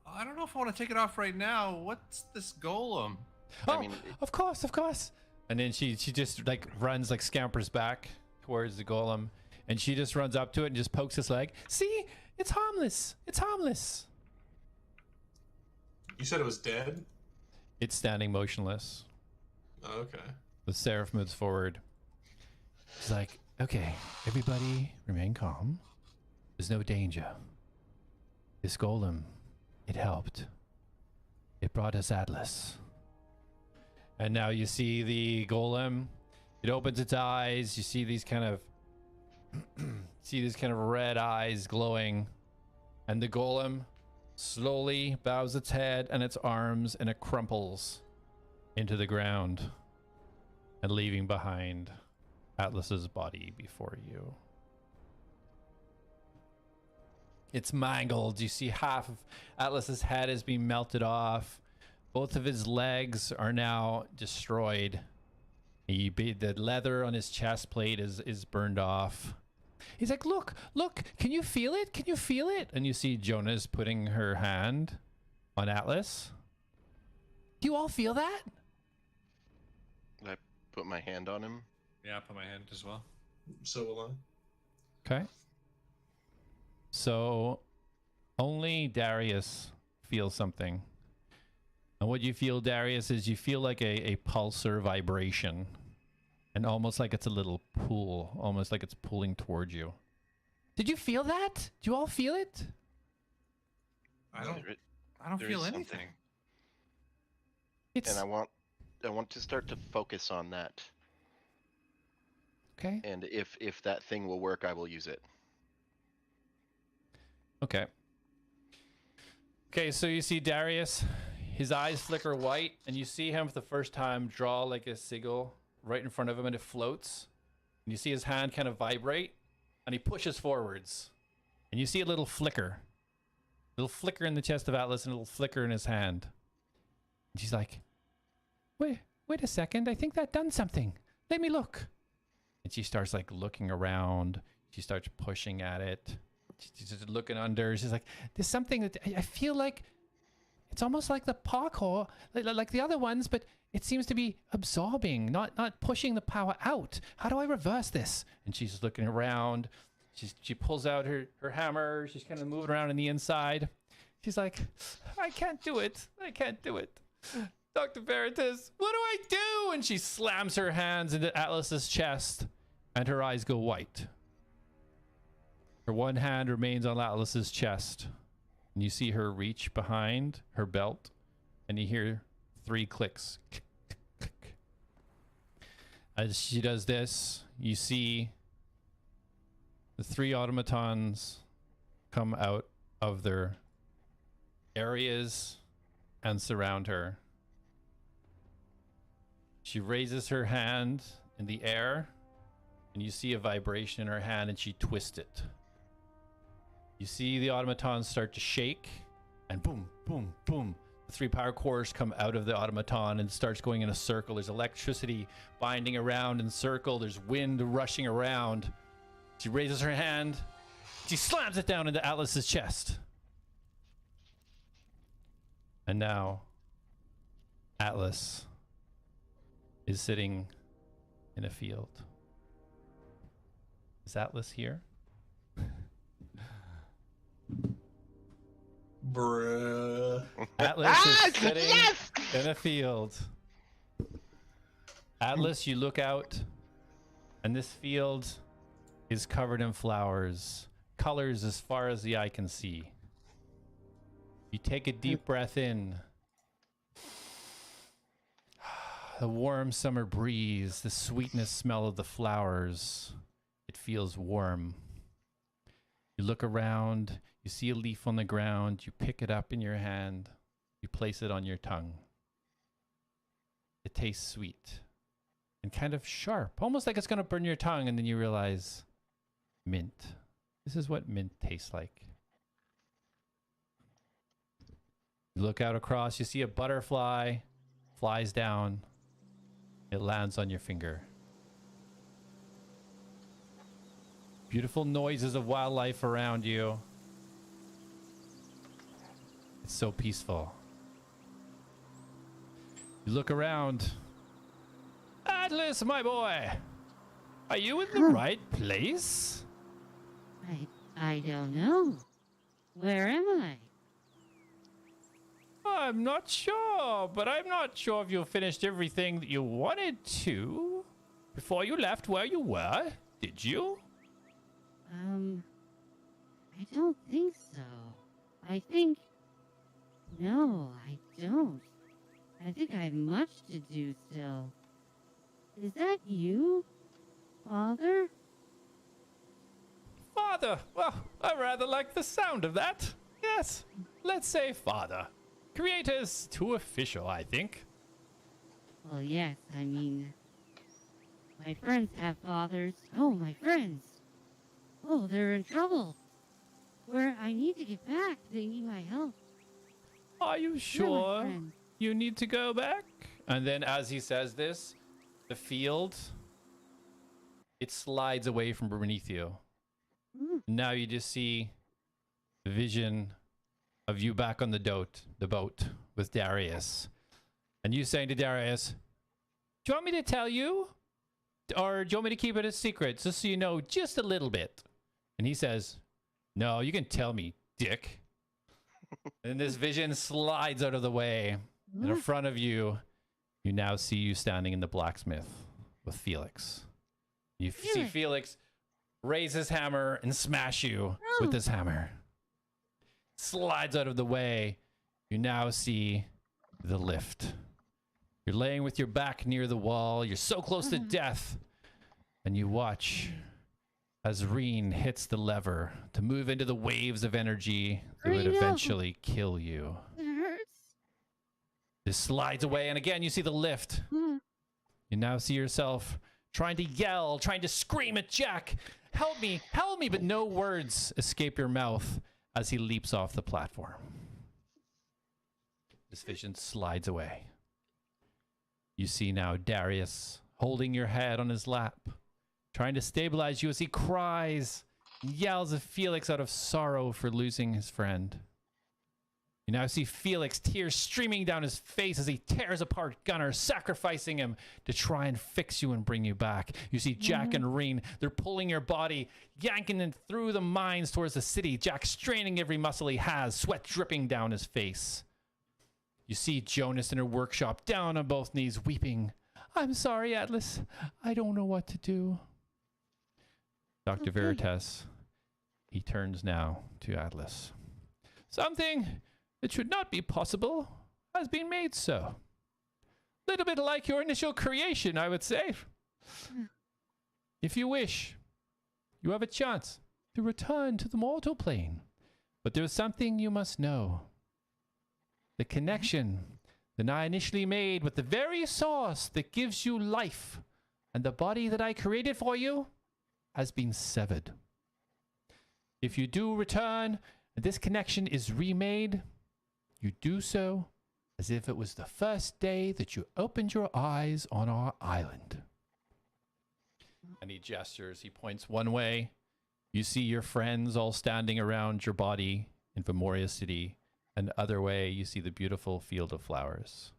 I don't know if I want to take it off right now. What's this golem? Oh, I mean, of course. And then she just like runs, like scampers back towards the golem, and she just runs up to it and just pokes its leg. See, it's harmless. You said it was dead? It's standing motionless. Oh, okay. The Seraph moves forward. She's like, "Okay, everybody remain calm. There's no danger. This golem, it helped. It brought us Atlas." And now you see the golem. It opens its eyes. You see these kind of red eyes glowing. And the golem slowly bows its head and its arms, and it crumples into the ground, and leaving behind Atlas's body before you. It's mangled. You see half of Atlas's head has been melted off. Both of his legs are now destroyed. The leather on his chest plate is burned off. He's like, look, can you feel it? Can you feel it? And you see Jonas putting her hand on Atlas. Do you all feel that? I put my hand on him. Yeah, I put my hand as well. So will I. Okay. So only Darius feels something. And what you feel, Darius, is you feel like a pulsar vibration, and almost like it's a little pull, almost like it's pulling towards you. Did you feel that? Do you all feel it? I don't There feel is anything. something. It's And I want to start to focus on that. Okay. And if that thing will work, I will use it. Okay. Okay, so you see Darius, his eyes flicker white, and you see him for the first time draw like a sigil right in front of him, and it floats. And you see his hand kind of vibrate, and he pushes forwards. And you see a little flicker. A little flicker in the chest of Atlas and a little flicker in his hand. And she's like, wait a second, I think that done something. Let me look. And she starts like looking around. She starts pushing at it. She's just looking under. She's like, there's something that I feel like it's almost like the parkour, like the other ones, but it seems to be absorbing, not pushing the power out. How do I reverse this? And she's looking around. She pulls out her hammer. She's kind of moving around on the inside. She's like, I can't do it. I can't do it. Dr. Veritas, what do I do? And she slams her hands into Atlas's chest, and her eyes go white. Her one hand remains on Atlas's chest, and you see her reach behind her belt, and you hear 3 clicks. As she does this, you see the 3 automatons come out of their areas and surround her. She raises her hand in the air, and you see a vibration in her hand, and she twists it. You see the automatons start to shake, and boom, boom, boom. The 3 power cores come out of the automaton and starts going in a circle. There's electricity binding around in a circle. There's wind rushing around. She raises her hand. She slams it down into Atlas's chest. And now, Atlas is sitting in a field. Is Atlas here? Bruh. Atlas is sitting in a field. Atlas, you look out, and this field is covered in flowers, colors as far as the eye can see. You take a deep breath in. The warm summer breeze, the sweetness smell of the flowers. It feels warm. You look around, you see a leaf on the ground, you pick it up in your hand, you place it on your tongue. It tastes sweet and kind of sharp, almost like it's going to burn your tongue, and then you realize, mint. This is what mint tastes like. You look out across, you see a butterfly, flies down, it lands on your finger. Beautiful noises of wildlife around you. It's so peaceful. You look around. Atlas, my boy! Are you in the right place? I don't know. Where am I? I'm not sure, but I'm not sure if you finished everything that you wanted to before you left where you were. Did you? I don't think so. I think... No, I don't. I think I have much to do still. Is that you, Father? Father! Well, I rather like the sound of that. Yes, let's say father. Creator's too official, I think. Well, yes, I mean... My friends have fathers. Oh, my friends! Oh, they're in trouble. Where I need to get back. They need my help. Are you They're my sure friends. you need to go back? And then as he says this, the field, it slides away from beneath you. Mm. Now you just see the vision of you back on the boat with Darius. And you saying to Darius, do you want me to tell you? Or do you want me to keep it a secret just so you know just a little bit? And he says, no, you can tell me, dick. And this vision slides out of the way. And in front of you, you now see you standing in the blacksmith with Felix. You see Felix raise his hammer and smash you with his hammer. Slides out of the way. You now see the lift. You're laying with your back near the wall. You're so close to death. And you watch as Reen hits the lever to move into the waves of energy that would Reno! eventually kill you. It hurts. This slides away, and again you see the lift. Uh, You now see yourself trying to yell, trying to scream at Jack, help me, but no words escape your mouth as he leaps off the platform. This vision slides away. You see now Darius holding your head on his lap, trying to stabilize you as he cries and yells at Felix out of sorrow for losing his friend. You now see Felix, tears streaming down his face as he tears apart Gunnar, sacrificing him to try and fix you and bring you back. You see Jack and Reen, they're pulling your body, yanking it through the mines towards the city. Jack straining every muscle he has, sweat dripping down his face. You see Jonas in her workshop, down on both knees, weeping. I'm sorry, Atlas. I don't know what to do. Dr. Veritas, he turns now to Atlas. Something that should not be possible has been made so. Little bit like your initial creation, I would say. If you wish, you have a chance to return to the mortal plane. But there's something you must know. The connection that I initially made with the very source that gives you life and the body that I created for you has been severed. If you do return and this connection is remade, you do so as if it was the first day that you opened your eyes on our island. And he gestures, he points one way. You see your friends all standing around your body in Memoria City, and the other way you see the beautiful field of flowers.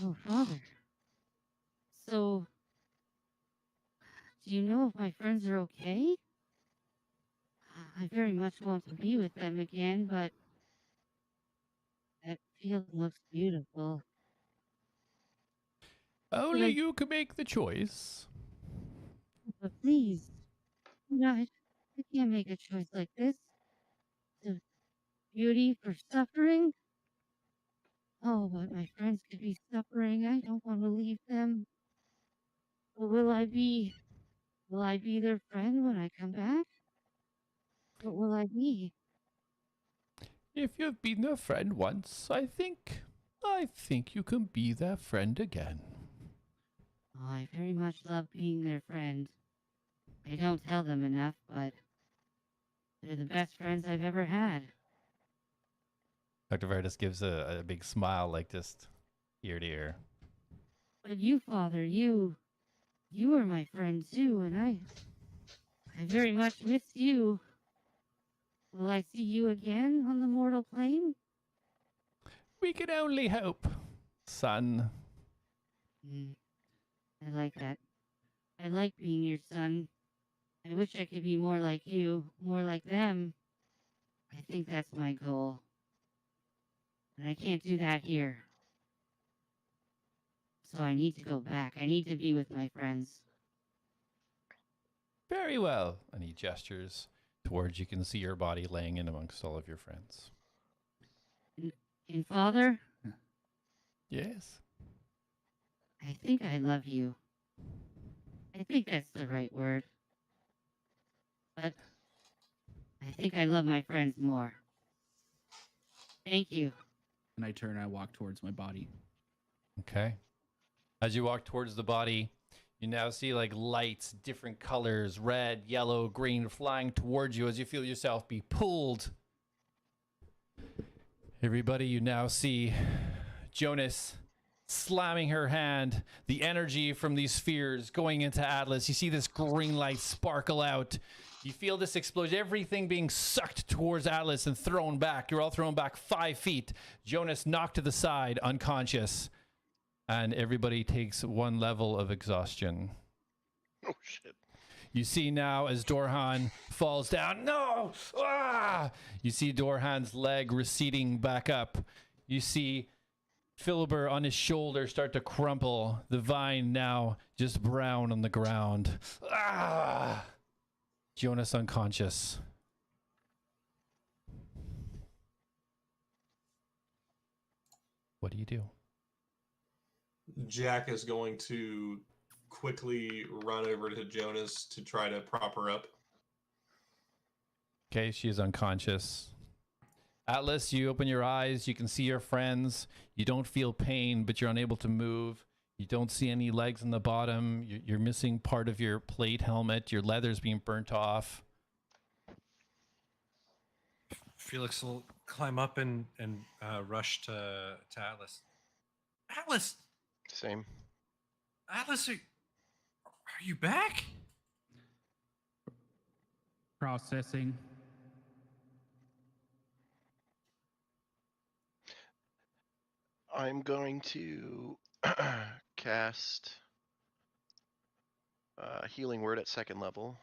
Oh, Father. So, do you know if my friends are okay? I very much want to be with them again, but that field looks beautiful. Only Like- you can make the choice. But please, I can't make a choice like this. The beauty for suffering? Oh, but my friends could be suffering. I don't want to leave them. But will I be their friend when I come back? What will I be? If you've been their friend once, I think you can be their friend again. Oh, I very much love being their friend. I don't tell them enough, but they're the best friends I've ever had. Dr. Veritas gives a big smile, like just ear to ear. But you, Father, you are my friend too, and I very much miss you. Will I see you again on the mortal plane? We can only hope, son. I like that. I like being your son. I wish I could be more like you, more like them. I think that's my goal. And I can't do that here. So I need to go back. I need to be with my friends. Very well. And he gestures towards you can see your body laying in amongst all of your friends. And Father, Yes. I think I love you. I think that's the right word. But I think I love my friends more. Thank you. And I turn and I walk towards my body. Okay. As you walk towards the body, you now see like lights, different colors, red, yellow, green, flying towards you as you feel yourself be pulled. Everybody, you now see Jonas slamming her hand, the energy from these spheres going into Atlas. You see this green light sparkle out. You feel this explosion, everything being sucked towards Atlas and thrown back. You're all thrown back 5 feet. Jonas knocked to the side, unconscious. And everybody takes 1 level of exhaustion. Oh shit. You see now as Dorhan falls down. No! Ah! You see Dorhan's leg receding back up. You see Philibert on his shoulder start to crumple. The vine now just brown on the ground. Ah! Jonas unconscious. What do you do? Jack is going to quickly run over to Jonas to try to prop her up. Okay, she is unconscious. Atlas, you open your eyes. You can see your friends. You don't feel pain, but you're unable to move. You don't see any legs on the bottom. You're missing part of your plate helmet. Your leather's being burnt off. Felix will climb up and rush to Atlas. Atlas! Same. Atlas, are you back? Processing. I'm going to cast Healing Word at 2nd level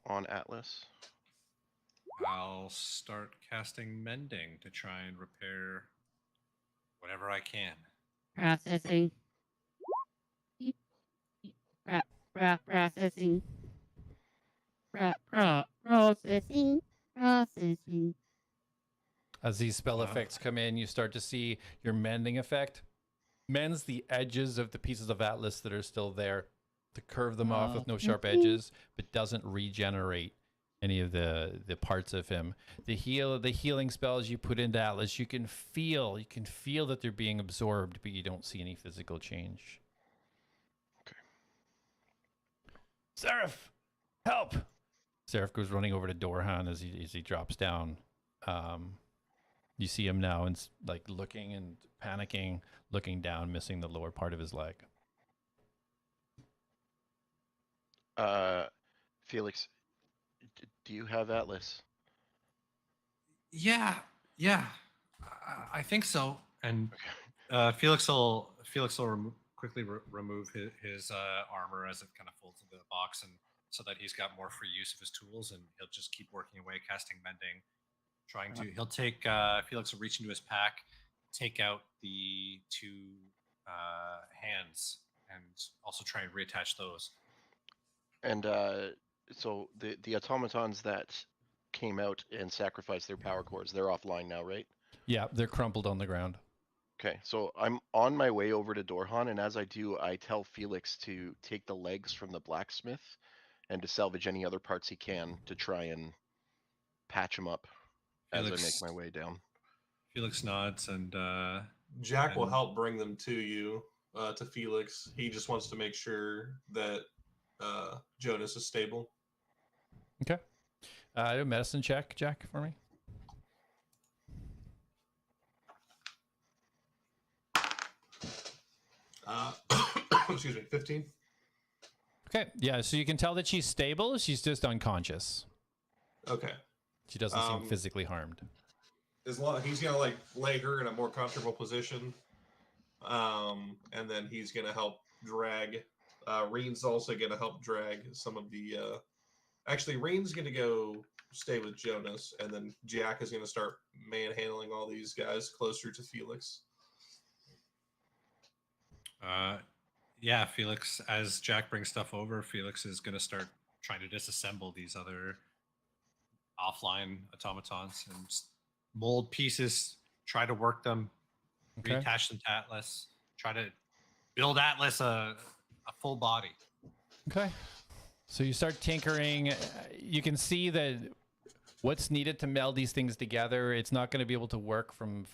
on Atlas. I'll start casting Mending to try and repair whatever I can. Processing. Processing. Processing. Processing. As these spell Wow. effects come in, you start to see your mending effect. Mends the edges of the pieces of Atlas that are still there to curve them off with no sharp edges, but doesn't regenerate any of the parts of him. The healing spells you put into Atlas, you can feel that they're being absorbed, but you don't see any physical change. Okay. Seraph, help! Seraph goes running over to Dorhan as he drops down. You see him now and like looking and panicking, looking down, missing the lower part of his leg. Felix, do you have Atlas? Yeah, I think so. And Okay. Felix will quickly remove his armor as it kind of folds into the box, and so that he's got more free use of his tools, and he'll just keep working away, casting Mending, trying to. He'll take Felix will reach into his pack, take out the 2 hands, and also try and reattach those. And so the automatons that came out and sacrificed their power cores, they're offline now, right? Yeah, they're crumpled on the ground. Okay, so I'm on my way over to Dorhan, and as I do, I tell Felix to take the legs from the blacksmith and to salvage any other parts he can to try and patch him up as I make my way down. Felix nods, and Jack will help bring them to you, to Felix. He just wants to make sure that Jonas is stable. Okay. Do a medicine check, Jack, for me. Excuse me, 15. Okay. Yeah, so you can tell that she's stable. She's just unconscious. Okay. She doesn't seem physically harmed. As long he's gonna like lay her in a more comfortable position, and then he's gonna help drag. Reen's also gonna help drag some of the. Actually, Reen's gonna go stay with Jonas, and then Jack is gonna start manhandling all these guys closer to Felix. Yeah, Felix, as Jack brings stuff over, Felix is going to start trying to disassemble these other offline automatons and just mold pieces, try to work them, Okay. reattach them to Atlas, try to build Atlas a full body. Okay. So you start tinkering. You can see that what's needed to meld these things together, it's not going to be able to work from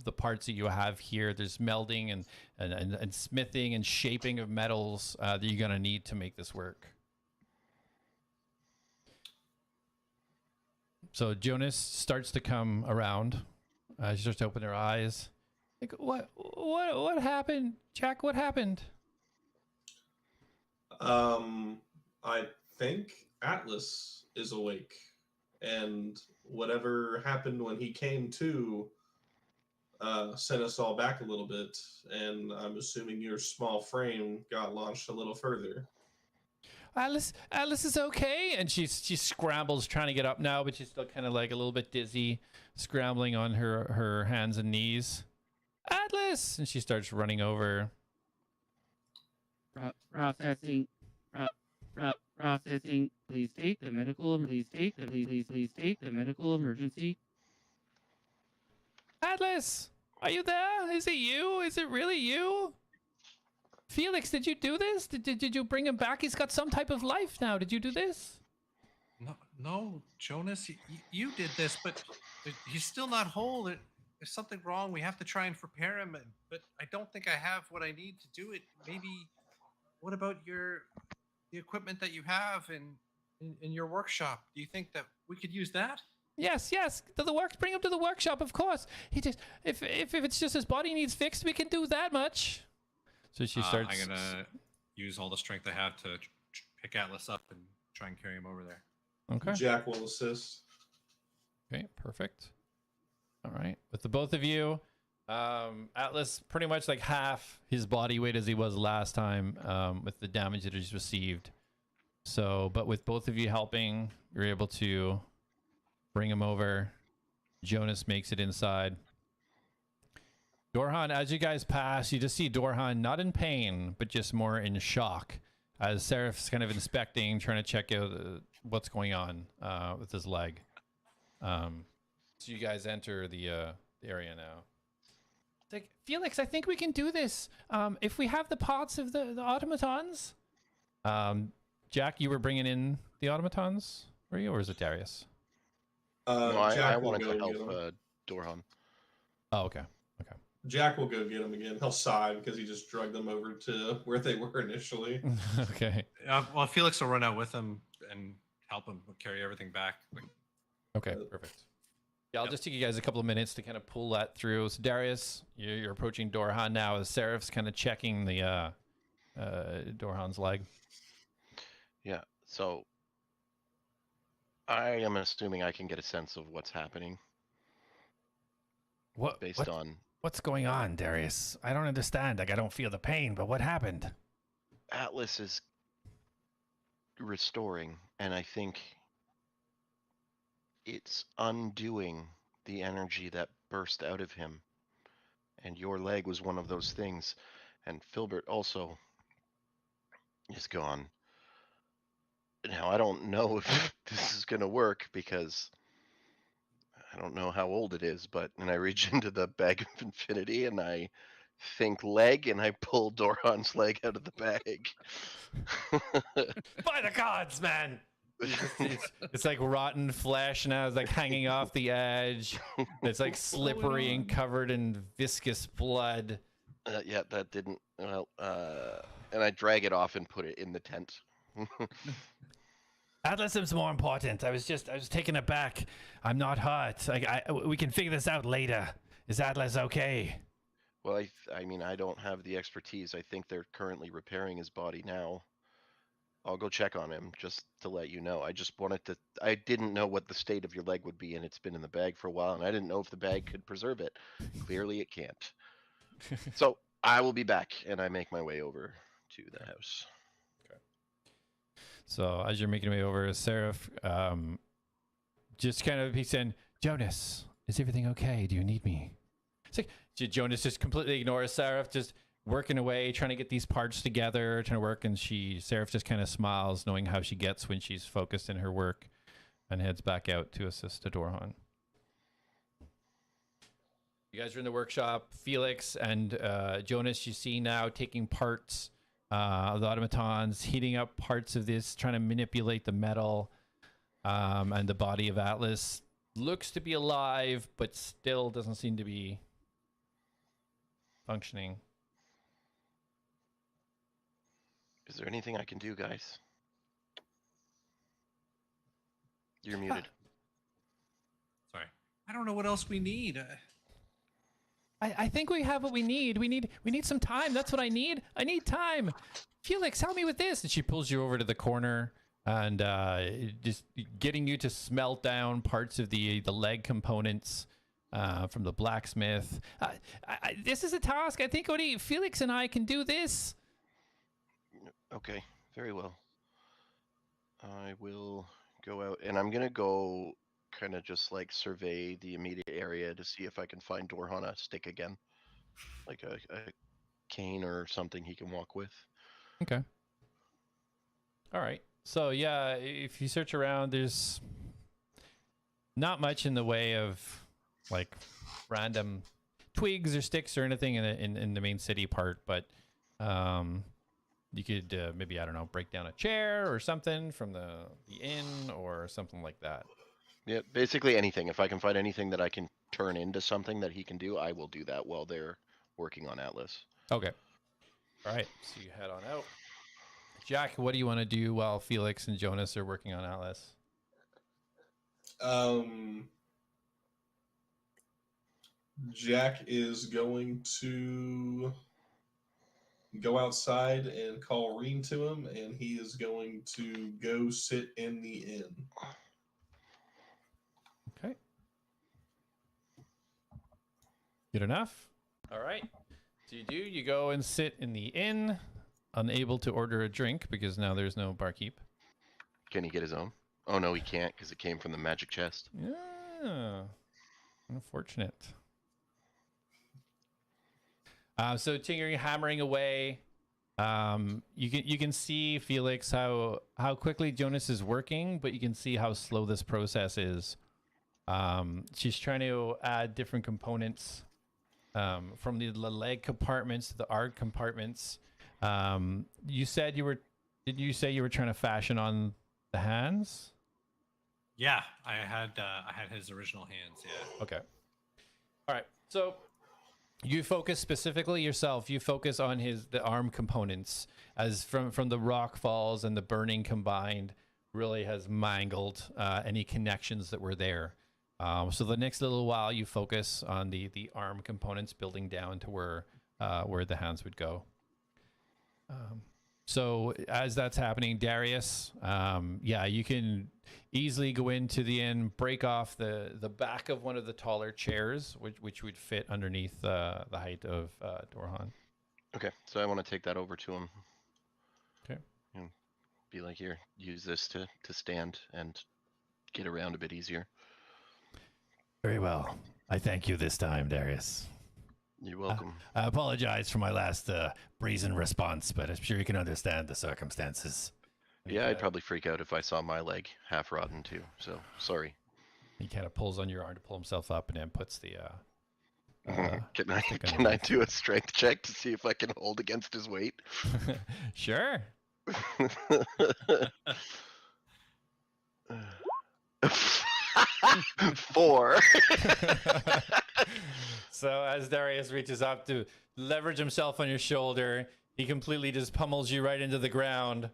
the parts that you have here. There's melding and smithing and shaping of metals that you're going to need to make this work. So Jonas starts to come around. She starts to open her eyes. Like, what happened, Jack? What happened? I think Atlas is awake, and whatever happened when he came to sent us all back a little bit, and I'm assuming your small frame got launched a little further. Atlas is okay, and she scrambles trying to get up now, but she's still kind of like a little bit dizzy, scrambling on her hands and knees. Atlas, and she starts running over. Processing. Processing. Please take the medical. Please take the medical emergency. Atlas, are you there? Is it you? Is it really you? Felix, did you do this? Did you bring him back? He's got some type of life now. Did you do this? No, Jonas, you did this, but he's still not whole. There's something wrong. We have to try and repair him, but I don't think I have what I need to do it. Maybe, what about the equipment that you have in your workshop? Do you think that we could use that? Yes. To the works. Bring him to the workshop, of course. He just if it's just his body needs fixed, we can do that much. So she starts. I'm gonna use all the strength I have to pick Atlas up and try and carry him over there. Okay. Jack will assist. Okay, perfect. All right. With the both of you, Atlas pretty much like half his body weight as he was last time, with the damage that he's received. So, but with both of you helping, you're able to bring him over. Jonas makes it inside. Dorhan, as you guys pass, you just see Dorhan not in pain, but just more in shock, as Seraph's kind of inspecting, trying to check out what's going on with his leg. So you guys enter the area now. It's like, Felix, I think we can do this. If we have the parts of the automatons. Jack, you were bringing in the automatons, were you, or is it Darius? No, Jack I will wanted go to get help him. Dorhan. Oh, okay. Jack will go get him again. He'll sigh because he just dragged them over to where they were initially. Okay. Well, Felix will run out with him and help him carry everything back. Okay, perfect. Yeah, I'll just take you guys a couple of minutes to kind of pull that through. So Darius, you're approaching Dorhan now as Seraph's kind of checking the Dorhan's leg. Yeah, so I am assuming I can get a sense of what's happening based on... What's going on, Darius? I don't understand. Like, I don't feel the pain, but what happened? Atlas is restoring, and I think it's undoing the energy that burst out of him. And your leg was one of those things. And Filbert also is gone. Now, I don't know if this is going to work because I don't know how old it is, and I reach into the bag of infinity and I think leg and I pull Dorhan's leg out of the bag. By the gods, man! It's like rotten flesh now. It's like hanging off the edge. It's like slippery and covered in viscous blood. Yeah, that didn't... Well, and I drag it off and put it in the tent. Atlas is more important. I was taken aback. I'm not hurt. We can figure this out later. Is Atlas okay? Well, I mean, I don't have the expertise. I think they're currently repairing his body now. I'll go check on him just to let you know. I just wanted to... I didn't know what the state of your leg would be, and it's been in the bag for a while, and I didn't know if the bag could preserve it. Clearly it can't. So I will be back, and I make my way over to the house. So as you're making your way over, Seraph just kind of, he's saying, Jonas, is everything okay? Do you need me? It's like, Jonas just completely ignores Seraph, just working away, trying to get these parts together, trying to work, and Seraph just kind of smiles, knowing how she gets when she's focused in her work, and heads back out to assist Dorhan. You guys are in the workshop. Felix and Jonas, you see now taking parts of the automatons, heating up parts of this, trying to manipulate the metal, and the body of Atlas looks to be alive, but still doesn't seem to be functioning. Is there anything I can do, guys? You're muted. Sorry. I don't know what else we need. I think we have what we need. We need some time. That's what I need. I need time. Felix, help me with this. And she pulls you over to the corner and just getting you to smelt down parts of the leg components from the blacksmith. This is a task. I think only Felix and I can do this. Okay, very well. I will go out, and I'm gonna go kind of just like survey the immediate area to see if I can find Dorhan a stick again, like a cane or something he can walk with. Okay. All right. So yeah, if you search around, there's not much in the way of like random twigs or sticks or anything in the main city part, but You could maybe, I don't know, break down a chair or something from the inn or something like that. Yeah, basically anything. If I can find anything that I can turn into something that he can do, I will do that while they're working on Atlas. Okay. All right. So you head on out. Jack, what do you want to do while Felix and Jonas are working on Atlas? Jack is going to go outside and call Reen to him, and he is going to go sit in the inn. Okay. Good enough. All right. So you go and sit in the inn, unable to order a drink because now there's no barkeep. Can he get his own? Oh no, he can't because it came from the magic chest. Yeah. Unfortunate. So Tinger hammering away. You can see, Felix, how quickly Jonas is working, but you can see how slow this process is. She's trying to add different components from the leg compartments to the arm compartments. You said did you say you were trying to fashion on the hands? Yeah, I had his original hands. Yeah. Okay. All right. So you focus specifically yourself. You focus on the arm components, as from the rock falls and the burning combined really has mangled any connections that were there. So the next little while you focus on the arm components building down to where the hands would go. So as that's happening, Darius, you can easily go into the inn, break off the back of one of the taller chairs, which would fit underneath the height of Dorhan. Okay, so I want to take that over to him. Okay. And be like, here, use this to stand and get around a bit easier. Very well. I thank you this time, Darius. You're welcome. I apologize for my last brazen response, but I'm sure you can understand the circumstances. Yeah, I'd probably freak out if I saw my leg half rotten too, so sorry. He kind of pulls on your arm to pull himself up and then puts the... Can I do a strength check to see if I can hold against his weight? Sure. 4. So as Darius reaches up to leverage himself on your shoulder, he completely just pummels you right into the ground,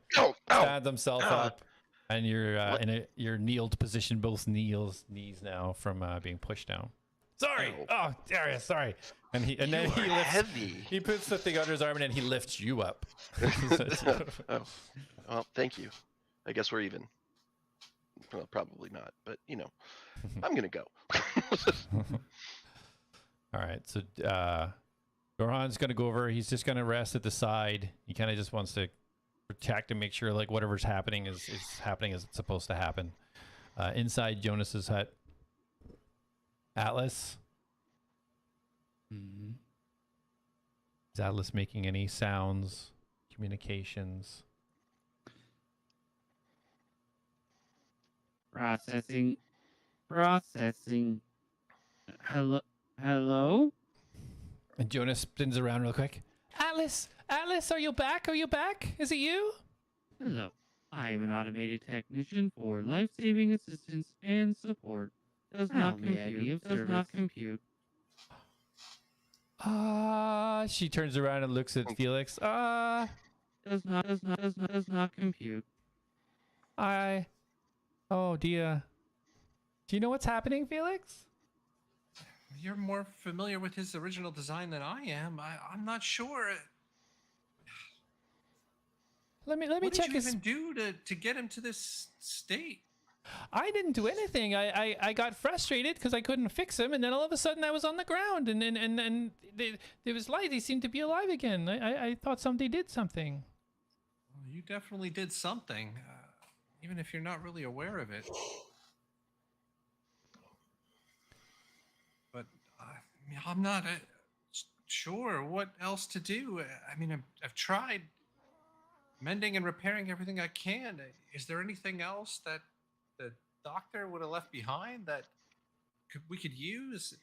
stands himself up, and you're in your kneeled position, both knees now from being pushed down. Sorry. Oh, Darius, sorry. And then he lifts, heavy. He puts the thing under his arm and then he lifts you up. Oh, well, thank you. I guess we're even. Well, probably not, but I'm gonna go. All right, so Dorhan's gonna go over. He's just gonna rest at the side. He kind of just wants to protect and make sure like whatever's happening is happening as it's supposed to happen. Inside Jonas's hut, Atlas. Mm-hmm. Is Atlas making any sounds, communications? Processing. Hello? And Jonas spins around real quick. Atlas, are you back? Are you back? Is it you? Hello. I am an automated technician for life-saving assistance and support. Does not compute. She turns around and looks at Felix. Does not compute. Oh dear. Do you know what's happening, Felix? You're more familiar with his original design than I am. I'm not sure. Let me What check did you his... even do to get him to this state? I didn't do anything. I got frustrated because I couldn't fix him, and then all of a sudden I was on the ground, and there was light. He seemed to be alive again. I thought somebody did something. Well, you definitely did something, even if you're not really aware of it. But I'm not sure what else to do. I mean, I've tried mending and repairing everything I can. Is there anything else that the doctor would have left behind that we could use?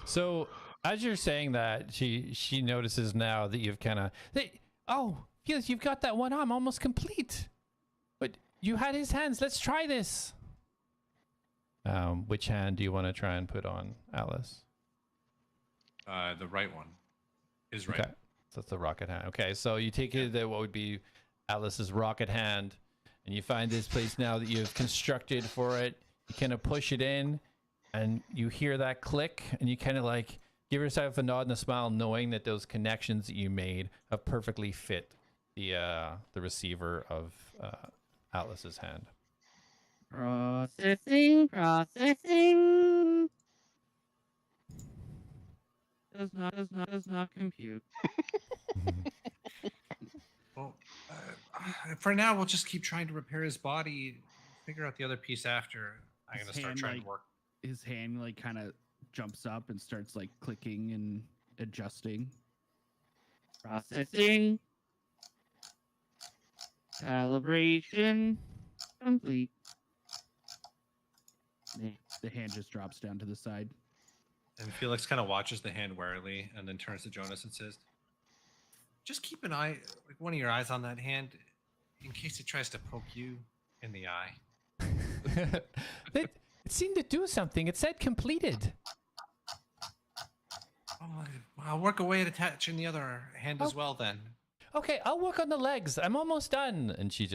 So As you're saying that, she notices now that you've kind of... Oh, Felix, you've got that one arm almost complete. But you had his hands. Let's try this. Which hand do you want to try and put on Alice? The right one. His right. Okay, so that's the rocket hand. Okay, so you take it that what would be Alice's rocket hand, and you find this place now that you've constructed for it. You kind of push it in, and you hear that click, and you kind of like give yourself a nod and a smile, knowing that those connections that you made have perfectly fit the receiver of Alice's hand. Processing. Does not compute. Well, for now, we'll just keep trying to repair his body. Figure out the other piece after. I'm gonna start trying to work. His hand like kind of jumps up and starts like clicking and adjusting. Processing. Calibration complete. The hand just drops down to the side. And Felix kind of watches the hand warily, and then turns to Jonas and says, "Just keep an eye, like one of your eyes on that hand, in case it tries to poke you in the eye." It seemed to do something. It said completed. Oh, I'll work away at attaching the other hand as well then. Okay, I'll work on the legs. I'm almost done. And she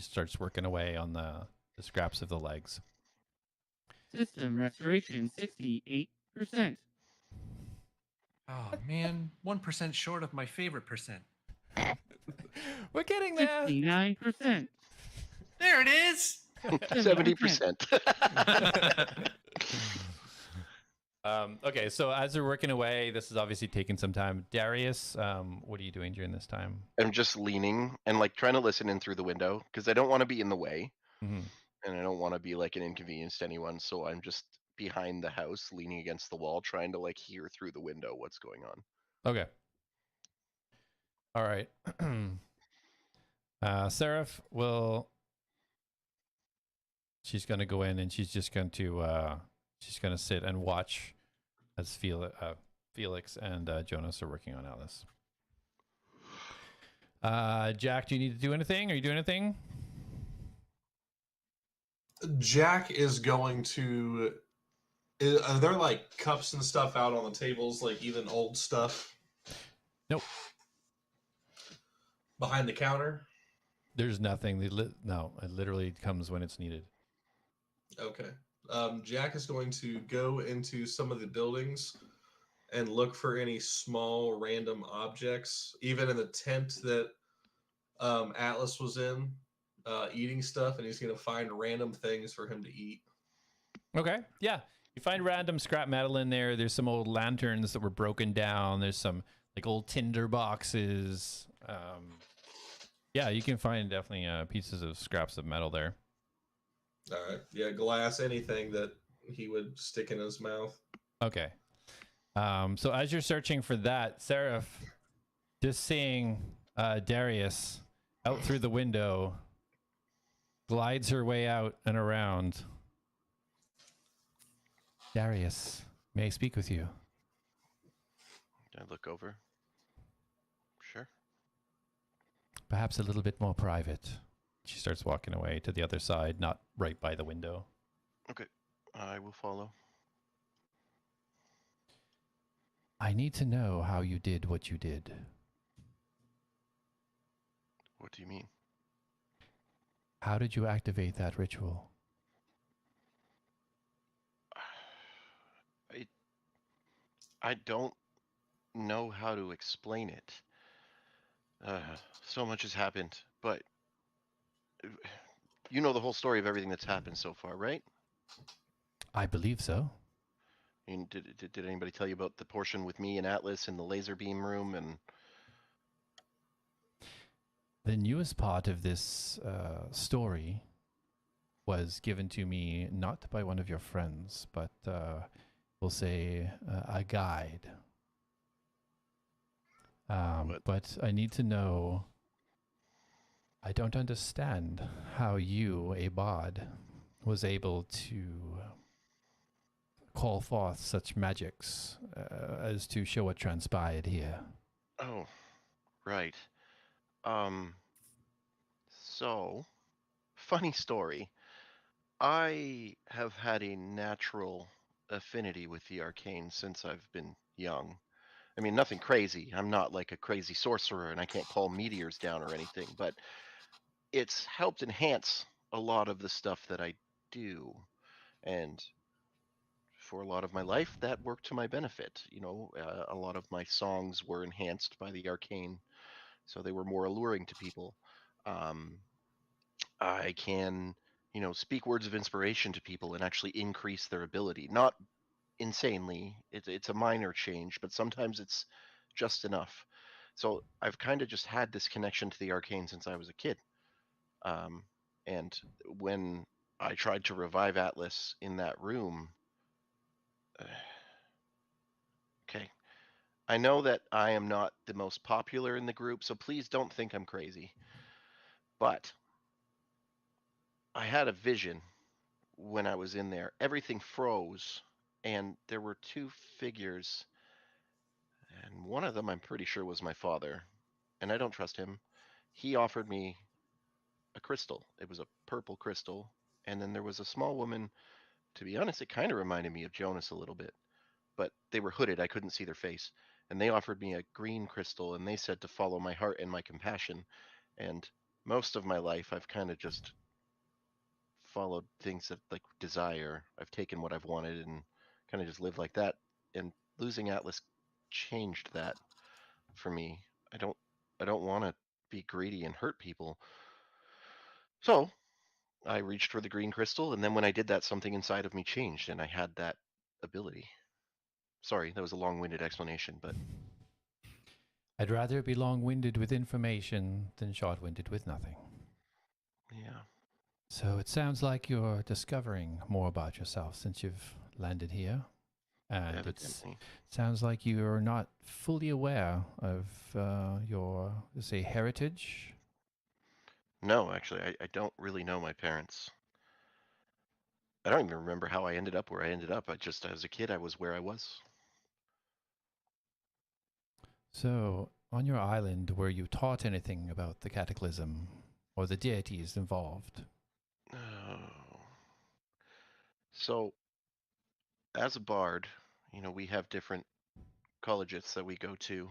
starts working away on the scraps of the legs. System restoration 68%. Oh man, 1% short of my favorite percent. We're getting there. 69%. There it is. 70%. Okay, so as they're working away, this is obviously taking some time. Darius, what are you doing during this time? I'm just leaning and like trying to listen in through the window because I don't want to be in the way. Mm-hmm. And I don't want to be like an inconvenience to anyone, so I'm just behind the house, leaning against the wall, trying to like hear through the window what's going on. Okay. All right. Seraph will... She's going to go in and she's just going to sit and watch as Felix and Jonas are working on Alice. Jack, do you need to do anything? Are you doing anything? Jack is going to... Are there like cups and stuff out on the tables, like even old stuff? Nope. Behind the counter? There's nothing. No, it literally comes when it's needed. Okay. Jack is going to go into some of the buildings and look for any small random objects, even in the tent that Atlas was in, eating stuff, and he's going to find random things for him to eat. Okay, yeah. You find random scrap metal in there. There's some old lanterns that were broken down. There's some like old tinder boxes. Yeah, you can find definitely pieces of scraps of metal there. All right. Yeah, glass, anything that he would stick in his mouth. Okay. So as you're searching for that, Seraph, just seeing Darius out through the window, glides her way out and around. Darius, may I speak with you? I look over. Sure. Perhaps a little bit more private. She starts walking away to the other side, not right by the window. Okay, I will follow. I need to know how you did what you did. What do you mean? How did you activate that ritual? I don't know how to explain it. So much has happened, but you know the whole story of everything that's happened so far, right? I believe so. And did anybody tell you about the portion with me and Atlas in the laser beam room? And the newest part of this story was given to me not by one of your friends, but we'll say a guide. But I need to know. I don't understand how you, a bard, was able to call forth such magics as to show what transpired here. Oh, right. So, funny story. I have had a natural affinity with the arcane since I've been young. I mean, nothing crazy. I'm not like a crazy sorcerer and I can't call meteors down or anything, but it's helped enhance a lot of the stuff that I do. And for a lot of my life, that worked to my benefit. A lot of my songs were enhanced by the arcane, so they were more alluring to people. Um, I can, speak words of inspiration to people and actually increase their ability. Not insanely. It's a minor change, but sometimes it's just enough. So I've kind of just had this connection to the arcane since I was a kid. And when I tried to revive Atlas in that room, okay, I know that I am not the most popular in the group, so please don't think I'm crazy. But I had a vision when I was in there. Everything froze, and there were two figures, and one of them I'm pretty sure was my father, and I don't trust him. He offered me a crystal. It was a purple crystal, and then there was a small woman. To be honest, it kind of reminded me of Jonas a little bit, but they were hooded. I couldn't see their face. And they offered me a green crystal, and they said to follow my heart and my compassion. And most of my life, I've kind of just followed things that like desire. I've taken what I've wanted and kind of just lived like that. And losing Atlas changed that for me. I don't want to be greedy and hurt people. So I reached for the green crystal, and then when I did that, something inside of me changed, and I had that ability. Sorry, that was a long-winded explanation, but I'd rather be long-winded with information than short-winded with nothing. yeah. So it sounds like you're discovering more about yourself since you've landed here. And it Evidently. sounds like you're not fully aware of your, say, heritage. No, actually, I don't really know my parents. I don't even remember how I ended up where I ended up. As a kid, I was where I was. So, on your island, were you taught anything about the cataclysm or the deities involved? Oh. So, as a bard, we have different colleges that we go to.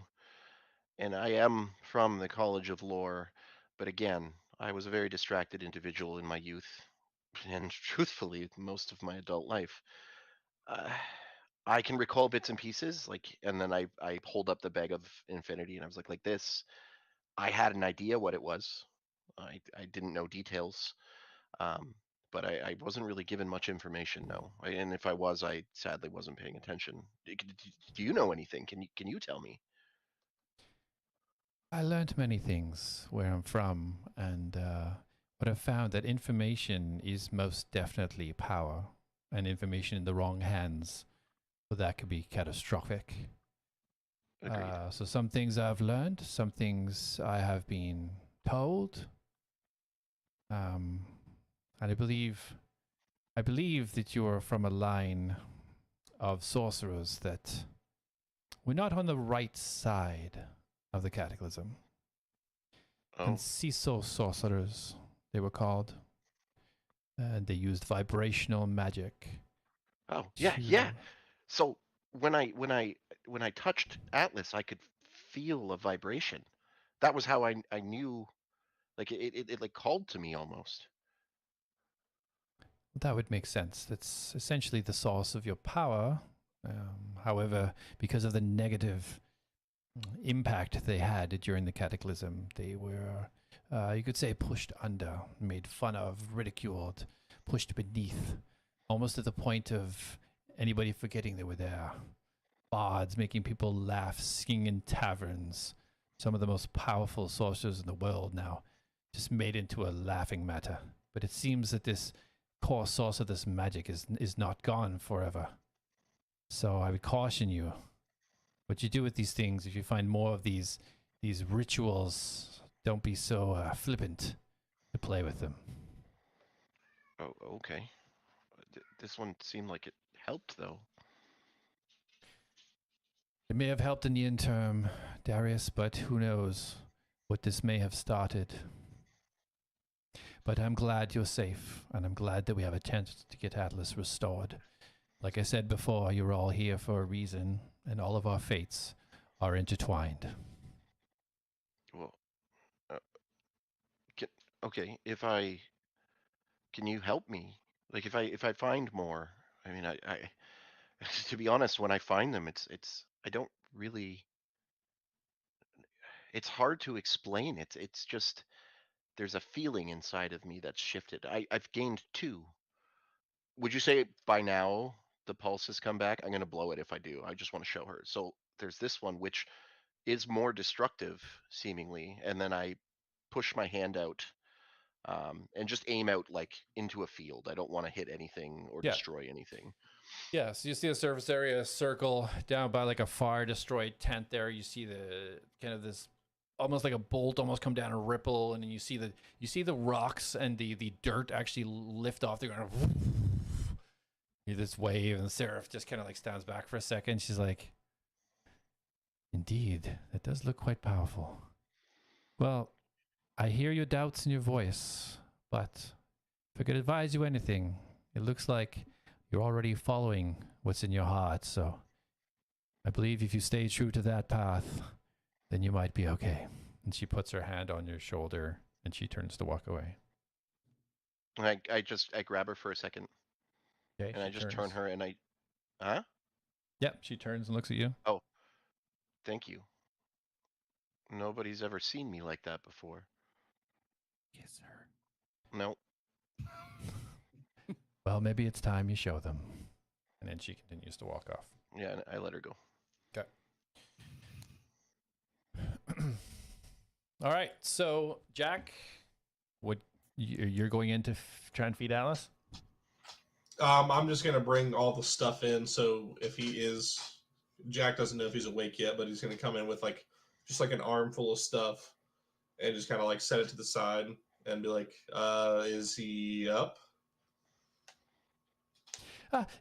And I am from the College of Lore, but again, I was a very distracted individual in my youth, and truthfully, most of my adult life. Uh, I can recall bits and pieces, and then I hold up the bag of infinity, and I was like this. I had an idea what it was. I didn't know details, um, but I wasn't really given much information. No, and if I was, I sadly wasn't paying attention. Do you know anything? Can you tell me? I learned many things where I'm from, and what I've found that information is most definitely power, and information in the wrong hands, well, that could be catastrophic. Agreed. So some things I've learned, some things I have been told, and I believe that you're from a line of sorcerers that we're not on the right side of the cataclysm. Oh, Conciso sorcerers, they were called. And they used vibrational magic. oh, yeah. So when I touched Atlas, I could feel a vibration. That was how I knew, like it like called to me almost. That would make sense. That's essentially the source of your power. However, because of the negative impact they had during the cataclysm, they were, you could say, pushed under, made fun of, ridiculed, pushed beneath, almost to the point of anybody forgetting they were there. Bards making people laugh, singing in taverns. Some of the most powerful sorcerers in the world now just made into a laughing matter. But it seems that this core source of this magic is not gone forever. So I would caution you. What you do with these things, if you find more of these rituals, don't be so flippant to play with them. Oh, okay. This one seemed like it helped though. It may have helped in the interim, Darius, but who knows what this may have started. But I'm glad you're safe, and I'm glad that we have a chance to get Atlas restored. Like I said before, you're all here for a reason, and all of our fates are intertwined. Well, okay, can you help me? Like if I find more, I mean, I to be honest, when I find them, I don't really, it's hard to explain. It's just, there's a feeling inside of me that's shifted. I've gained 2. Would you say by now the pulse has come back? I'm gonna blow it if I do. I just want to show her. So there's this one which is more destructive seemingly, and then I push my hand out and just aim out like into a field. I don't want to hit anything or Yeah. destroy anything. Yeah, so you see the surface area circle down by like a fire destroyed tent there. You see the kind of this almost like a bolt almost come down a ripple, and then you see the rocks and the dirt actually lift off the ground. You this wave, and Seraph just kind of like stands back for a second. She's like, "Indeed, that does look quite powerful." Well, I hear your doubts in your voice, but if I could advise you anything, it looks like you're already following what's in your heart, so I believe if you stay true to that path, then you might be okay. And she puts her hand on your shoulder, and she turns to walk away. And I grab her for a second, Okay, and I just turn turns. her, and huh? Yep, she turns and looks at you. Oh, thank you. Nobody's ever seen me like that before. Kiss her. No. Well, maybe it's time you show them. And then she continues to walk off. Yeah, and I let her go. Okay. All right, so Jack, you're going in to try and feed Alice? I'm just gonna bring all the stuff in, so if he is, Jack doesn't know if he's awake yet, but he's gonna come in with like just like an armful of stuff, and just kind of like set it to the side and be like, "Is he up?"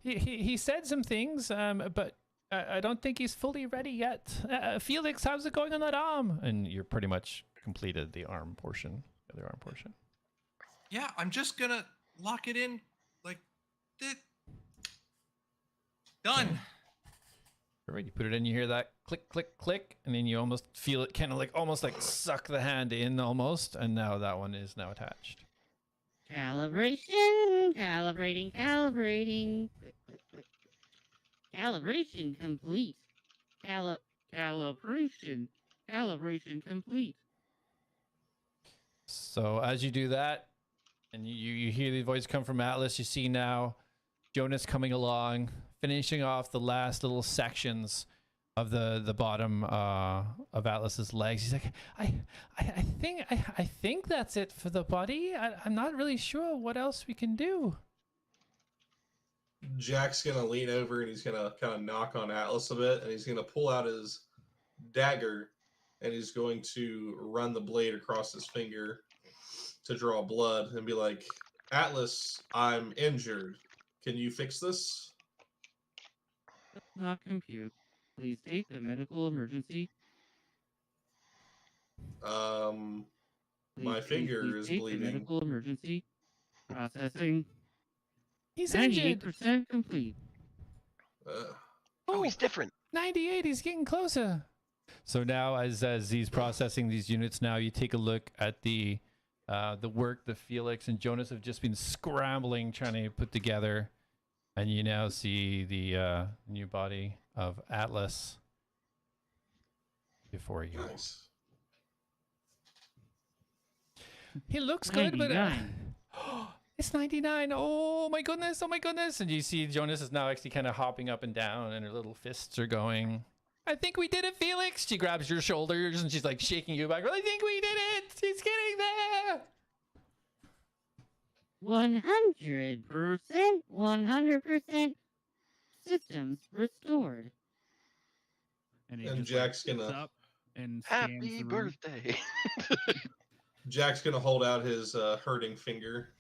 He said some things, but I don't think he's fully ready yet. Felix, how's it going on that arm? And you're pretty much completed the arm portion, the other arm portion. Yeah, I'm just gonna lock it in like this. Done. All right, you put it in, you hear that click, click, click, and then you almost feel it kind of like almost like suck the hand in almost, and now that one is now attached. Calibration, calibrating. Calibration complete. Calibration complete. So as you do that, and you hear the voice come from Atlas, you see now Jonas coming along, finishing off the last little sections of the bottom of Atlas's legs. He's like, I think that's it for the body. I'm not really sure what else we can do. Jack's gonna lean over and he's gonna kind of knock on Atlas a bit, and he's gonna pull out his dagger, and he's going to run the blade across his finger to draw blood, and be like, "Atlas, I'm injured. Can you fix this?" Does not compute. Please take the medical emergency. My finger is take bleeding. The medical emergency. Processing. He's injured. 98% complete. Oh, he's different. 98, he's getting closer. So now as he's processing these units, now you take a look at the work that Felix and Jonas have just been scrambling, trying to put together. And you now see the new body of Atlas before you. Nice. He looks good, but 99. it's 99. Oh my goodness, oh my goodness. And you see Jonas is now actually kind of hopping up and down, and her little fists are going. I think we did it, Felix. She grabs your shoulders and she's like shaking you back. I think we did it. She's getting there. 100% systems restored. And, he And just, Jack's sits gonna- up and scans Happy the room. birthday. Jack's gonna hold out his hurting finger.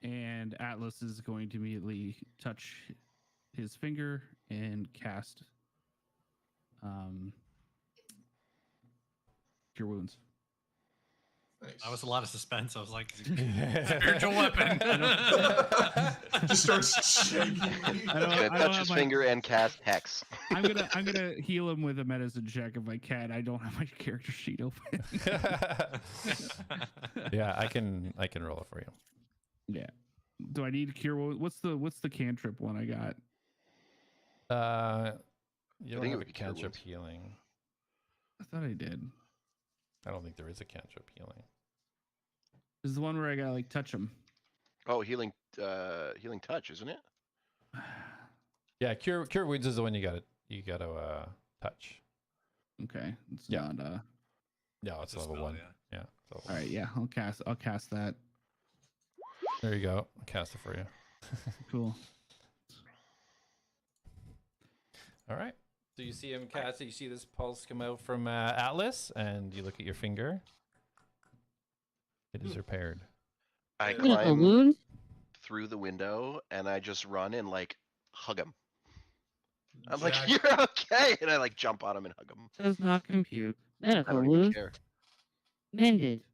And Atlas is going to immediately touch his finger and cast Cure wounds. Nice. That was a lot of suspense. I was like, spiritual weapon. Just starts shaking. I don't- Gonna I touch have his my- finger and cast Hex. I'm gonna heal him with a medicine check if I can. I don't have my character sheet open. Yeah, I can roll it for you. Yeah. Do I need cure wounds? What's the cantrip one I got? You I don't think it have a would be cure cantrip wounds. healing. I thought I did. I don't think there is a cantrip healing. This is the one where I gotta like touch him. Oh, healing touch, isn't it? Yeah, cure wounds is the one you gotta touch. Okay. It's Yeah. not No, it's It's a level spell, 1. yeah. Yeah. It's level all right, yeah. I'll cast that. There you go. I'll cast it for you. Cool. All right. So you see him cast it. You see this pulse come out from Atlas, and you look at your finger. It is repaired. I Yeah. Medical climb wound? through the window and I just run and like hug him. I'm like, Jack, "You're okay," and I like jump on him and hug him. Does not compute. I Medical don't even wound? care. Mended.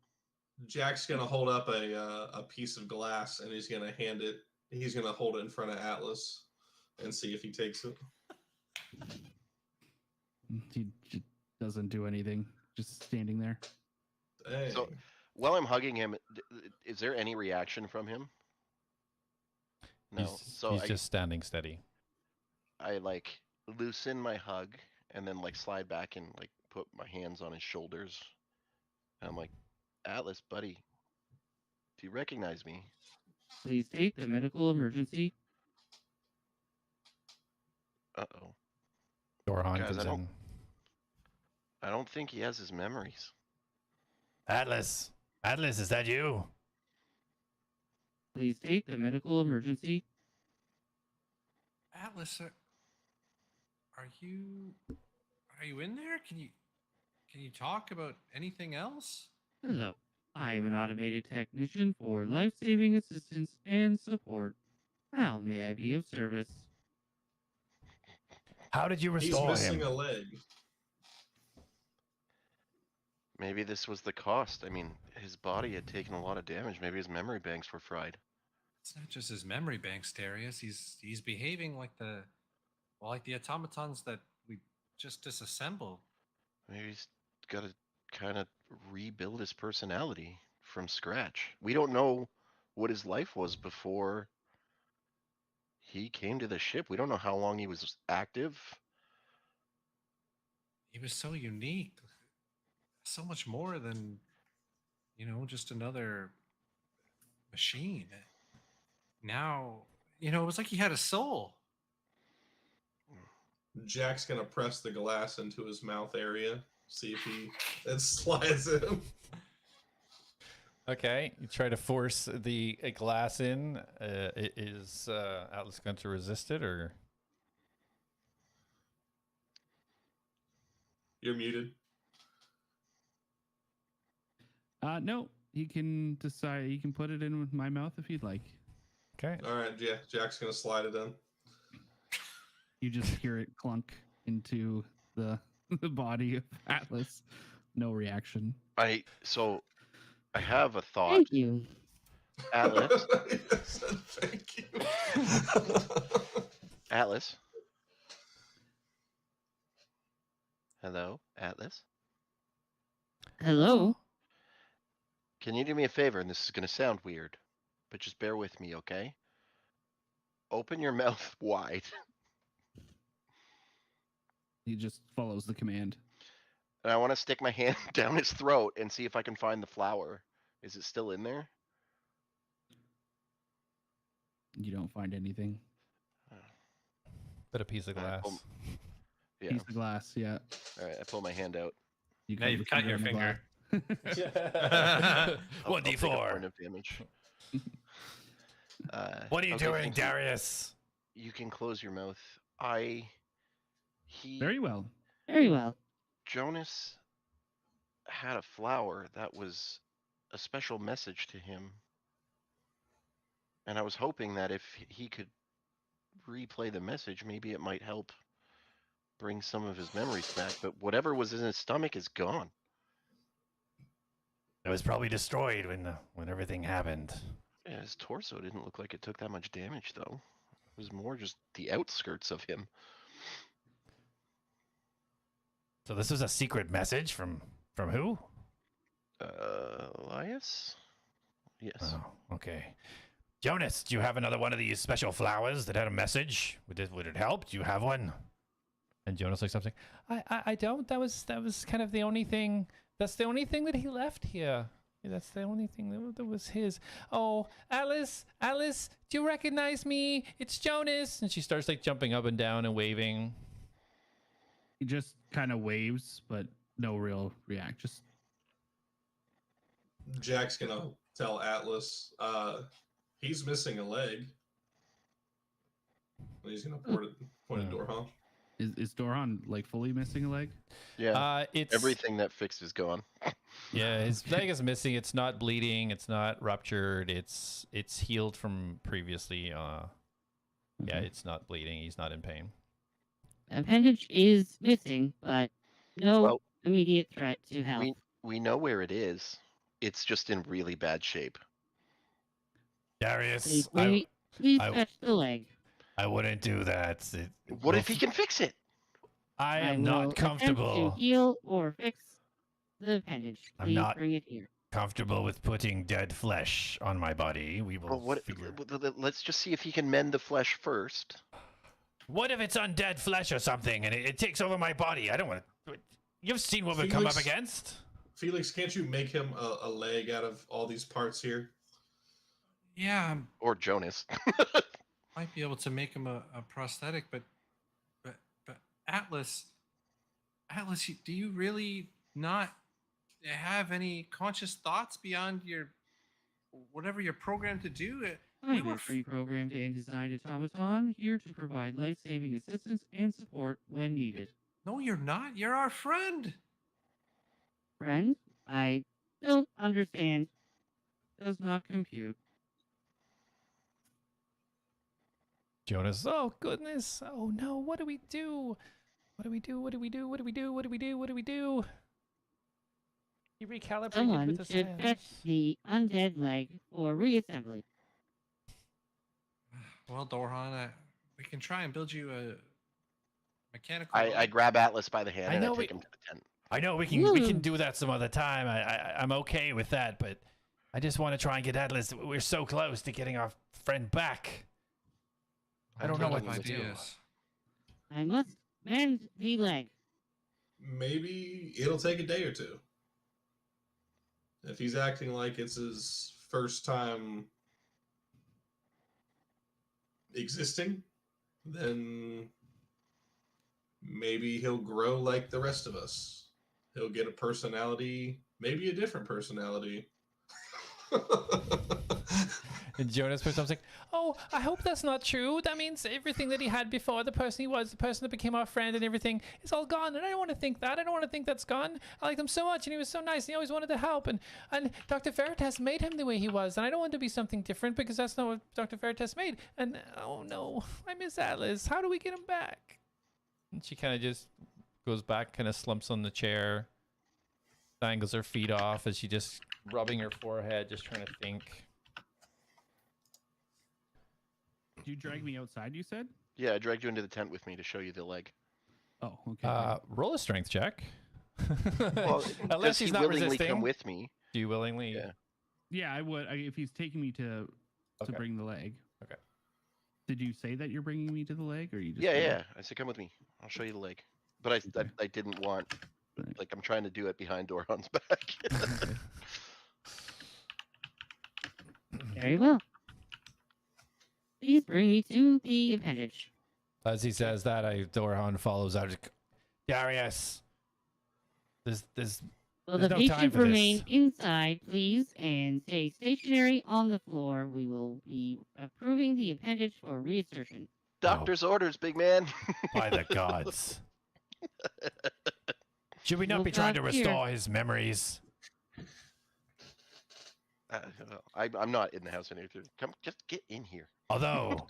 Jack's gonna hold up a piece of glass and he's gonna hand it. He's gonna hold it in front of Atlas and see if he takes it. He doesn't do anything. Just standing there. Hey. So- While I'm hugging him, is there any reaction from him? No. He's just standing steady. I like loosen my hug and then like slide back and like put my hands on his shoulders. And I'm like, "Atlas, buddy, do you recognize me?" Please take the medical emergency. Uh-oh. Dorhan Guys, comes I don't think he has his memories. Atlas, is that you? Please take the medical emergency. Atlas, are you in there? Can you talk about anything else? Hello. I am an automated technician for life-saving assistance and support. How may I be of service? How did you He's restore missing him? a leg. Maybe this was the cost. I mean, his body had taken a lot of damage. Maybe his memory banks were fried. It's not just his memory banks, Darius. He's behaving like the automatons that we just disassembled. Maybe he's got to kind of rebuild his personality from scratch. We don't know what his life was before he came to the ship. We don't know how long he was active. He was so unique. So much more than, just another machine. Now, it was like he had a soul. Jack's gonna press the glass into his mouth area. See if it slides in. Okay, you try to force the glass in. Is Atlas going to resist it, or? You're muted. No, he can decide. He can put it in with my mouth if he'd like. Okay. All right, yeah. Jack's gonna slide it in. You just hear it clunk into the body of Atlas. No reaction. I have a thought. Thank you. Atlas, I said thank you. Atlas. Hello, Atlas. Hello? Can you do me a favor? And this is going to sound weird, but just bear with me, okay? Open your mouth wide. He just follows the command. And I want to stick my hand down his throat and see if I can find the flower. Is it still in there? You don't find anything. But a piece of All right, glass. Yeah. Piece of glass, yeah. All right, I pull my hand out. You Now you've cut your in the finger. glass. I'll take a 1d4. point of damage. What are you okay, doing, thank you. Darius? You can close your mouth. Very well. Very well. Jonas had a flower that was a special message to him. And I was hoping that if he could replay the message, maybe it might help bring some of his memories back, but whatever was in his stomach is gone. It was probably destroyed when everything happened. Yeah, his torso didn't look like it took that much damage, though. It was more just the outskirts of him. So this was a secret message from who? Elias? Yes. Oh, okay. Jonas, do you have another one of these special flowers that had a message? Would it help? Do you have one? And Jonas looks up and says, I don't. That was kind of the only thing. That's the only thing that he left here. That's the only thing that was his. Oh, Alice, do you recognize me? It's Jonas. And she starts like jumping up and down and waving. He just kind of waves, but no real react. Just Jack's gonna tell Atlas, he's missing a leg. And he's gonna point at Dorhan. is Dorhan like fully missing a leg? Yeah. It's Everything that fixed is gone. Yeah, his leg is missing. It's not bleeding. It's not ruptured. It's healed from previously. Yeah, it's not bleeding. He's not in pain. Appendage is missing, but no Well, immediate threat to health. We know where it is. It's just in really bad shape. Darius, Please I- touch the leg. I wouldn't do that. What if he can fix it? I am will not attempt comfortable. to heal or fix the appendage. I'm Please not- bring it here. Comfortable with putting dead flesh on my body. We will Well, figure. let's just see if he can mend the flesh first. What if it's undead flesh or something and it takes over my body? I don't want to. You've seen what we come up Felix- against. Felix, can't you make him a leg out of all these parts here? Yeah, Or Jonas. might be able to make him a prosthetic, but Atlas, do you really not have any conscious thoughts beyond your whatever you're programmed to do? I'm a pre-programmed and designed automaton here to provide life-saving assistance and support when needed. No, you're not. You're our friend. Friend, I don't understand. Does not compute. Jonas, oh goodness. Oh no, what do we do? What do we do? What do we do? What do we do? What do we do? What do we do? He recalibrated Someone with the should sand. fetch the undead leg for reassembly. Well, Dorhan, we can try and build you a mechanical. I grab Atlas by the hand I and know I take him to the tent. I know we can do that some other time. I'm okay with that, but I just want to try and get Atlas. We're so close to getting our friend back. I don't know what to do. ideas. I must mend the leg. Maybe it'll take a day or two. If he's acting like it's his first time existing, then maybe he'll grow like the rest of us. He'll get a personality, maybe a different personality. And Jonas puts up like, oh, I hope that's not true. That means everything that he had before, the person he was, the person that became our friend and everything is all gone. And I don't want to think that. I don't want to think that's gone. I liked him so much and he was so nice. And he always wanted to help. And Dr. Veritas made him the way he was. And I don't want to be something different because that's not what Dr. Veritas made. And oh no, I miss Atlas. How do we get him back? And she kind of just goes back, kind of slumps on the chair, dangles her feet off as she just rubbing her forehead, just trying to think. Did you drag me outside? You said. Yeah, I dragged you into the tent with me to show you the leg. Oh, okay. Roll a strength check. Well, Unless does she's he not willingly resisting. come with me? Do you willingly? Yeah. Yeah, I would if he's taking me to Okay. bring the leg. Okay. Did you say that you're bringing me to the leg, or you just? Yeah. I said, come with me. I'll show you the leg. But I didn't want, like, I'm trying to do it behind Dorhan's back. Okay. Very well. Please bring me to the appendage. As he says that, Dorhan follows out. Darius, Will There's the no time patient for this. remain inside, please, and stay stationary on the floor? We will be approving the appendage for reinsertion. Doctor's orders, big man. by the gods. Should we not No be trying to gods here. restore his memories? I'm not in the house anymore. Come, just get in here. Although,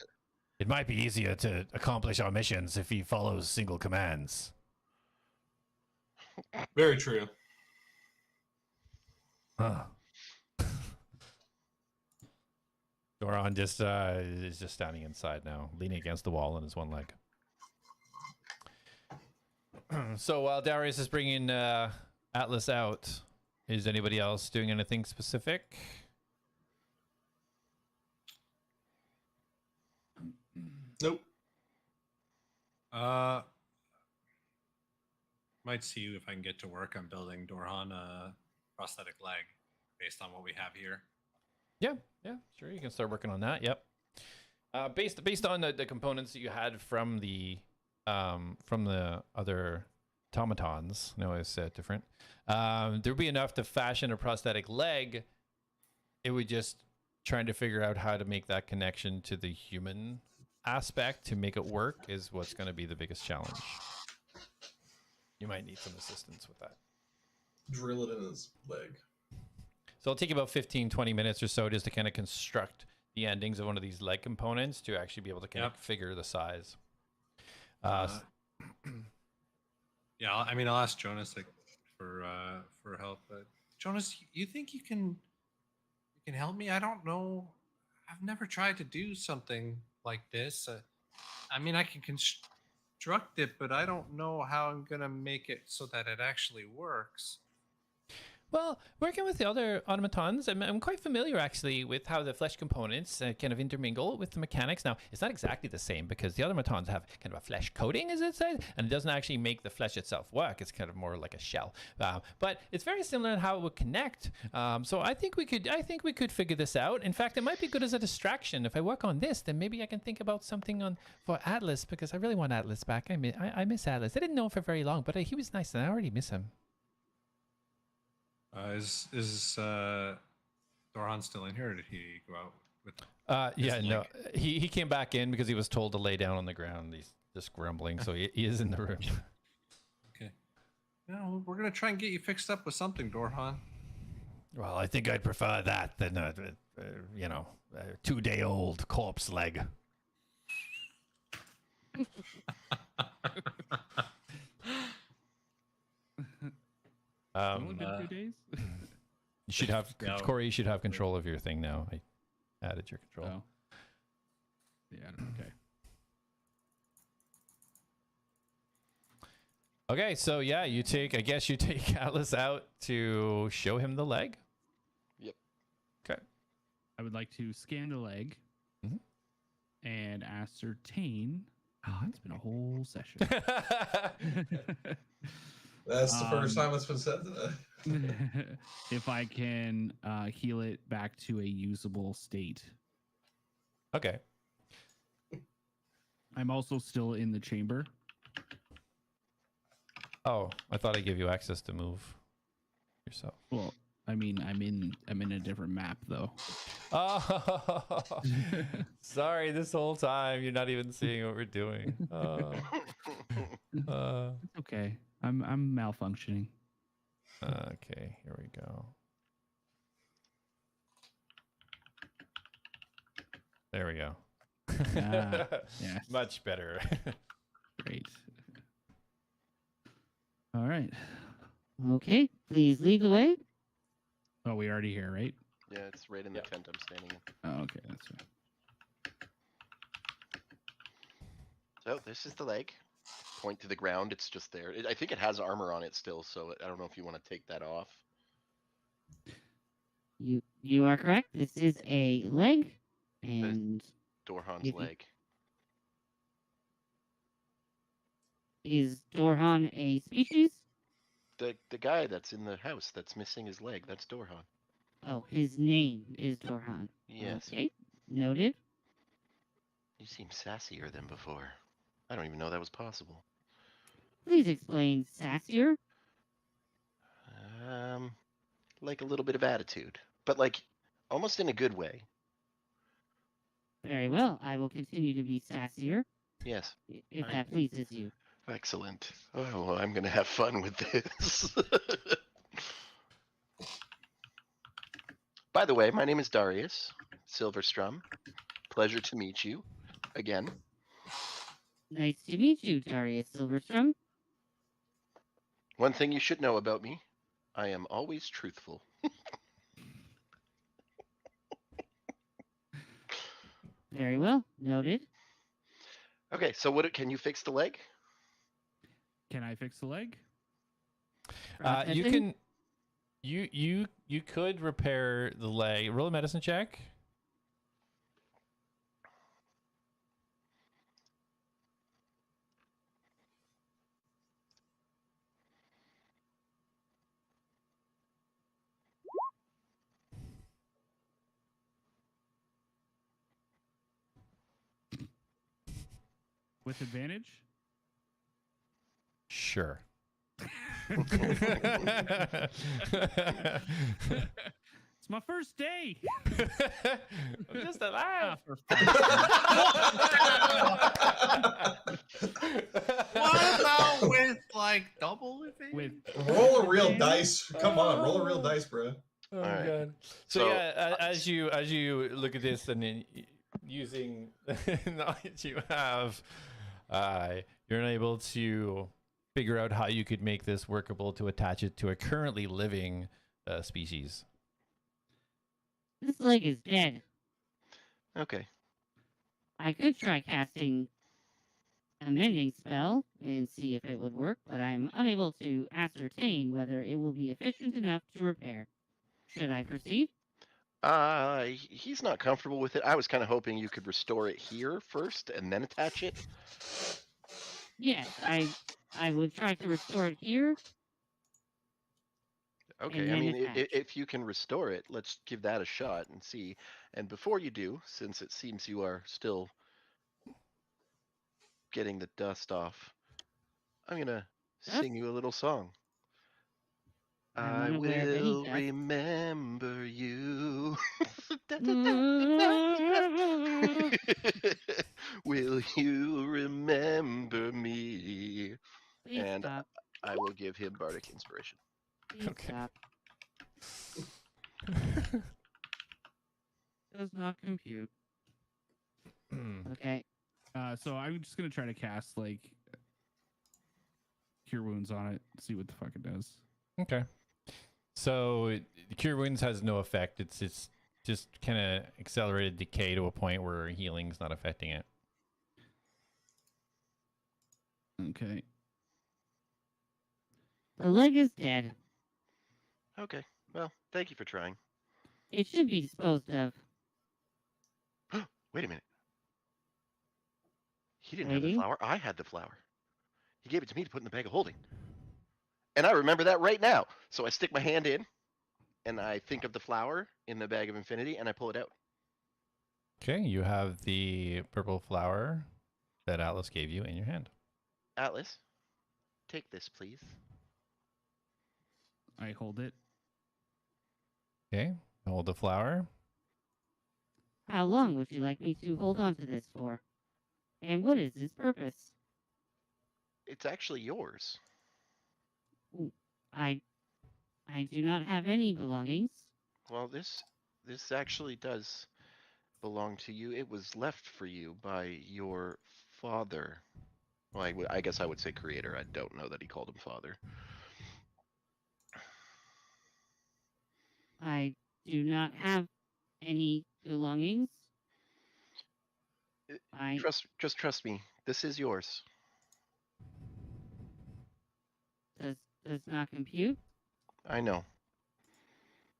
It might be easier to accomplish our missions if he follows single commands. Very true. Huh. Doran just is just standing inside now, leaning against the wall on his one leg. So while Darius is bringing Atlas out, is anybody else doing anything specific? Nope. Might see if I can get to work on building Dorhan a prosthetic leg based on what we have here. Yeah, sure. You can start working on that. Yep. Based on the components that you had from the other automatons, no, it's different. There would be enough to fashion a prosthetic leg. It would just trying to figure out how to make that connection to the human aspect to make it work is what's going to be the biggest challenge. You might need some assistance with that. Drill it in his leg. So it'll take about 15-20 minutes or so just to kind of construct the endings of one of these leg components to actually be able to kind of figure the size. Yeah, I mean, I'll ask Jonas for help. But Jonas, you think you can help me? I don't know. I've never tried to do something like this. I mean, I can construct it, but I don't know how I'm gonna make it so that it actually works. Well, working with the other automatons, I'm quite familiar actually with how the flesh components kind of intermingle with the mechanics. Now, it's not exactly the same because the automatons have kind of a flesh coating, as it says, and it doesn't actually make the flesh itself work. It's kind of more like a shell, but it's very similar in how it would connect. So I think we could figure this out. In fact, it might be good as a distraction. If I work on this, then maybe I can think about something for Atlas because I really want Atlas back. I miss Atlas. I didn't know him for very long, but he was nice, and I already miss him. Is Dorhan still in here, or did he go out with? Yeah, no, he came back in because he was told to lay down on the ground. He's just grumbling, so he is in the room. Okay. No, we're gonna try and get you fixed up with something, Dorhan. Well, I think I'd prefer that than a 2-day-old corpse leg. Only been 2 days. You should have Corey. You should have control of your thing now. I added your control. Oh. Yeah. Okay. Okay, so yeah, you take Atlas out to show him the leg. Yep. Okay. I would like to scan the leg and ascertain. Oh, it's been a whole session. That's the first time it's been said today. If I can heal it back to a usable state. Okay. I'm also still in the chamber. Oh, I thought I gave you access to move yourself. Well, I mean, I'm in a different map though. Oh, sorry. This whole time you're not even seeing what we're doing. It's okay. I'm malfunctioning. Okay, here we go. There we go. Yes. Much better. Great. All right. Okay, please lead the way. Oh, we already here, right? Yeah, it's right in the tent I'm standing in. Oh, okay, that's right. So this is the leg. Point to the ground. It's just there. I think it has armor on it still, so I don't know if you want to take that off. You are correct. This is a leg, and Dorhan's leg. Is Dorhan a species? The guy that's in the house that's missing his leg. That's Dorhan. Oh, his name is Dorhan. Yes. Okay, noted. You seem sassier than before. I don't even know that was possible. Please explain sassier. Like a little bit of attitude, but like almost in a good way. Very well. I will continue to be sassier Yes. if that pleases you. Excellent. Oh, well, I'm gonna have fun with this. By the way, my name is Darius Silverstrom. Pleasure to meet you. again. Nice to meet you, Darius Silverstrom. One thing you should know about me, I am always truthful. Very well, noted. Okay, so what can you fix the leg? Can I fix the leg? You Processing? can. You could repair the leg. Roll a medicine check. With advantage? Sure. It's my first day. I'm just alive. For What about with like double advantage? with Roll a real dice. Come on, roll a real dice, bro. Oh All right. god. So, So, yeah, as you look at this and then using the knowledge you have, you're unable to figure out how you could make this workable to attach it to a currently living species. This leg is dead. Okay. I could try casting a mending spell and see if it would work, but I'm unable to ascertain whether it will be efficient enough to repair. Should I proceed? He's not comfortable with it. I was kind of hoping you could restore it here first and then attach it. Yes, I would try to restore it here. Okay, And I then mean, attach. if you can restore it, let's give that a shot and see. And before you do, since it seems you are still getting the dust off, I'm gonna sing you a little song. I'm I unaware of any will dust. remember you. Will you remember me? Please And stop. I will give him bardic inspiration. Please Okay. stop. Does not compute. Okay. so I'm just gonna try to cast like cure wounds on it, see what the fuck it does. Okay. So Cure Wounds has no effect. It's just kind of accelerated decay to a point where healing's not affecting it. Okay. The leg is dead. Okay, well, thank you for trying. It should be disposed of. Wait a minute. He didn't have the Waiting? flower. I had the flower. He gave it to me to put in the bag of holding. And I remember that right now. So I stick my hand in, and I think of the flower in the bag of infinity, and I pull it out. Okay, you have the purple flower that Atlas gave you in your hand. Atlas, take this, please. I hold it. Okay, hold the flower. How long would you like me to hold on to this for? And what is its purpose? It's actually yours. I do not have any belongings. Well, this actually does belong to you. It was left for you by your father. Well, I guess I would say creator. I don't know that he called him father. I do not have any belongings. Just trust me. This is yours. Does not compute. I know.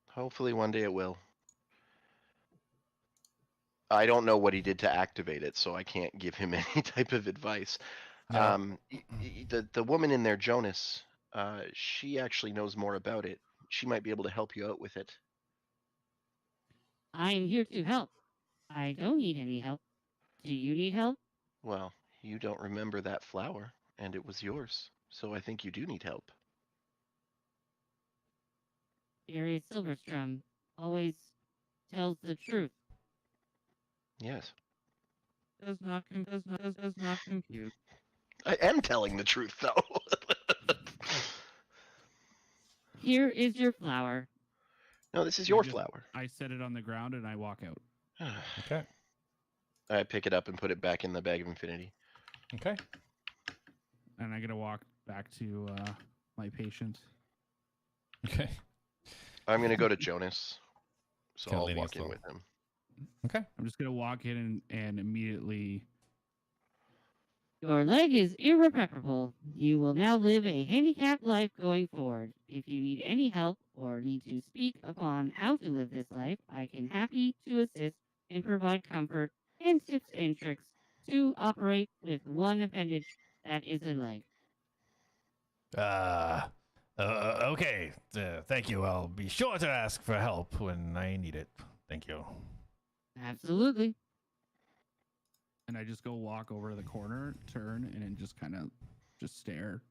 Hopefully one day it will. I don't know what he did to activate it, so I can't give him any type of advice. No. The woman in there, Jonas, she actually knows more about it. She might be able to help you out with it. I am here to help. I don't need any help. Do you need help? Well, you don't remember that flower, and it was yours, so I think you do need help. Darius Silverstrom always tells the truth. Yes. Does not compute. I am telling the truth, though. Here is your flower. No, this is I your just- flower. I set it on the ground and I walk out. Okay. I pick it up and put it back in the bag of infinity. Okay. And I'm gonna walk back to my patient. Okay. I'm gonna go to Jonas, so Kinda I'll leaning walk in slow. with him. Okay. I'm just gonna walk in and immediately. Your leg is irreparable. You will now live a handicapped life going forward. If you need any help or need to speak upon how to live this life, I can happy to assist and provide comfort and tips and tricks to operate with one appendage that is a leg. Okay. Thank you. I'll be sure to ask for help when I need it. Thank you. Absolutely. And I just go walk over to the corner, turn, and then just kind of just stare.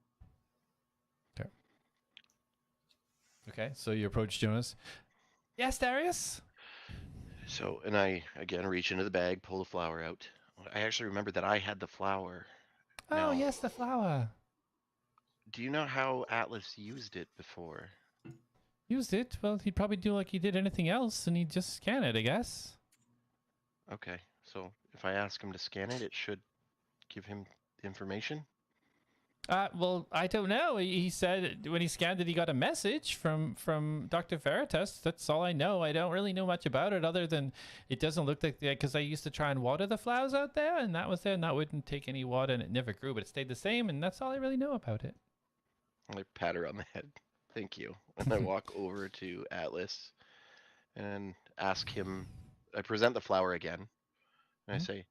Okay. So you approach Jonas. Yes, Darius? So, and I again reach into the bag, pull the flower out. I actually remembered that I had the flower. Oh, Now, yes, the flower. do you know how Atlas used it before? Used it. Well, he'd probably do like he did anything else, and he'd just scan it, I guess. Okay, so if I ask him to scan it, it should give him information? Well, I don't know. He said when he scanned it, he got a message from Dr. Veritas. That's all I know. I don't really know much about it other than it doesn't look like, because I used to try and water the flowers out there, and that was there, and that wouldn't take any water, and it never grew, but it stayed the same, and that's all I really know about it. I pat her on the head. Thank you. And I walk over to Atlas and ask him, I present the flower again, and I say,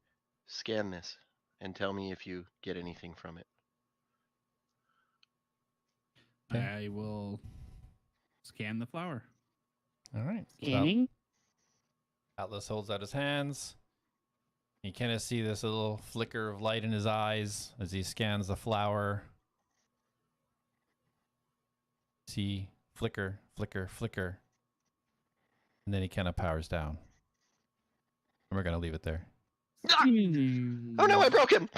scan this and tell me if you get anything from it. Okay. I will scan the flower. All right. Scanning. Atlas holds out his hands. You kind of see this little flicker of light in his eyes as he scans the flower. See, flicker, flicker, flicker. And then he kind of powers down. And we're going to leave it there. Oh no, I broke him!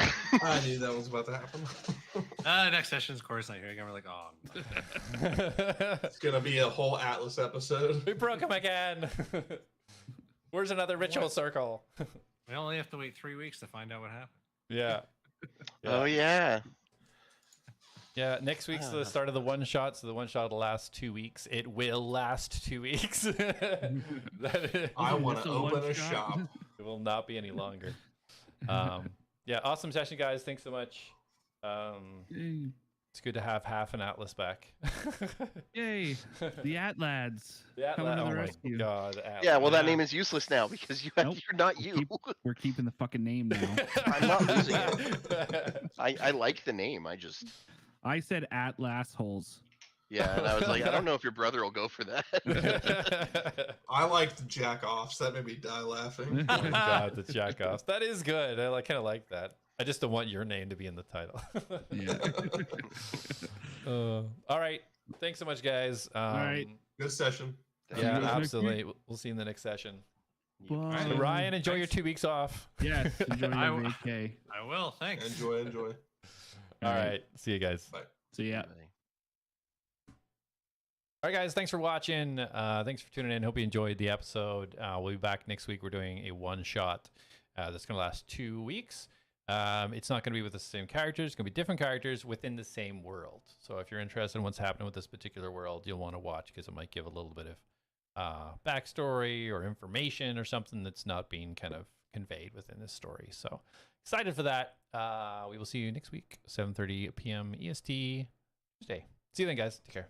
I knew that was about to happen. Next session's Core's not here again. We're like, oh. It's gonna be a whole Atlas episode. We broke him again. Where's another ritual circle? We only have to wait 3 weeks to find out what happened. Yeah. Oh yeah. Yeah, next week's the start of the one shot, so the one shot will last 2 weeks. It will last 2 weeks. I want Just to a open a one-shot? shop. It will not be any longer. Yeah, awesome session, guys. Thanks so much. Yay. It's good to have half an Atlas back. Yay. The At-Lads. Yeah, Coming to oh the my rescue. God. Atlas. Yeah, well that Yeah. name is useless now because Nope. you're not you. We're keeping the fucking name now. I'm not losing it. I like the name. I just I said At-Last holes. yeah, and I was like, I don't know if your brother will go for that. I liked jack offs. That made me die laughing. Oh my God, the jack offs. That is good. I kind of like that. I just don't want your name to be in the title. Yeah. All right. Thanks so much, guys. right. Good session. Yeah, See you guys next absolutely. We'll see you in the next session. Bye. So Ryan, enjoy your 2 weeks off. Yes. Enjoy I your w- vacay. I will. Thanks. Enjoy. All right. See you guys. Bye. So yeah. All right, guys. Thanks for watching. Thanks for tuning in. Hope you enjoyed the episode. We'll be back next week. We're doing a one shot that's going to last 2 weeks. It's not going to be with the same characters. It's going to be different characters within the same world. So if you're interested in what's happening with this particular world, you'll want to watch because it might give a little bit of backstory or information or something that's not being kind of conveyed within this story. So excited for that. We will see you next week, 7:30 p.m. EST Tuesday. See you then, guys. Take care.